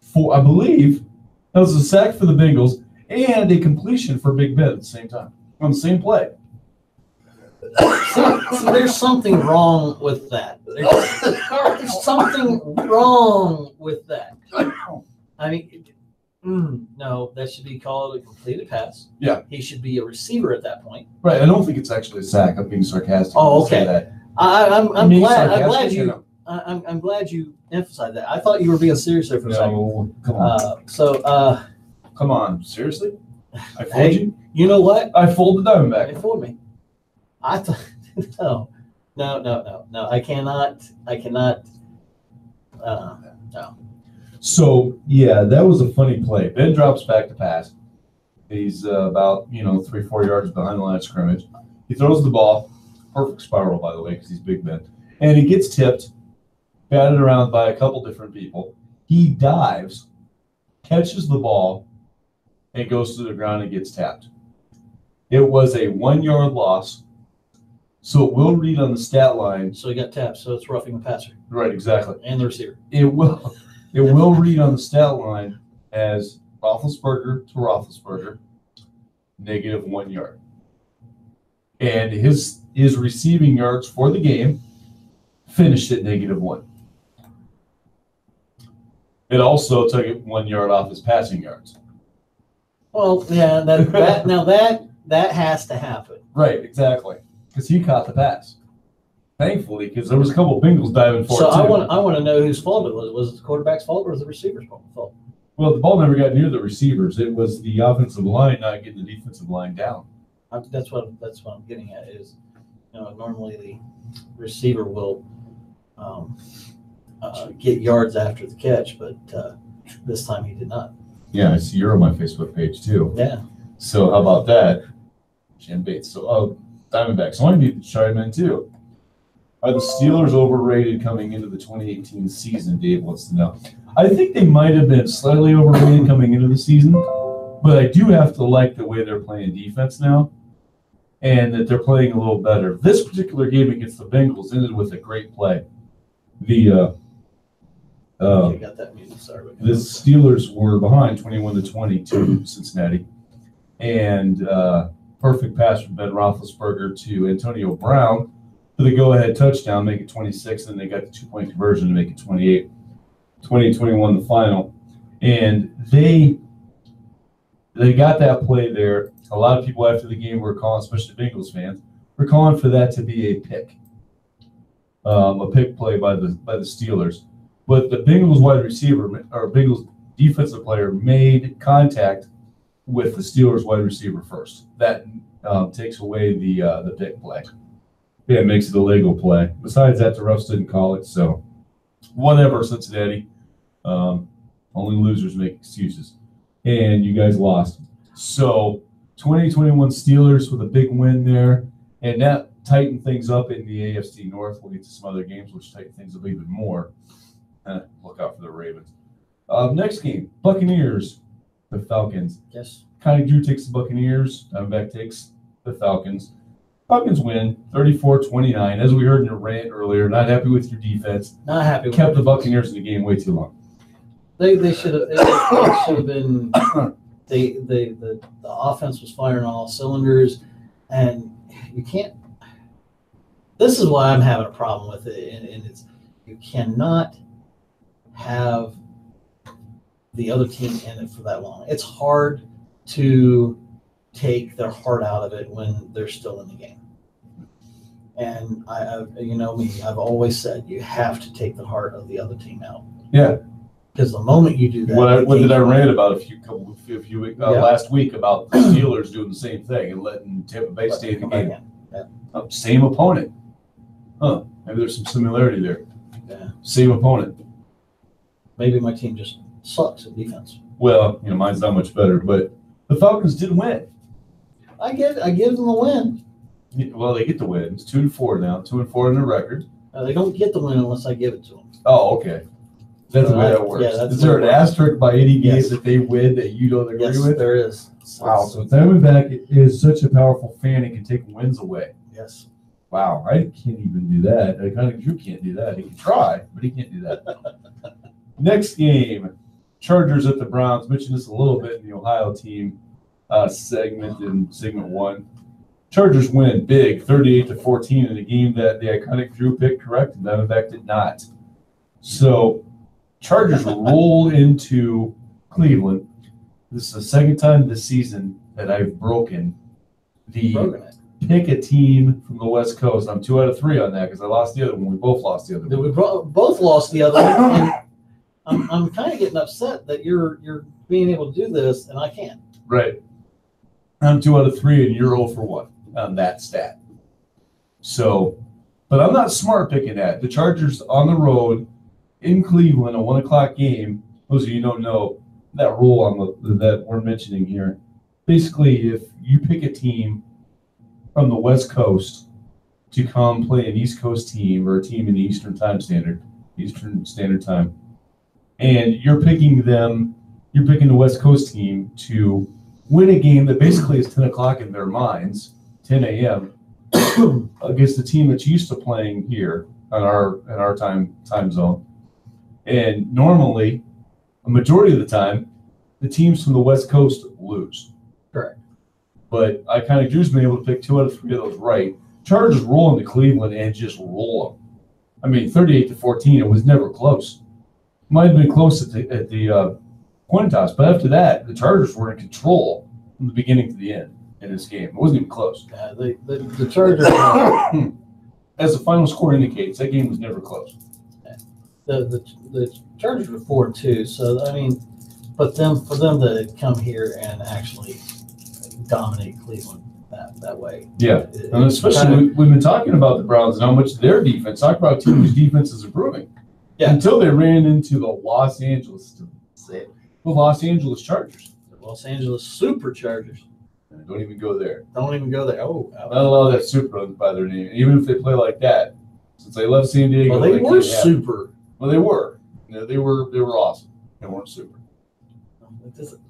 for, I believe, that was a sack for the Bengals and a completion for Big Ben at the same time, on the same play. So there's something wrong with that. There's something wrong with that. I mean, no, that should be called a completed pass. Yeah. He should be a receiver at that point. Right. I don't think it's actually a sack. I'm being sarcastic. Oh, when I say okay. that. I'm Being glad. I'm sarcastic, glad you you. know. I'm glad you emphasized that. I thought you were being serious there for a second. No, come on. Come on. Seriously? I fooled Hey, you? you know what? I fooled the Diamondback. They fooled me. I thought no. I cannot. No. So, yeah, that was a funny play. Ben drops back to pass. He's about, 3-4 yards behind the line of scrimmage. He throws the ball. Perfect spiral, by the way, because he's Big Ben. And he gets tipped, batted around by a couple different people. He dives, catches the ball, and goes to the ground and gets tapped. It was a 1-yard loss. So it will read on the stat line. So he got tapped. So it's roughing the passer. Right, exactly. And the receiver. It will read on the stat line as Roethlisberger to Roethlisberger, -1 yard. And his receiving yards for the game finished at -1. It also took it 1 yard off his passing yards. Well, yeah, that has to happen. Right, exactly. Because he caught the pass. Thankfully, because there was a couple of Bengals diving for So it too. I want to know whose fault it was. Was it the quarterback's fault or was it the receiver's fault? Well, the ball never got near the receivers. It was the offensive line not getting the defensive line down. That's what I'm getting at is, normally the receiver will get yards after the catch, but this time he did not. Yeah, I see you're on my Facebook page too. Yeah. So how about that? Jim Bates. So Diamondbacks. So I need to chime in too. Are the Steelers overrated coming into the 2018 season? Dave wants to know. I think they might have been slightly overrated coming into the season, but I do have to like the way they're playing defense now, and that they're playing a little better. This particular game against the Bengals ended with a great play. The got that music. Sorry. the Steelers were behind 21-20 to Cincinnati, and perfect pass from Ben Roethlisberger to Antonio Brown for the go-ahead touchdown, make it 26, and they got the 2-point conversion to make it 28. 20-21 the final. And they got that play there. A lot of people after the game were calling, especially Bengals fans, were calling for that to be a pick. A pick play by the Steelers. But the Bengals wide receiver, or Bengals defensive player, made contact with the Steelers wide receiver first. That takes away the pick play. Yeah, it makes it a legal play. Besides that, the refs didn't call it, so whatever, Cincinnati. Only losers make excuses. And you guys lost. So 2021 Steelers with a big win there. And that tightened things up in the AFC North. We'll get to some other games which tighten things up even more. Look out for the Ravens. Next game, Buccaneers, the Falcons. Yes. Connie Drew takes the Buccaneers. Diamondback takes the Falcons. Falcons win 34-29. As we heard in your rant earlier, not happy with your defense. Not happy. Kept the Buccaneers in the game way too long. They should have been. The offense was firing on all cylinders, and you can't. This is why I'm having a problem with it, and it's you cannot have the other team in it for that long. It's hard to take their heart out of it when they're still in the game. And I you know me, I've always said you have to take the heart of the other team out. Yeah. Because the moment you do that, What did I rant about a few weeks Yeah. last week about the Steelers doing the same thing and letting Tampa Bay stay in the game? Same opponent. Huh? Maybe there's some similarity there. Yeah. Same opponent. Maybe my team just sucks at defense. Well, mine's not much better, but the Falcons did win. I give them a win. Yeah, well, they get the win. It's 2-4 now. 2-4 in their record. They don't get the win unless I give it to them. Oh, okay. That's the way that works. Yeah, that's is there an asterisk by any game Yes. that they win that you don't agree Yes, with? there is. Wow. So Diamondback is such a powerful fan, it can take wins away. Yes. Wow. I can't even do that. I kind of Drew can't do that. He can try, but he can't do that. Next game, Chargers at the Browns. Mentioned this a little bit in the Ohio team segment in segment 1. Chargers win big, 38-14 in a game that the iconic Drew picked correct and Diamondback did not. So Chargers roll into Cleveland. This is the second time this season that I've broken pick a team from the West Coast. I'm 2 out of 3 on that because I lost the other one. We both lost the other one. We both lost the other one. And I'm kind of getting upset that you're being able to do this and I can't. Right. I'm 2 out of 3 and you're 0 for 1 on that stat. So, but I'm not smart picking that. The Chargers on the road in Cleveland, a 1 o'clock game. Those of you who don't know that rule on that we're mentioning here. Basically, if you pick a team from the West Coast to come play an East Coast team or a team in the Eastern Standard Time, and you're picking the West Coast team to win a game that basically is 10 o'clock in their minds, 10 a.m. against the team that's used to playing here in our time zone. And normally, a majority of the time, the teams from the West Coast lose. Correct. But I kind of Drew's been able to pick 2 out of 3 of those right. Chargers roll into Cleveland and just roll them. I mean, 38-14, it was never close. Might have been close at the coin toss, but after that, the Chargers were in control from the beginning to the end in this game. It wasn't even close. The Chargers, as the final score indicates, that game was never close. the Chargers were 4-2, so I mean, but for them to come here and actually dominate Cleveland that way. Yeah, and especially we've been talking about the Browns and how much their defense. Talk about a team whose defense is improving. Yeah. Until they ran into the Los Angeles Chargers. The Los Angeles Superchargers. Don't even go there. Don't even go there. Oh, Not allow that super by their name. Even if they play like that, since they left San Diego, well, they were can't have it. super. Well, they were. They were awesome. They weren't super.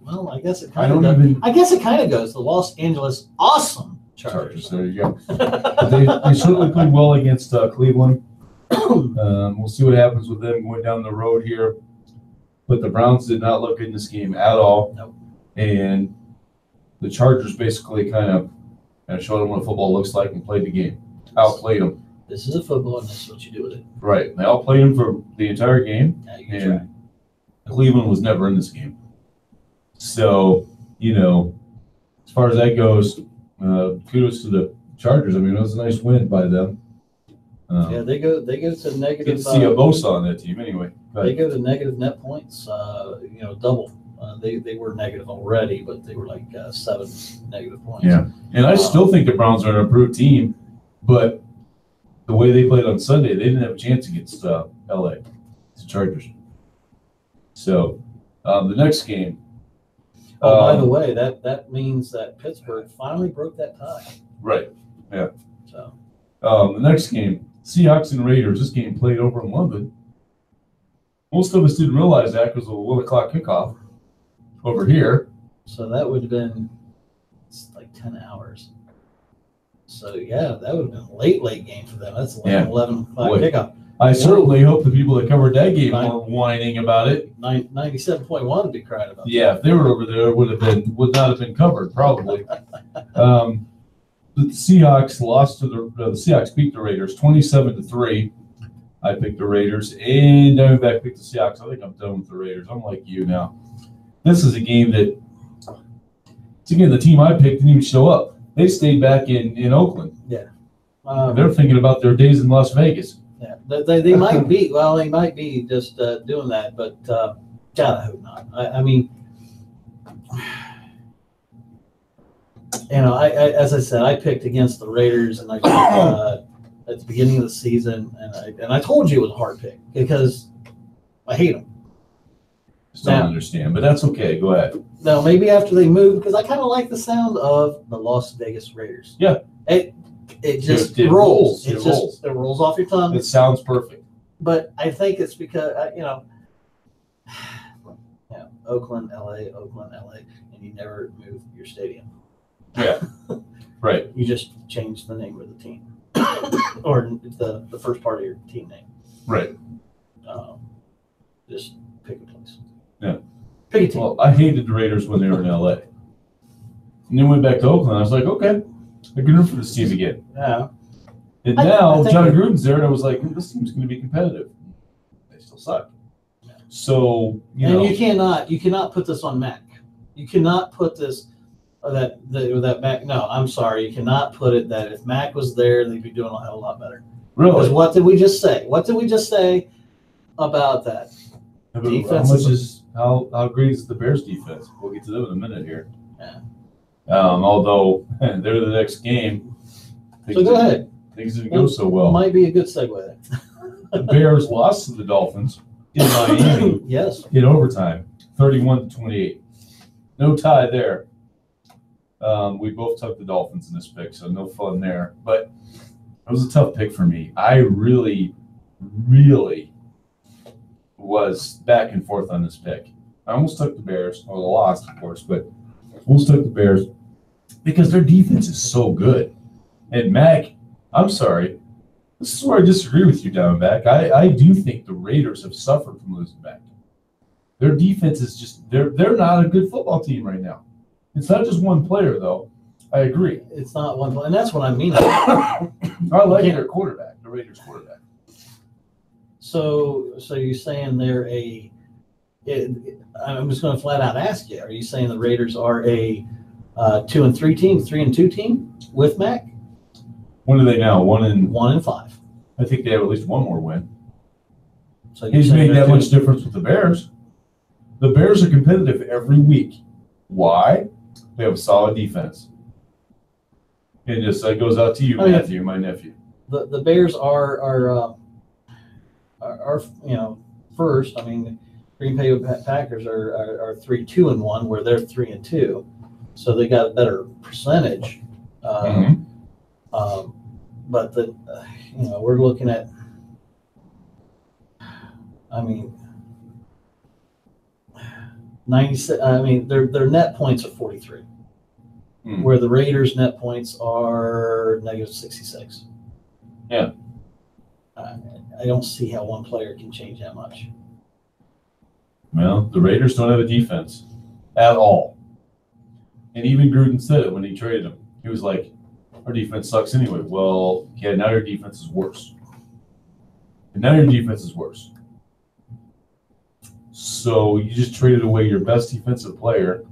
Well, I guess it I kind don't of. even. I guess it kind of goes. The Los Angeles Awesome Chargers. There you go. But they certainly played well against Cleveland. We'll see what happens with them going down the road here. But the Browns did not look good in this game at all. Nope. And the Chargers basically kind of showed them what football looks like and played the game. Outplayed them. This is a football, and this is what you do with it. Right. They outplayed them for the entire game. Now you can try. And Cleveland was never in this game. So, as far as that goes, kudos to the Chargers. I mean, it was a nice win by them. Yeah, they go to Good negative. to see a Bosa on that team anyway. They go to negative net points. Double. They were negative already, but they were like 7 negative points. Yeah, and I still think the Browns are an improved team, but the way they played on Sunday, they didn't have a chance against LA, the Chargers. So the next game. By the way, that means that Pittsburgh finally broke that tie. Right. Yeah. So the next game, Seahawks and Raiders. This game played over in London. Most of us didn't realize that because of a 1 o'clock kickoff over here. So that would have been like 10 hours. So yeah, that would have been a late game for them. That's 11 o'clock kickoff. I certainly hope the people that covered that game weren't whining about it. 97.1 would be crying about. Yeah, if they were over there, it would not have been covered probably. The Seahawks lost to the Seahawks beat the Raiders 27-3. I picked the Raiders, and Diamondback picked the Seahawks. I think I'm done with the Raiders. I'm like you now. This is a game that, the team I picked didn't even show up. They stayed back in Oakland. Yeah. They're thinking about their days in Las Vegas. Yeah, they might be. Well, they might be just doing that, but God, I hope not. I mean, as I said, I picked against the Raiders, and I at the beginning of the season, and I told you it was a hard pick because I hate them. Just don't understand, but that's okay. Go ahead. Now, maybe after they move, because I kind of like the sound of the Las Vegas Raiders. Yeah. It just rolls. It rolls off your tongue. It sounds perfect. But I think it's because, Oakland, LA, and you never move your stadium. Yeah. Right. You just change the name of the team or the first part of your team name. Right. Just pick a place. Yeah. Pick a team. Well, I hated the Raiders when they were in LA. And then went back to Oakland. I was like, okay, I can root for this team again. Yeah. And now John Gruden's there, and I was like, this team's going to be competitive. They still suck. So you cannot put this on Mac. You cannot put this that Mac. No, I'm sorry. You cannot put it that if Mac was there, they'd be doing a hell of a lot better. Really? Because what did we just say? What did we just say about that? Defense. How great is the Bears defense? We'll get to them in a minute here. Yeah. Although they're the next game. So go ahead. Things didn't go so well. Might be a good segue there. The Bears lost to the Dolphins in Miami. Yes. In overtime, 31-28. No tie there. We both took the Dolphins in this pick, so no fun there. But it was a tough pick for me. I really, really was back and forth on this pick. I almost took the Bears, or lost, of course, but almost took the Bears because their defense is so good. And Mac, I'm sorry, this is where I disagree with you, Diamondback. I do think the Raiders have suffered from losing Mac. Their defense is just they're not a good football team right now. It's not just one player, though. I agree. It's not one player, and that's what I mean. I like their quarterback, the Raiders quarterback. So you're saying they're I'm just going to flat out ask you: are you saying the Raiders are a 2-3 team, 3-2 team with Mac? When are they now? 1-5. I think they have at least one more win. So he's made that much difference with the Bears. The Bears are competitive every week. Why? They have a solid defense. And just that goes out to you, Matthew, my nephew. The Bears are first. I mean, Green Bay Packers are 3-2-1, where they're 3-2, so they got a better percentage. But we're looking at. I mean, 96. I mean, their net points are 43, where the Raiders' net points are -66. Yeah. I don't see how one player can change that much. Well, the Raiders don't have a defense at all. And even Gruden said it when he traded him. He was like, our defense sucks anyway. Well, yeah, now your defense is worse. And now your defense is worse. So you just traded away your best defensive player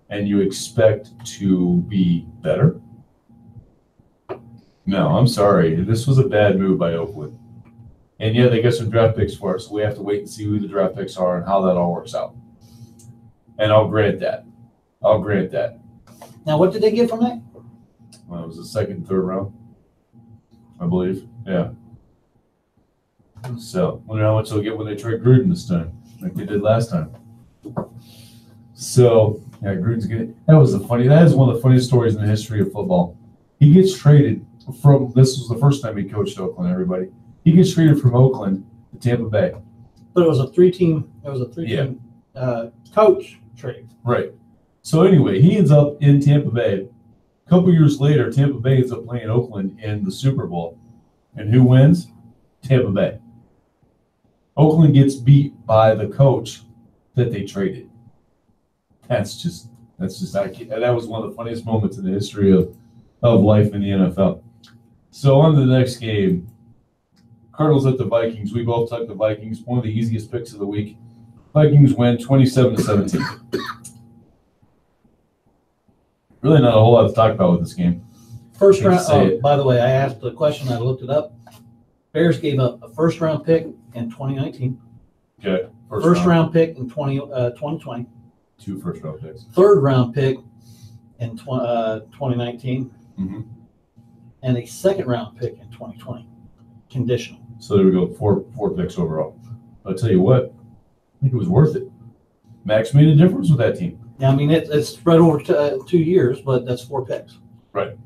and you expect to be better? No, I'm sorry. This was a bad move by Oakland. And yeah, they got some draft picks for us. So we have to wait and see who the draft picks are and how that all works out. And I'll grant that. Now, what did they get from that? Well, it was the second and third round, I believe. Yeah. So, wonder how much they'll get when they trade Gruden this time, like they did last time. So, yeah, Gruden's good. That is one of the funniest stories in the history of football. He gets traded this was the first time he coached Oakland, everybody. He gets traded from Oakland to Tampa Bay. But it was a three-team coach trade. Right. So anyway, he ends up in Tampa Bay. A couple years later, Tampa Bay ends up playing Oakland in the Super Bowl. And who wins? Tampa Bay. Oakland gets beat by the coach that they traded. That was one of the funniest moments in the history of life in the NFL. So on to the next game. Cardinals at the Vikings. We both took the Vikings. One of the easiest picks of the week. Vikings win 27-17. Really not a whole lot to talk about with this game. First round. By the way, I asked the question. I looked it up. Bears gave up a first-round pick in 2019. Okay. First round pick in 2020. 2 first-round picks. Third round pick in 2019. Mm-hmm. And a second round pick in 2020. Conditional. So there we go. 4 picks overall. I'll tell you what, I think it was worth it. Max made a difference with that team. Yeah, I mean, it's spread over 2 years, but that's 4 picks. Right.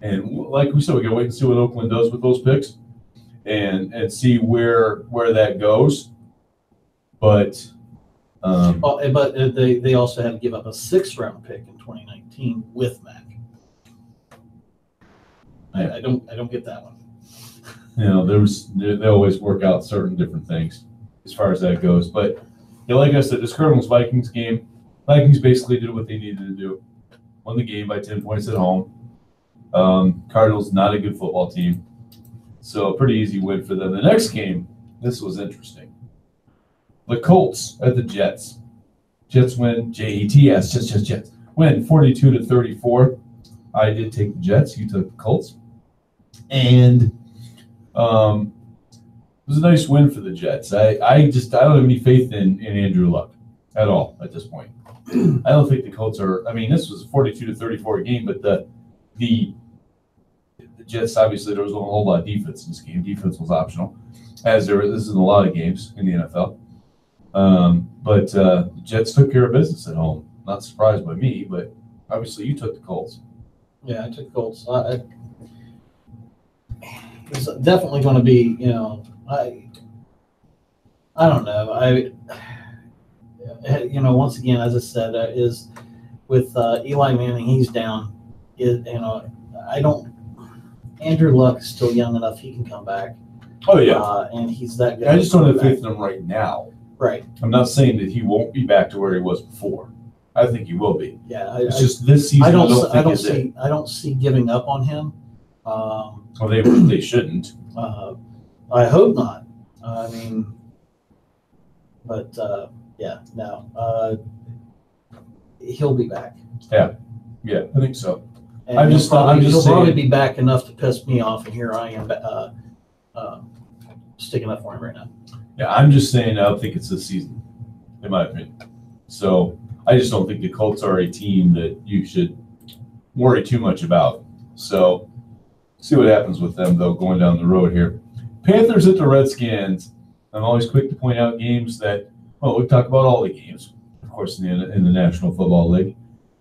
And like we said, we got to wait and see what Oakland does with those picks and see where that goes. But they also had to give up a 6th round pick in 2019 with Mac. I don't get that one. You know, they always work out certain different things as far as that goes. But you know, like I said, this Cardinals-Vikings game, Vikings basically did what they needed to do. Won the game by 10 points at home. Cardinals, not a good football team. So a pretty easy win for them. The next game, this was interesting. The Colts at the Jets. Jets win, Jets, Jets. Win 42-34. I did take the Jets. You took the Colts. And it was a nice win for the Jets. I don't have any faith in Andrew Luck at all at this point. I don't think the Colts are. I mean, this was a 42-34 game, but the Jets, obviously, there was a whole lot of defense in this game. Defense was optional, as this is in a lot of games in the NFL. But the Jets took care of business at home. Not surprised by me, but obviously you took the Colts. Yeah, I took Colts. It's definitely going to be, you know, I don't know. Once again, as I said, is with Eli Manning, he's down. Andrew Luck is still young enough; he can come back. Oh yeah, and he's that good. I just don't have faith in him right now. Right. I'm not saying that he won't be back to where he was before. I think he will be. Yeah, it's just this season. I don't see giving up on him. Well, they shouldn't. I hope not. I mean, but yeah, no, he'll be back. Yeah, I think so. And he'll probably be back enough to piss me off, and here I am sticking up for him right now. Yeah, I'm just saying I don't think it's this season, in my opinion. So I just don't think the Colts are a team that you should worry too much about. So see what happens with them, though, going down the road here. Panthers at the Redskins. I'm always quick to point out games that, well, we talk about all the games, of course, in the National Football League.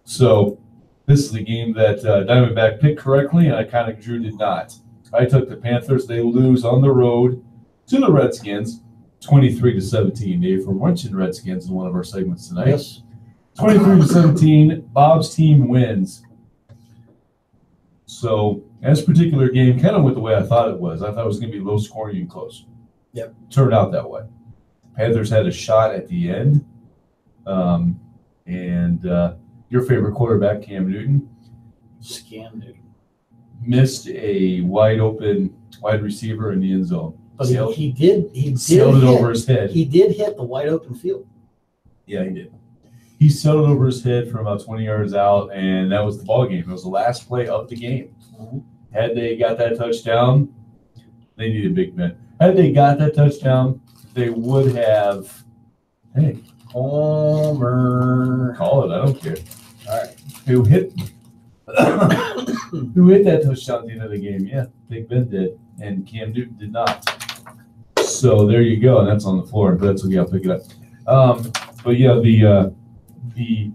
So this is a game that Diamondback picked correctly, and I kind of Drew did not. I took the Panthers. They lose on the road to the Redskins, 23-17. Dave, we're mentioning Redskins in one of our segments tonight. Yes. 23-17. Bob's team wins. So this particular game kind of went the way I thought it was. I thought it was going to be low scoring and close. Yep. Turned out that way. Panthers had a shot at the end. Your favorite quarterback, Cam Newton, missed a wide open wide receiver in the end zone. But he did sailed it over his head. He did hit the wide open field. Yeah, he did. He sailed it over his head from about 20 yards out, and that was the ball game. It was the last play of the game. Mm-hmm. Had they got that touchdown, they needed big men. Had they got that touchdown, they would have. Hey, Homer. Call it. I don't care. All right. Who hit that touchdown at the end of the game? Yeah, Big Ben did, and Cam Newton did not. So there you go, and that's on the floor. That's okay. I'll pick it up. But yeah, the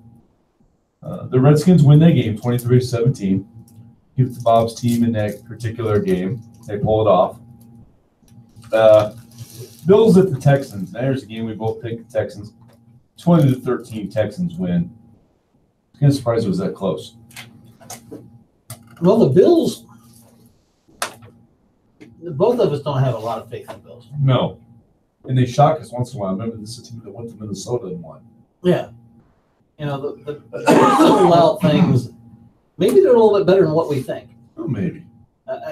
Redskins win that game, 23-17. Give it to Bob's team in that particular game. They pull it off. Bills at the Texans. There's a game we both picked the Texans. 20-13 Texans win. I'm kind of surprised it was that close. Well, the Bills, both of us don't have a lot of faith in the Bills. No. And they shock us once in a while. Remember, this is a team that went to Minnesota and won. Yeah. You know, the Bills roll out things. Maybe they're a little bit better than what we think. Oh, maybe.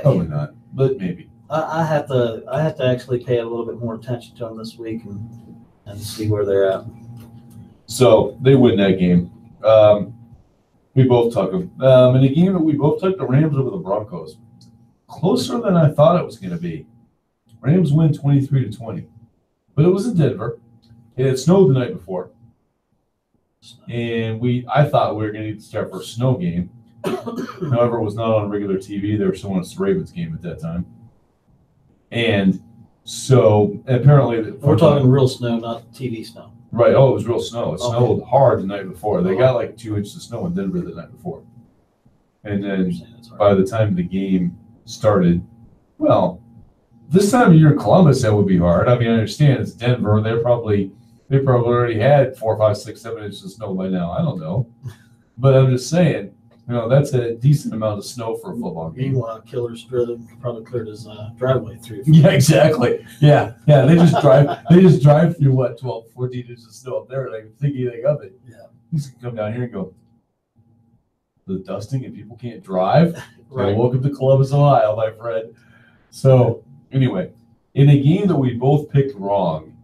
Probably not, but maybe. I have to actually pay a little bit more attention to them this week and see where they're at. So they win that game. We both took them. In a game that we both took, the Rams over the Broncos. Closer than I thought it was going to be. Rams win 23-20. but it was in Denver. It had snowed the night before. And I thought we were going to need to start for a snow game. However, it was not on regular TV. They were showing us the Ravens game at that time. And so apparently, We're talking real snow, not TV snow. Right. Oh, it was real snow. It Okay. snowed hard the night before. They got like 2 inches of snow in Denver the night before. And then by the time the game started, well, this time of year in Columbus, that would be hard. I mean, I understand it's Denver. They probably already had 4, 5, 6, 7 inches of snow by now. I don't know. But I'm just saying, that's a decent amount of snow for a football game. Meanwhile, Killer's probably cleared his driveway through. Yeah, exactly. Yeah. They just drive through what, 12, 14 inches of snow up there, and I don't think anything of it. Yeah. You just come down here and go, the dusting and people can't drive. Right. Welcome to Columbus, Ohio, my friend. So anyway, in a game that we both picked wrong,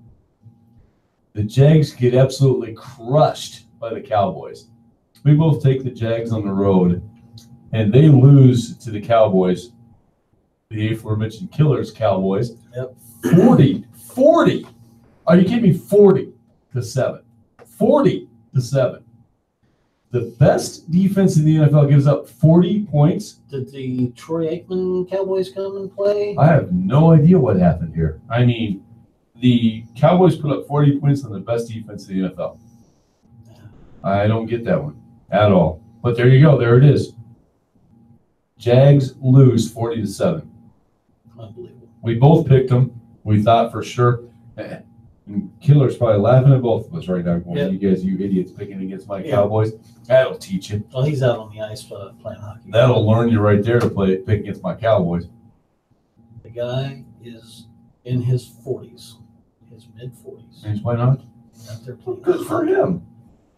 the Jags get absolutely crushed by the Cowboys. We both take the Jags on the road, and they lose to the Cowboys, the aforementioned Killers Cowboys. Yep. 40. Are you kidding me? 40-7. 40-7. The best defense in the NFL gives up 40 points. Did the Troy Aikman Cowboys come and play? I have no idea what happened here. I mean, the Cowboys put up 40 points on the best defense in the NFL. I don't get that one at all. But there you go. There it is. Jags lose 40-7. Unbelievable. We both picked them. We thought for sure. And Killer's probably laughing at both of us right now. Going, Yep. You guys, you idiots, picking against my Cowboys. That'll teach you. Well, he's out on the ice playing hockey. That'll learn you right there to pick against my Cowboys. The guy is in his 40s, his mid-40s. And why not? Out there playing Good for him.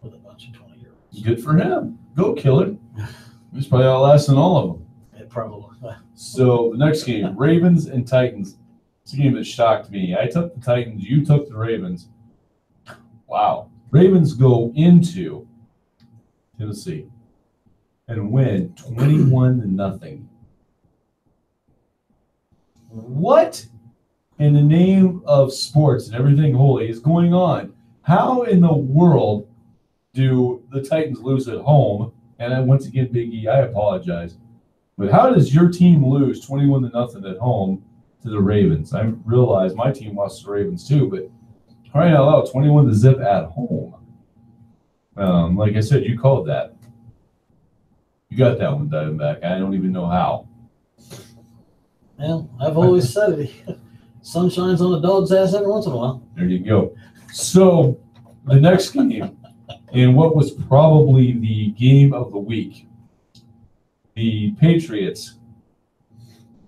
with a bunch of 20-year-olds. Good for him. Go, Killer. He's probably outlasting all of them. Yeah, probably. So the next game, Ravens and Titans. It's a game that shocked me. I took the Titans. You took the Ravens. Wow. Ravens go into Tennessee and win 21-0. What in the name of sports and everything holy is going on? How in the world do the Titans lose at home? And once again, Big E, I apologize. But how does your team lose 21-0 at home to the Ravens? I realize my team lost to the Ravens too, but crying out loud, 21-0 at home. Like I said, you called that. You got that one, Diamondback. I don't even know how. Well, I've always said it. Sun shines on a dog's ass every once in a while. There you go. So the next game, and what was probably the game of the week, the Patriots,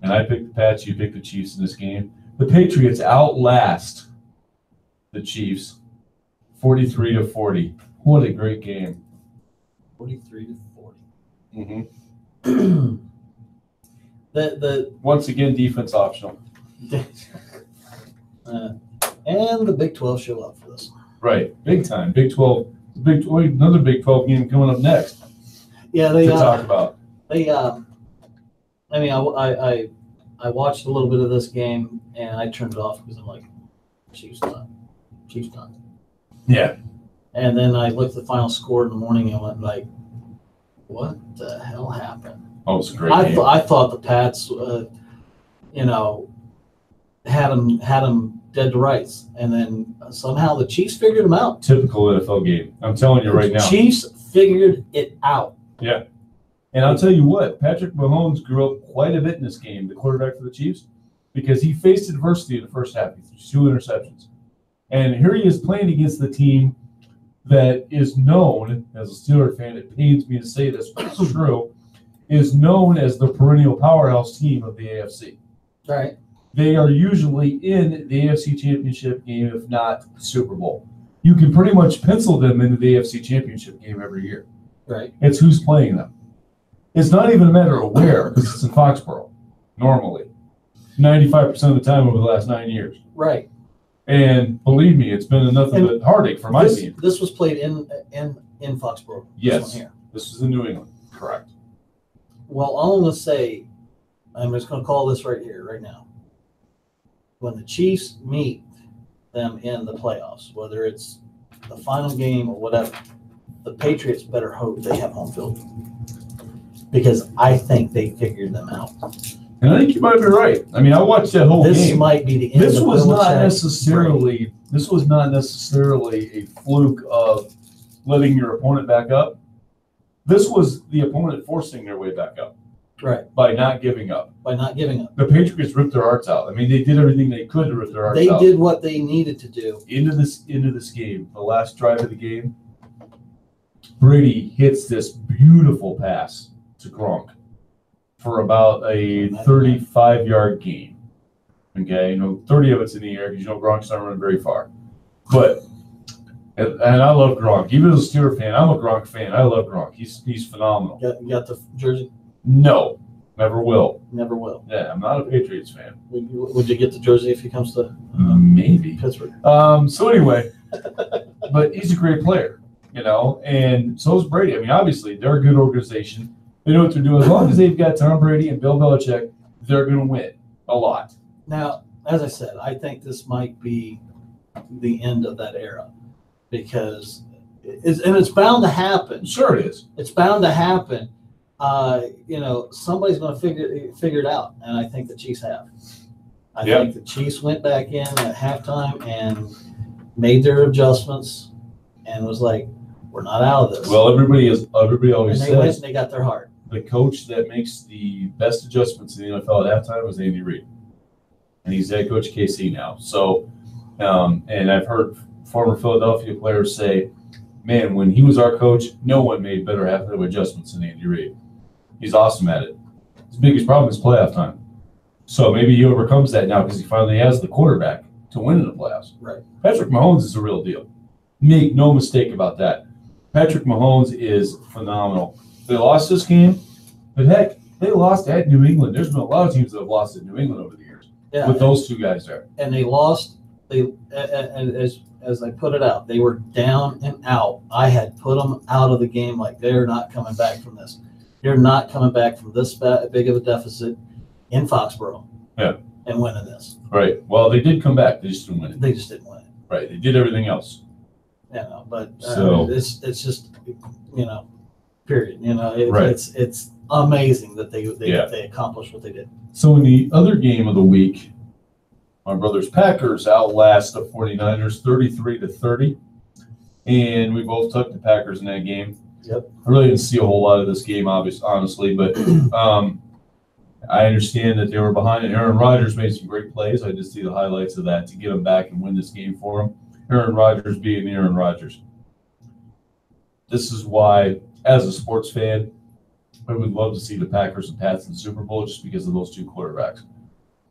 and I picked the Pats, you picked the Chiefs in this game. The Patriots outlast the Chiefs 43-40. What a great game. 43-40. Mm-hmm. The Once again, defense optional. and the Big 12 show up for this. Right, big time. Big 12. Another Big 12 game coming up next Yeah, they to talk about. I mean, I watched a little bit of this game and I turned it off because I'm like, Chiefs done. Yeah. And then I looked at the final score in the morning and went like, what the hell happened? Oh, it was a great game. I thought the Pats, had them dead to rights, and then somehow the Chiefs figured them out. Typical NFL game. I'm telling you right now. Chiefs figured it out. Yeah. And I'll tell you what, Patrick Mahomes grew up quite a bit in this game, the quarterback for the Chiefs, because he faced adversity in the first half. He threw 2 interceptions. And here he is playing against the team that is known, as a Steeler fan, it pains me to say this, but it's true, is known as the perennial powerhouse team of the AFC. All right. They are usually in the AFC Championship game, if not the Super Bowl. You can pretty much pencil them into the AFC Championship game every year. Right. It's who's playing them. It's not even a matter of where, because it's in Foxborough, normally. 95% of the time over the last 9 years. Right. And believe me, it's been nothing but heartache for my team. This was played in Foxborough. Yes. This one here. This was in New England. Correct. Well, all I'm going to say, I'm just going to call this right here, right now. When the Chiefs meet them in the playoffs, whether it's the final game or whatever, the Patriots better hope they have home field. Because I think they figured them out. And I think you might be right. I mean, I watched that whole This game. might be the end This of was not Belichick's necessarily. reign. This was not necessarily a fluke of letting your opponent back up. This was the opponent forcing their way back up. Right. By not giving up. By not giving up. The Patriots ripped their hearts out. I mean, they did everything they could to rip their hearts They out. did what they needed to do. Into this game, the last drive of the game, Brady hits this beautiful pass to Gronk for about a 35-yard gain. Okay, 30 of it's in the air because Gronk's not running very far. But and I love Gronk. Even as a Steelers fan, I'm a Gronk fan. I love Gronk. He's phenomenal. You got the jersey? No, never will. Never will. Yeah, I'm not a Patriots fan. Would you get the jersey if he comes to Maybe Pittsburgh? So anyway, but he's a great player, and so is Brady. I mean, obviously, they're a good organization. They know what they're doing. As long as they've got Tom Brady and Bill Belichick, they're going to win a lot. Now, as I said, I think this might be the end of that era because it's bound to happen. Sure it is. It's bound to happen. Somebody's going to figure it out, and I think the Chiefs have. I think the Chiefs went back in at halftime and made their adjustments and was like, we're not out of this. Well, everybody always and they went says and they got their heart. The coach that makes the best adjustments in the NFL at halftime was Andy Reid. And he's head coach KC now. So, and I've heard former Philadelphia players say, man, when he was our coach, no one made better halftime adjustments than Andy Reid. He's awesome at it. His biggest problem is playoff time. So maybe he overcomes that now because he finally has the quarterback to win in the playoffs. Right. Patrick Mahomes is a real deal. Make no mistake about that. Patrick Mahomes is phenomenal. They lost this game, but heck, they lost at New England. There's been a lot of teams that have lost at New England over the years with those two guys there. And they lost. And as I put it out, they were down and out. I had put them out of the game like they're not coming back from this. You're not coming back from this big of a deficit in Foxborough. Yeah. And winning this. Right. Well, they did come back. They just didn't win it. They just didn't win it. Right. They did everything else. But So it's just period. Right. It's amazing that they accomplished what they did. So in the other game of the week, my brother's Packers outlast the 49ers 33-30. And we both took the Packers in that game. Yep. I really didn't see a whole lot of this game, honestly, but I understand that they were behind, and Aaron Rodgers made some great plays. I just see the highlights of that to get them back and win this game for them. Aaron Rodgers being Aaron Rodgers. This is why, as a sports fan, I would love to see the Packers and Pats in the Super Bowl just because of those two quarterbacks.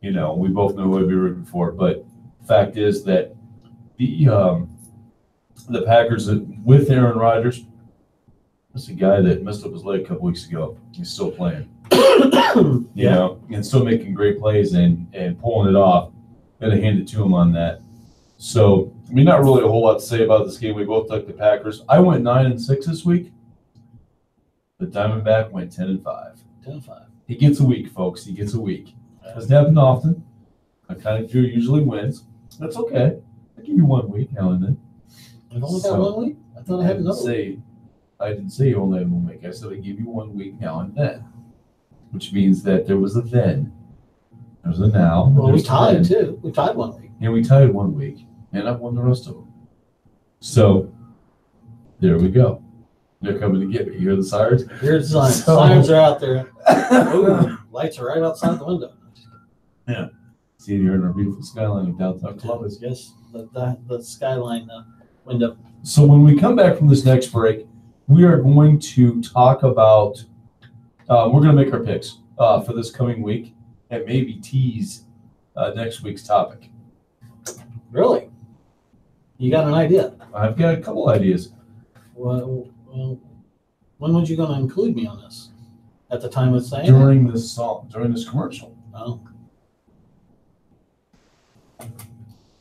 We both know who I'd be rooting for, but the fact is that the Packers with Aaron Rodgers, that's a guy that messed up his leg a couple weeks ago. He's still playing, and still making great plays and pulling it off. Got to hand it to him on that. So, I mean, not really a whole lot to say about this game. We both took the Packers. I went 9-6 this week. The Diamondback went 10-5. 10-5. He gets a week, folks. He gets a week. Doesn't happen often. I kind of usually wins. That's okay. I give you 1 week now and then. I've only got 1 week? I thought I had another week. I didn't say you only had 1 week. I said I give you 1 week now and then, which means that there was a then. There's a now. Well, we tied too. We tied 1 week. Yeah, we tied 1 week, and I've won the rest of them. So there we go. They're coming to get me. You hear the sirens? Here's the sirens. Sirens are out there. Ooh, lights are right outside the window. Yeah. See, you're in our beautiful skyline of downtown Columbus. Yes, the skyline window. So when we come back from this next break, we are going to talk about, we're going to make our picks for this coming week and maybe tease next week's topic. Really? You got an idea? I've got a couple ideas. Well, when was you going to include me on this? At the time of saying during this song, during this commercial. Oh.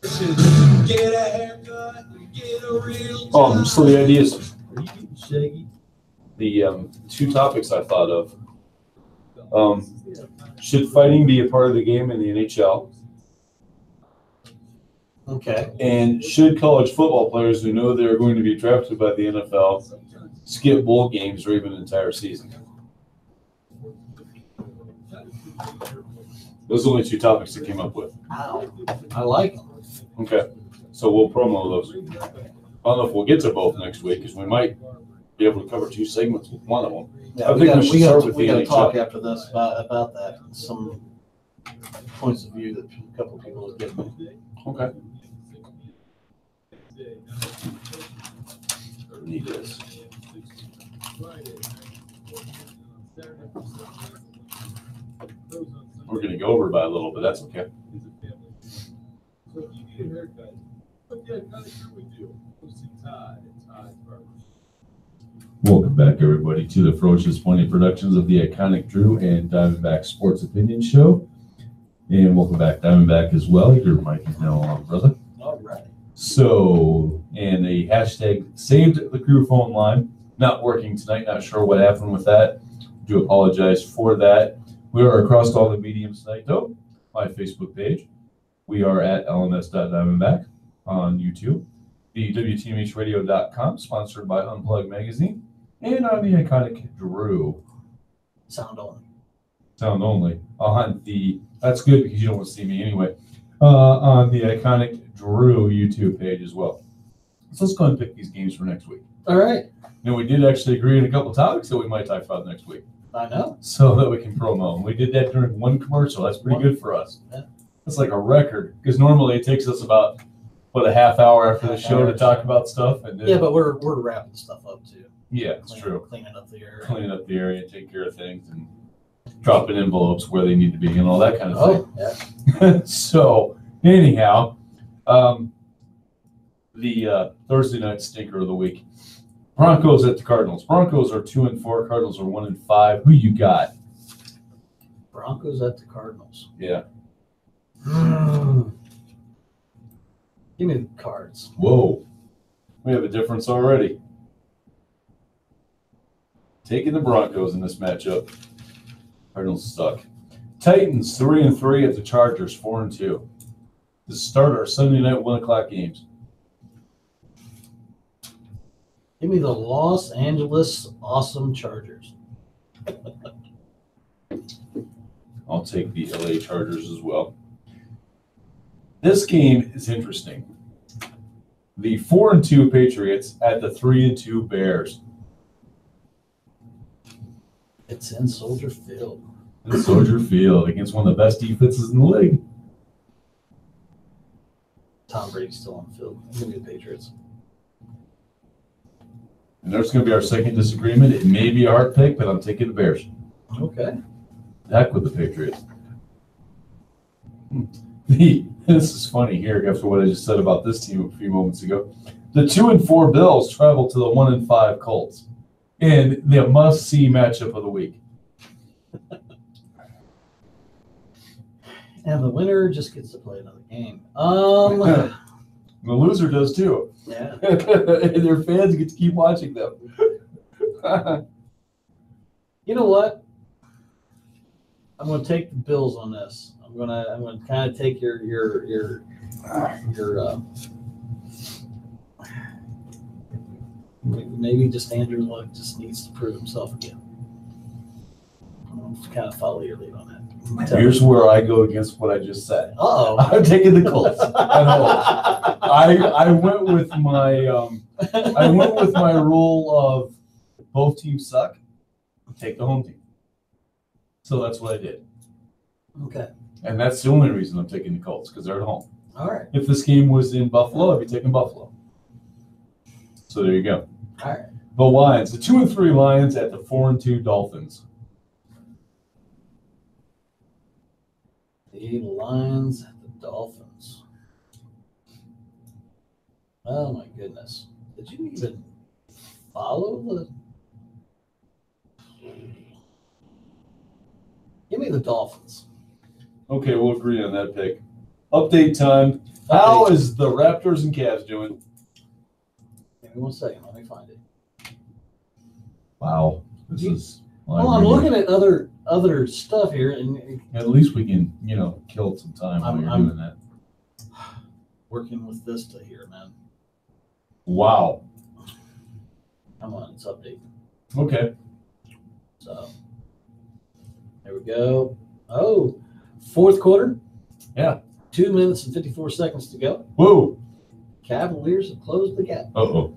Get a haircut, get a real So the ideas, Are you getting shaggy? the two topics I thought of. Should fighting be a part of the game in the NHL? Okay. And should college football players who know they're going to be drafted by the NFL skip bowl games or even an entire season? Those are the only 2 topics that came up with. Wow. I like them. Okay. So we'll promo those. I don't know if we'll get to both next week because we might be able to cover 2 segments with one of them. Yeah, I think we should start with the we got to NHL. talk after this about that. Some points of view that a couple of people have given me. Okay. Need this. We're going to go over by a little bit. That's okay. So if you need a haircut, okay, I'm kind of sure we do. Go see Todd at Todd's Barber. Welcome back, everybody, to the Ferocious Pony Productions of the iconic Drew and Diamondback Sports Opinion Show. And welcome back, Diamondback, as well. Your mic is now on, brother. All right. So, and a hashtag saved the crew phone line. Not working tonight. Not sure what happened with that. Do apologize for that. We are across all the mediums tonight, though. My Facebook page. We are at lms.diamondback on YouTube. The WTMHradio.com, sponsored by Unplugged Magazine. And on the iconic Drew. Sound on. Sound only. On the, that's good because you don't want to see me anyway. On the iconic Drew YouTube page as well. So let's go ahead and pick these games for next week. All right. And we did actually agree on a couple topics that we might talk about next week. I know. So that we can promo them. We did that during one commercial. That's pretty good for us. Yeah. That's like a record because normally it takes us about, a half hour after the show to talk about stuff. And then, Yeah, but we're wrapping stuff up too. Yeah, it's true. Cleaning up the area. Cleaning up the area, take care of things, and dropping envelopes where they need to be and all that kind of thing. Yeah. So anyhow, the Thursday night stinker of the week. Broncos at the Cardinals. Broncos are 2-4. Cardinals are 1-5. Who you got? Broncos at the Cardinals. Yeah. Give me the Cards. Whoa. We have a difference already. Taking the Broncos in this matchup. Cardinals suck. Titans 3-3 at the Chargers 4-2. To start our Sunday night 1:00 games. Give me the Los Angeles Awesome Chargers. I'll take the LA Chargers as well. This game is interesting. The 4-2 Patriots at the 3-2 Bears. It's in Soldier Field. In Soldier Field against one of the best defenses in the league. Tom Brady's still on the field. Give me the Patriots. And there's going to be our second disagreement. It may be a hard pick, but I'm taking the Bears. Okay. Heck with the Patriots. This is funny here after what I just said about this team a few moments ago. The 2-4 Bills travel to the 1-5 Colts in the must-see matchup of the week. And the winner just gets to play another game. The loser does too. Yeah. And their fans get to keep watching them. You know what? I'm going to take the Bills on this. I'm going to kind of take your maybe just Andrew Luck just needs to prove himself again. I'm kind of follow your lead on that. Here's where I go against what I just said. Uh-oh. I'm taking the Colts. I went with my rule of both teams suck. Take the home team. So that's what I did. Okay. And that's the only reason I'm taking the Colts, because they're at home. All right. If this game was in Buffalo, I'd be taking Buffalo. So there you go. All right. The Lions, the 2-3 Lions at the 4-2 Dolphins. The Lions at the Dolphins. Oh my goodness. Did you even follow the Give me the Dolphins. Okay, we'll agree on that pick. Update time. How is the Raptors and Cavs doing? Give me 1 second. Let me find it. Wow. This is. Well, I'm looking at other stuff here, and at least we can, kill some time while you're doing that. working with Vista here, man. Wow. Come on, it's updating. Okay. So there we go. Oh, fourth quarter. Yeah. 2 minutes and 54 seconds to go. Whoa. Cavaliers have closed the gap. Uh-oh.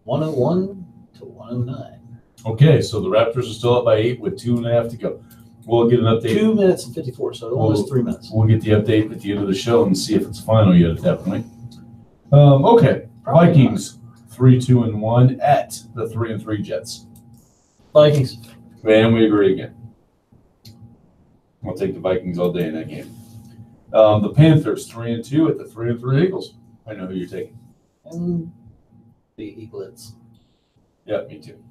101 to 109. Okay, so the Raptors are still up by 8 with 2.5 to go. We'll get an update. 2 minutes and 54, so almost 3 minutes. We'll get the update at the end of the show and see if it's final yet at that point. Okay. Probably Vikings 3-2-1 at the 3-3 Jets. Vikings. And we agree again. We'll take the Vikings all day in that game. The Panthers 3-2 at the 3-3 Eagles. I know who you're taking. And the Eaglets. Yeah, me too.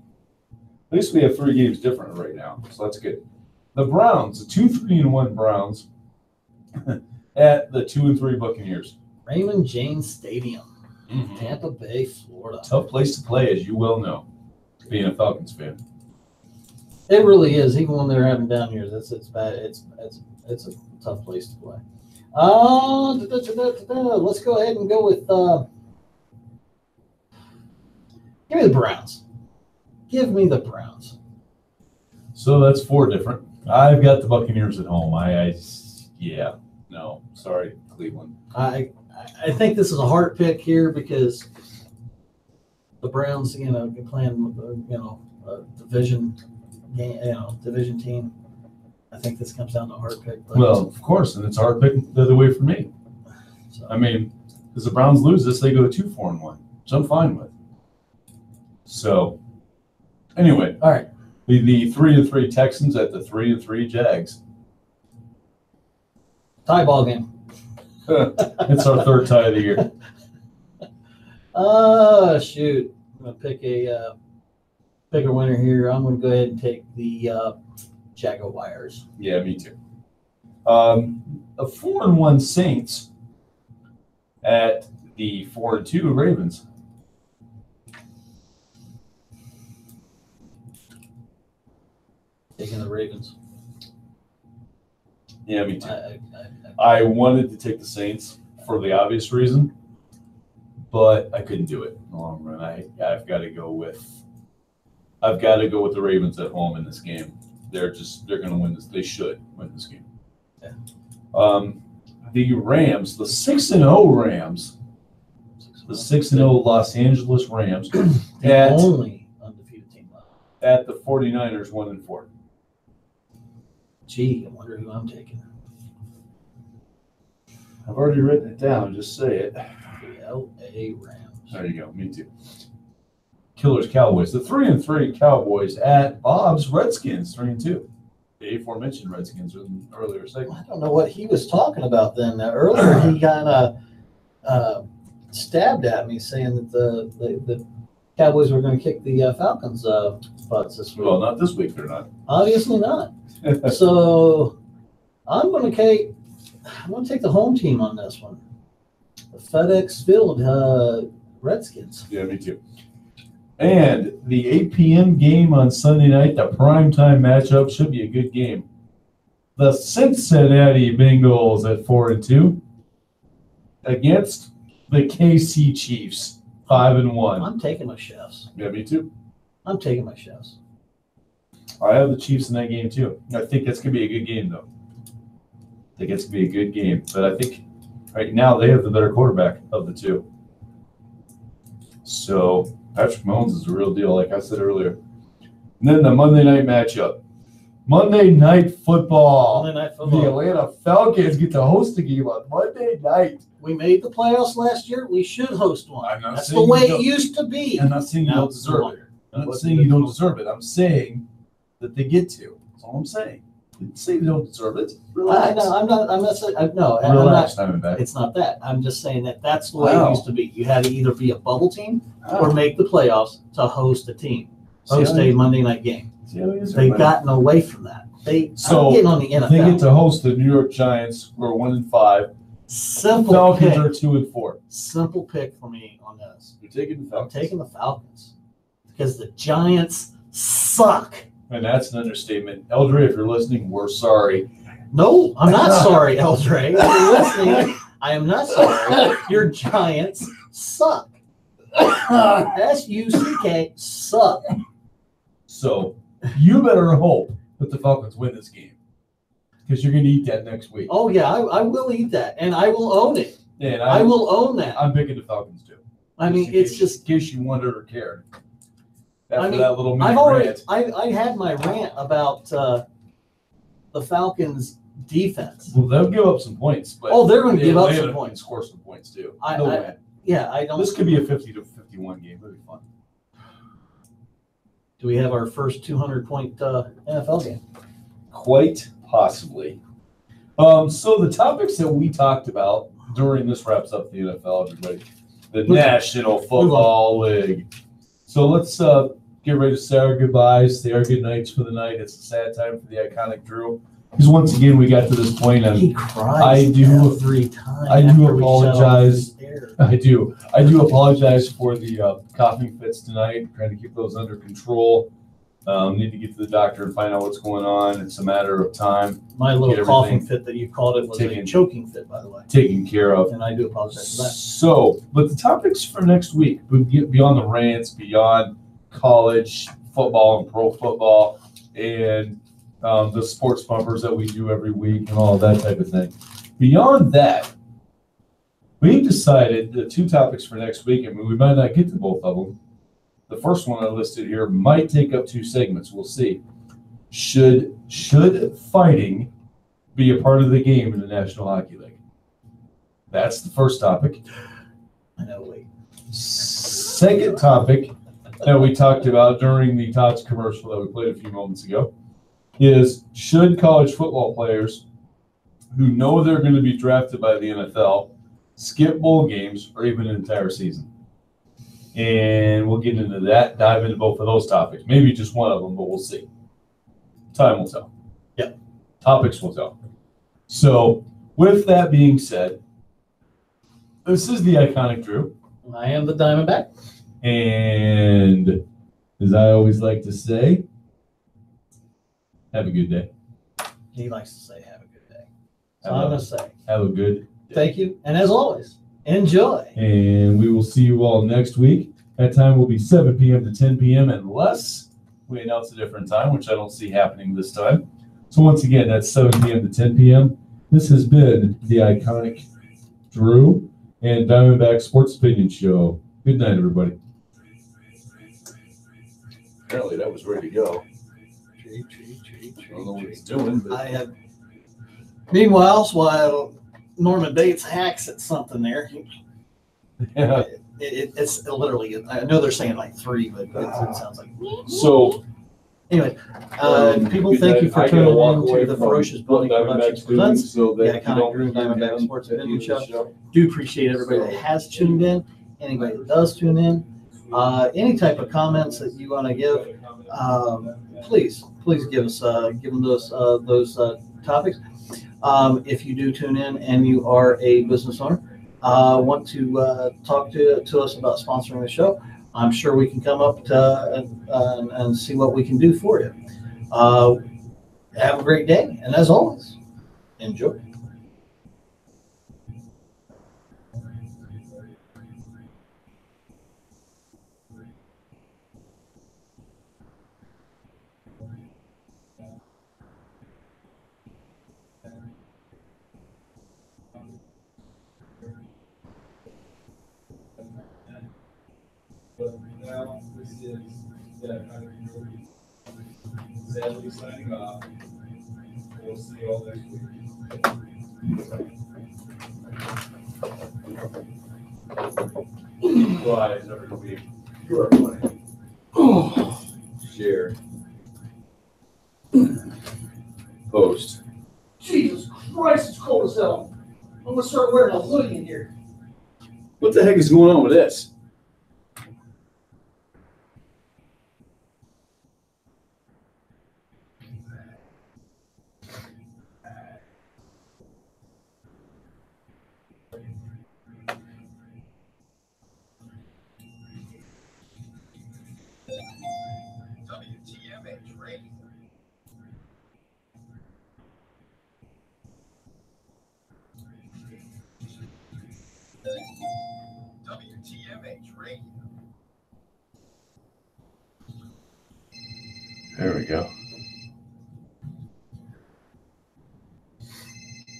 At least we have 3 games different right now, so that's good. The Browns, the 2-3-1 Browns at the 2-3 Buccaneers. Raymond James Stadium, Mm-hmm. Tampa Bay, Florida. Tough place to play, as you well know, being a Falcons fan. It really is. Even when they're having down years, it's bad. It's a tough place to play. Let's go ahead and go with. Give me the Browns. Give me the Browns. So that's 4 different. I've got the Buccaneers at home. Sorry, Cleveland. I think this is a hard pick here because the Browns, playing, a division game, division team. I think this comes down to a hard pick. But Well, of course, and it's a hard pick the other way for me. so, I mean, because the Browns lose this, they go 2-4-1, which I'm fine with. So, anyway, all right. the 3-3 Texans at the 3-3 Jags. Tie ball game. It's our 3rd tie of the year. Shoot. I'm gonna pick a winner here. I'm gonna go ahead and take the Jaguars. Yeah, me too. The 4-1 Saints at the 4-2 Ravens. Taking the Ravens. Yeah, me too. I I wanted to take the Saints for the obvious reason, but I couldn't do it in the long run. I've got to go with the Ravens at home in this game. They're going to win this. They should win this game. Yeah. The Rams, the 6-0 Rams, the 6-0 Los Angeles Rams the only undefeated team left. at the 49ers 1-4. Gee, I wonder who I'm taking. I've already written it down. Just say it. The L.A. Rams. There you go. Me too. Killers Cowboys. The 3-3 Cowboys at Bob's Redskins 3-2. The aforementioned Redskins in the earlier segment. I don't know what he was talking about then. Earlier, he kind of stabbed at me saying that the Cowboys were going to kick the Falcons' butts this week. Well, not this week. They're not. Obviously not. So I'm going to take the home team on this one. The FedEx Field Redskins. Yeah, me too. And the 8 p.m. game on Sunday night, the primetime matchup, should be a good game. The Cincinnati Bengals at 4-2 against the KC Chiefs 5-1. I'm taking my Chefs. Yeah, me too. I'm taking my Chefs. I have the Chiefs in that game too. I think that's going to be a good game, though. I think it's going to be a good game. But I think right now they have the better quarterback of the two. So Patrick Mahomes is a real deal, like I said earlier. And then the Monday night matchup. Monday Night Football. Monday Night Football. The Atlanta Falcons get to host a game on Monday night. We made the playoffs last year. We should host one. I'm not That's saying the way you it don't. used to be. I'm not saying you don't deserve it. I'm not saying you don't deserve it. I'm saying that they get to. That's all I'm saying. I didn't say they don't deserve it. Relax. I'm not saying, no, Relax, I'm not, Diamondback. it's not that. I'm just saying that's the way Wow. it used to be. You had to either be a bubble team or make the playoffs to host a team, host a Monday night game. They've gotten away from that. I'm getting on the NFL. They get to host the New York Giants, who are 1-5. Simple Falcons pick. are 2-4. Simple pick for me on this. You're taking the I'm Falcons. taking the Falcons because the Giants suck. And that's an understatement. Eldre, if you're listening, we're sorry. No, I'm not sorry, Eldre. If you're listening, I am not sorry. Your Giants suck. S-U-C-K, suck. So you better hope that the Falcons win this game because you're going to eat that next week. Oh, yeah, I will eat that, and I will own it. And I will own that. I'm picking the Falcons too. I mean, it's just in case you wondered or cared. After I mean, that little mini I've already rant. I had my rant about the Falcons defense. Well, they'll give up some points, but Oh, they're going to give up some Atlanta points. can score some points too. I win. Yeah, I don't. This could be a 50-51 game. It'll be fun. Do we have our first 200-point NFL game? Quite possibly. So the topics that we talked about during this wraps up the NFL, everybody. The National Football League. So let's get ready to say our goodbyes, say our good nights for the night. It's a sad time for the iconic Drew. Because once again, we got to this point, and He cries every time. I do after we shut off apologize. the air. I do apologize for the coughing fits tonight. Trying to keep those under control. Need to get to the doctor and find out what's going on. It's a matter of time. My Get little everything coughing fit that you called it was a taken- choking fit, by the way. Taken care of. And I do apologize for that. So, but the topics for next week, we get beyond the rants, beyond college football and pro football, and the sports bumpers that we do every week and all of that type of thing. Beyond that, we decided the two topics for next week, and we might not get to both of them. The first one I listed here might take up 2 segments. We'll see. Should fighting be a part of the game in the National Hockey League? That's the first topic. I know, wait. Second topic that we talked about during the Tots commercial that we played a few moments ago is, should college football players who know they're going to be drafted by the NFL skip bowl games or even an entire season? And we'll get into that, dive into both of those topics. Maybe just one of them, but we'll see. Time will tell. Yeah. Topics will tell. So, with that being said, this is the iconic Drew. I am the Diamondback. And as I always like to say, have a good day. He likes to say, have a good day. So I'm going to say, have a good day. Thank you. And as always, enjoy. And we will see you all next week. That time will be 7 p.m. to 10 p.m. unless we announce a different time, which I don't see happening this time. So once again, that's 7 p.m. to 10 p.m. This has been the iconic Drew and Diamondback Sports Opinion Show. Good night, everybody. Apparently that was ready to go. I don't know what it's doing, but I have. Meanwhile, while Norman Bates hacks at something there, yeah. it's literally, I know they're saying like 3, but it sounds like. So, anyway, people, thank you for tuning in to the Ferocious Building Productions Presents, so the that iconic Drew Diamondback Sports Opinion Show. Do appreciate everybody that has tuned in. Anybody that does tune in, any type of comments that you want to give, please give us give them those topics. If you do tune in and you are a business owner, want to talk to us about sponsoring the show, I'm sure we can come up and see what we can do for you. Have a great day, and as always, enjoy. But now, this is that sadly signing off. We'll see you all next week. Bye, every week. You are funny. Share. Post. Jesus Christ, it's cold as hell. I'm gonna start wearing a hoodie in here. What the heck is going on with this? WTMH Radio. There we go.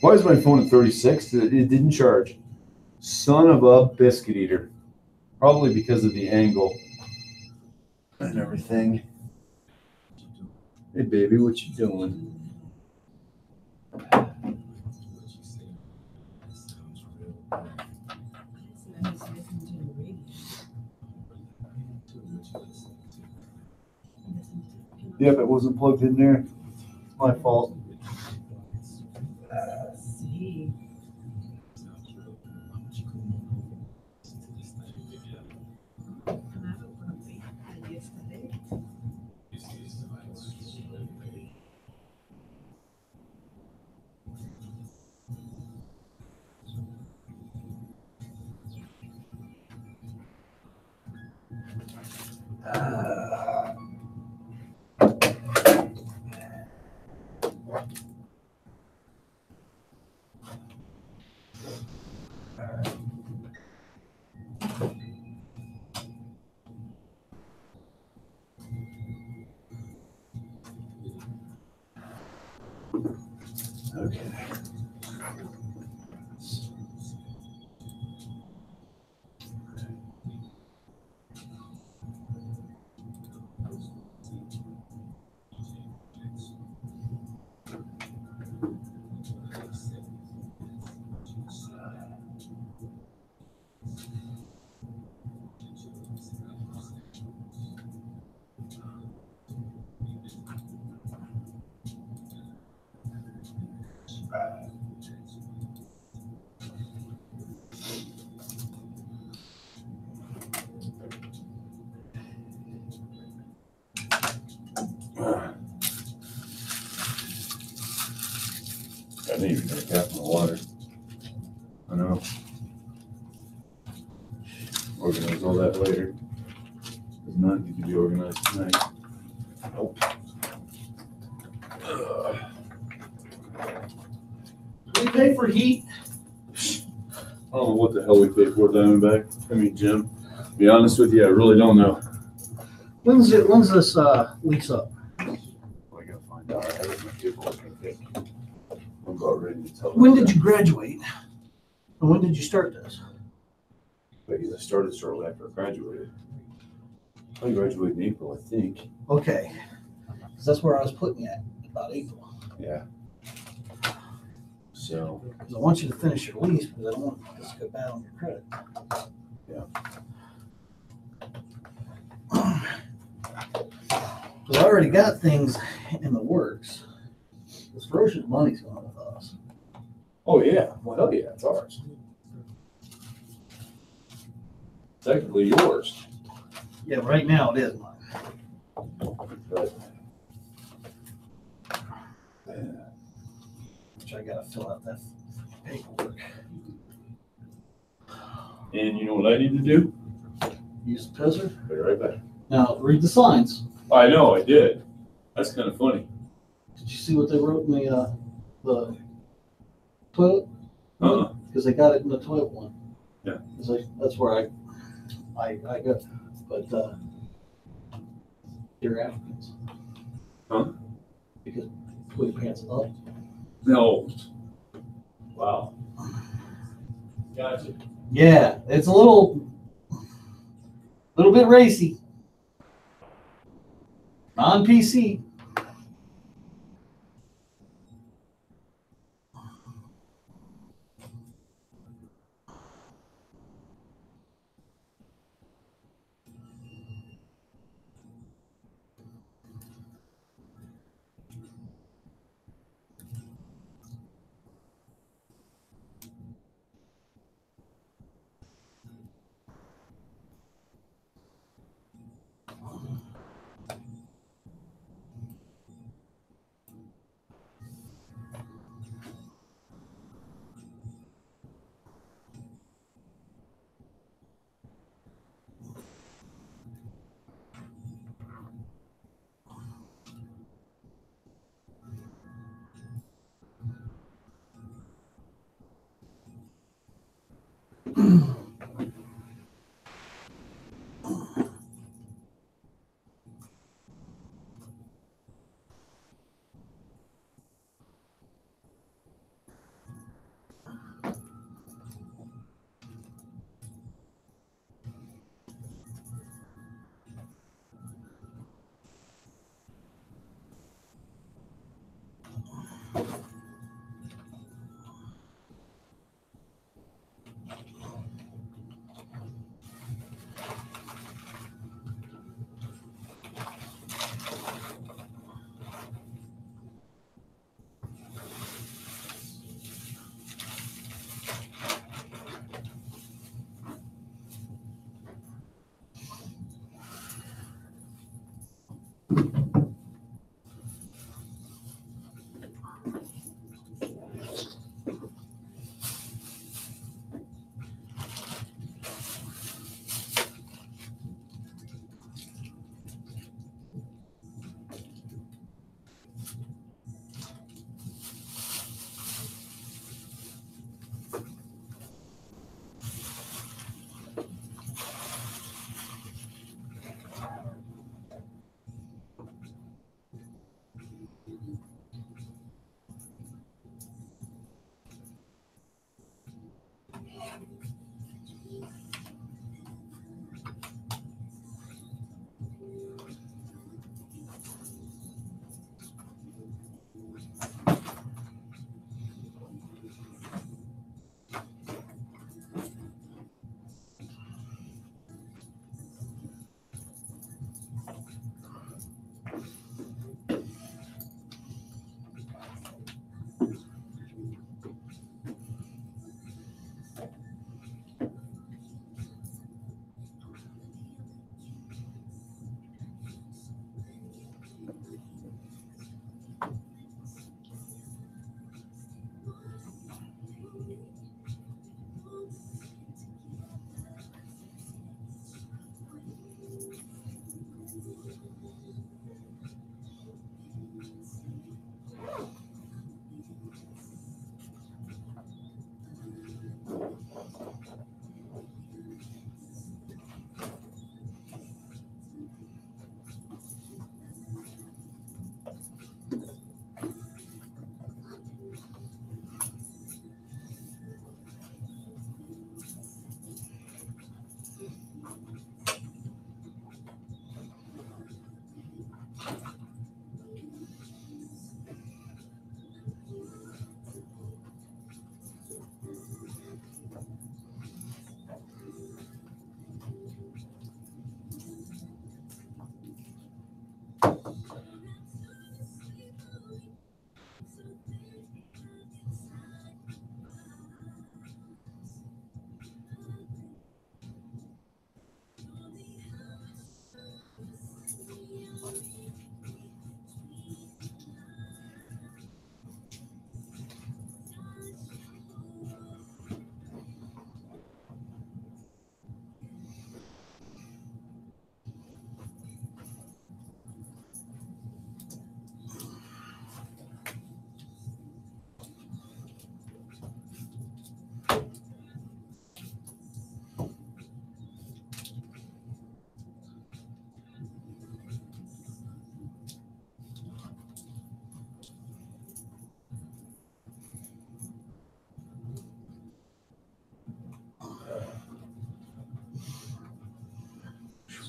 Why is my phone at 36? It didn't charge. Son of a biscuit eater. Probably because of the angle and everything. Hey, baby, what you doing? Yep, it wasn't plugged in there. My fault. Okay. I need to get a cap in the water. I know. Organize all that later. Does not need to be organized tonight. Nope. Do we pay for heat? I don't know what the hell we paid for Diamondback. I mean, Jim. To be honest with you, I really don't know. When's this lease up? I gotta find out. I have my paperwork. I think. I'm about ready to tell. When did you graduate? And when did you start this? But I started shortly after I graduated. I graduated in April, I think. Okay. Because that's where I was putting you at, about April. Yeah. So. Because I want you to finish your lease because I don't want this to go bad on your credit. Yeah. Because I already got things in the works. This ferocious money's going with us. Oh yeah. Well, hell yeah, it's ours. Technically yours. Yeah, right now it is mine. But, Which I gotta fill out that paperwork. and you know what I need to do? Use the pisser. Be right back. Now read the signs. I know, I did. That's kind of funny. Did you see what they wrote in the toilet? Uh-uh. Because they got it in the toilet one. Yeah. That's where I go. But they're Africans. Huh? Because pull your pants up. No. Wow. Gotcha. Yeah, it's a little bit racy. Non-PC.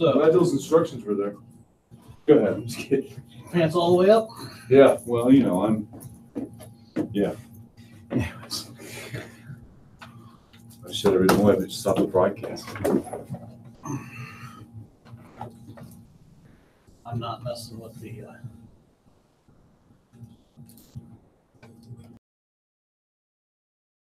So, Glad those instructions were there. Go ahead. I'm just kidding. pants all the way up. Yeah. Well, you know, yeah. Anyways. I should have known to stop the broadcast. I'm not messing with the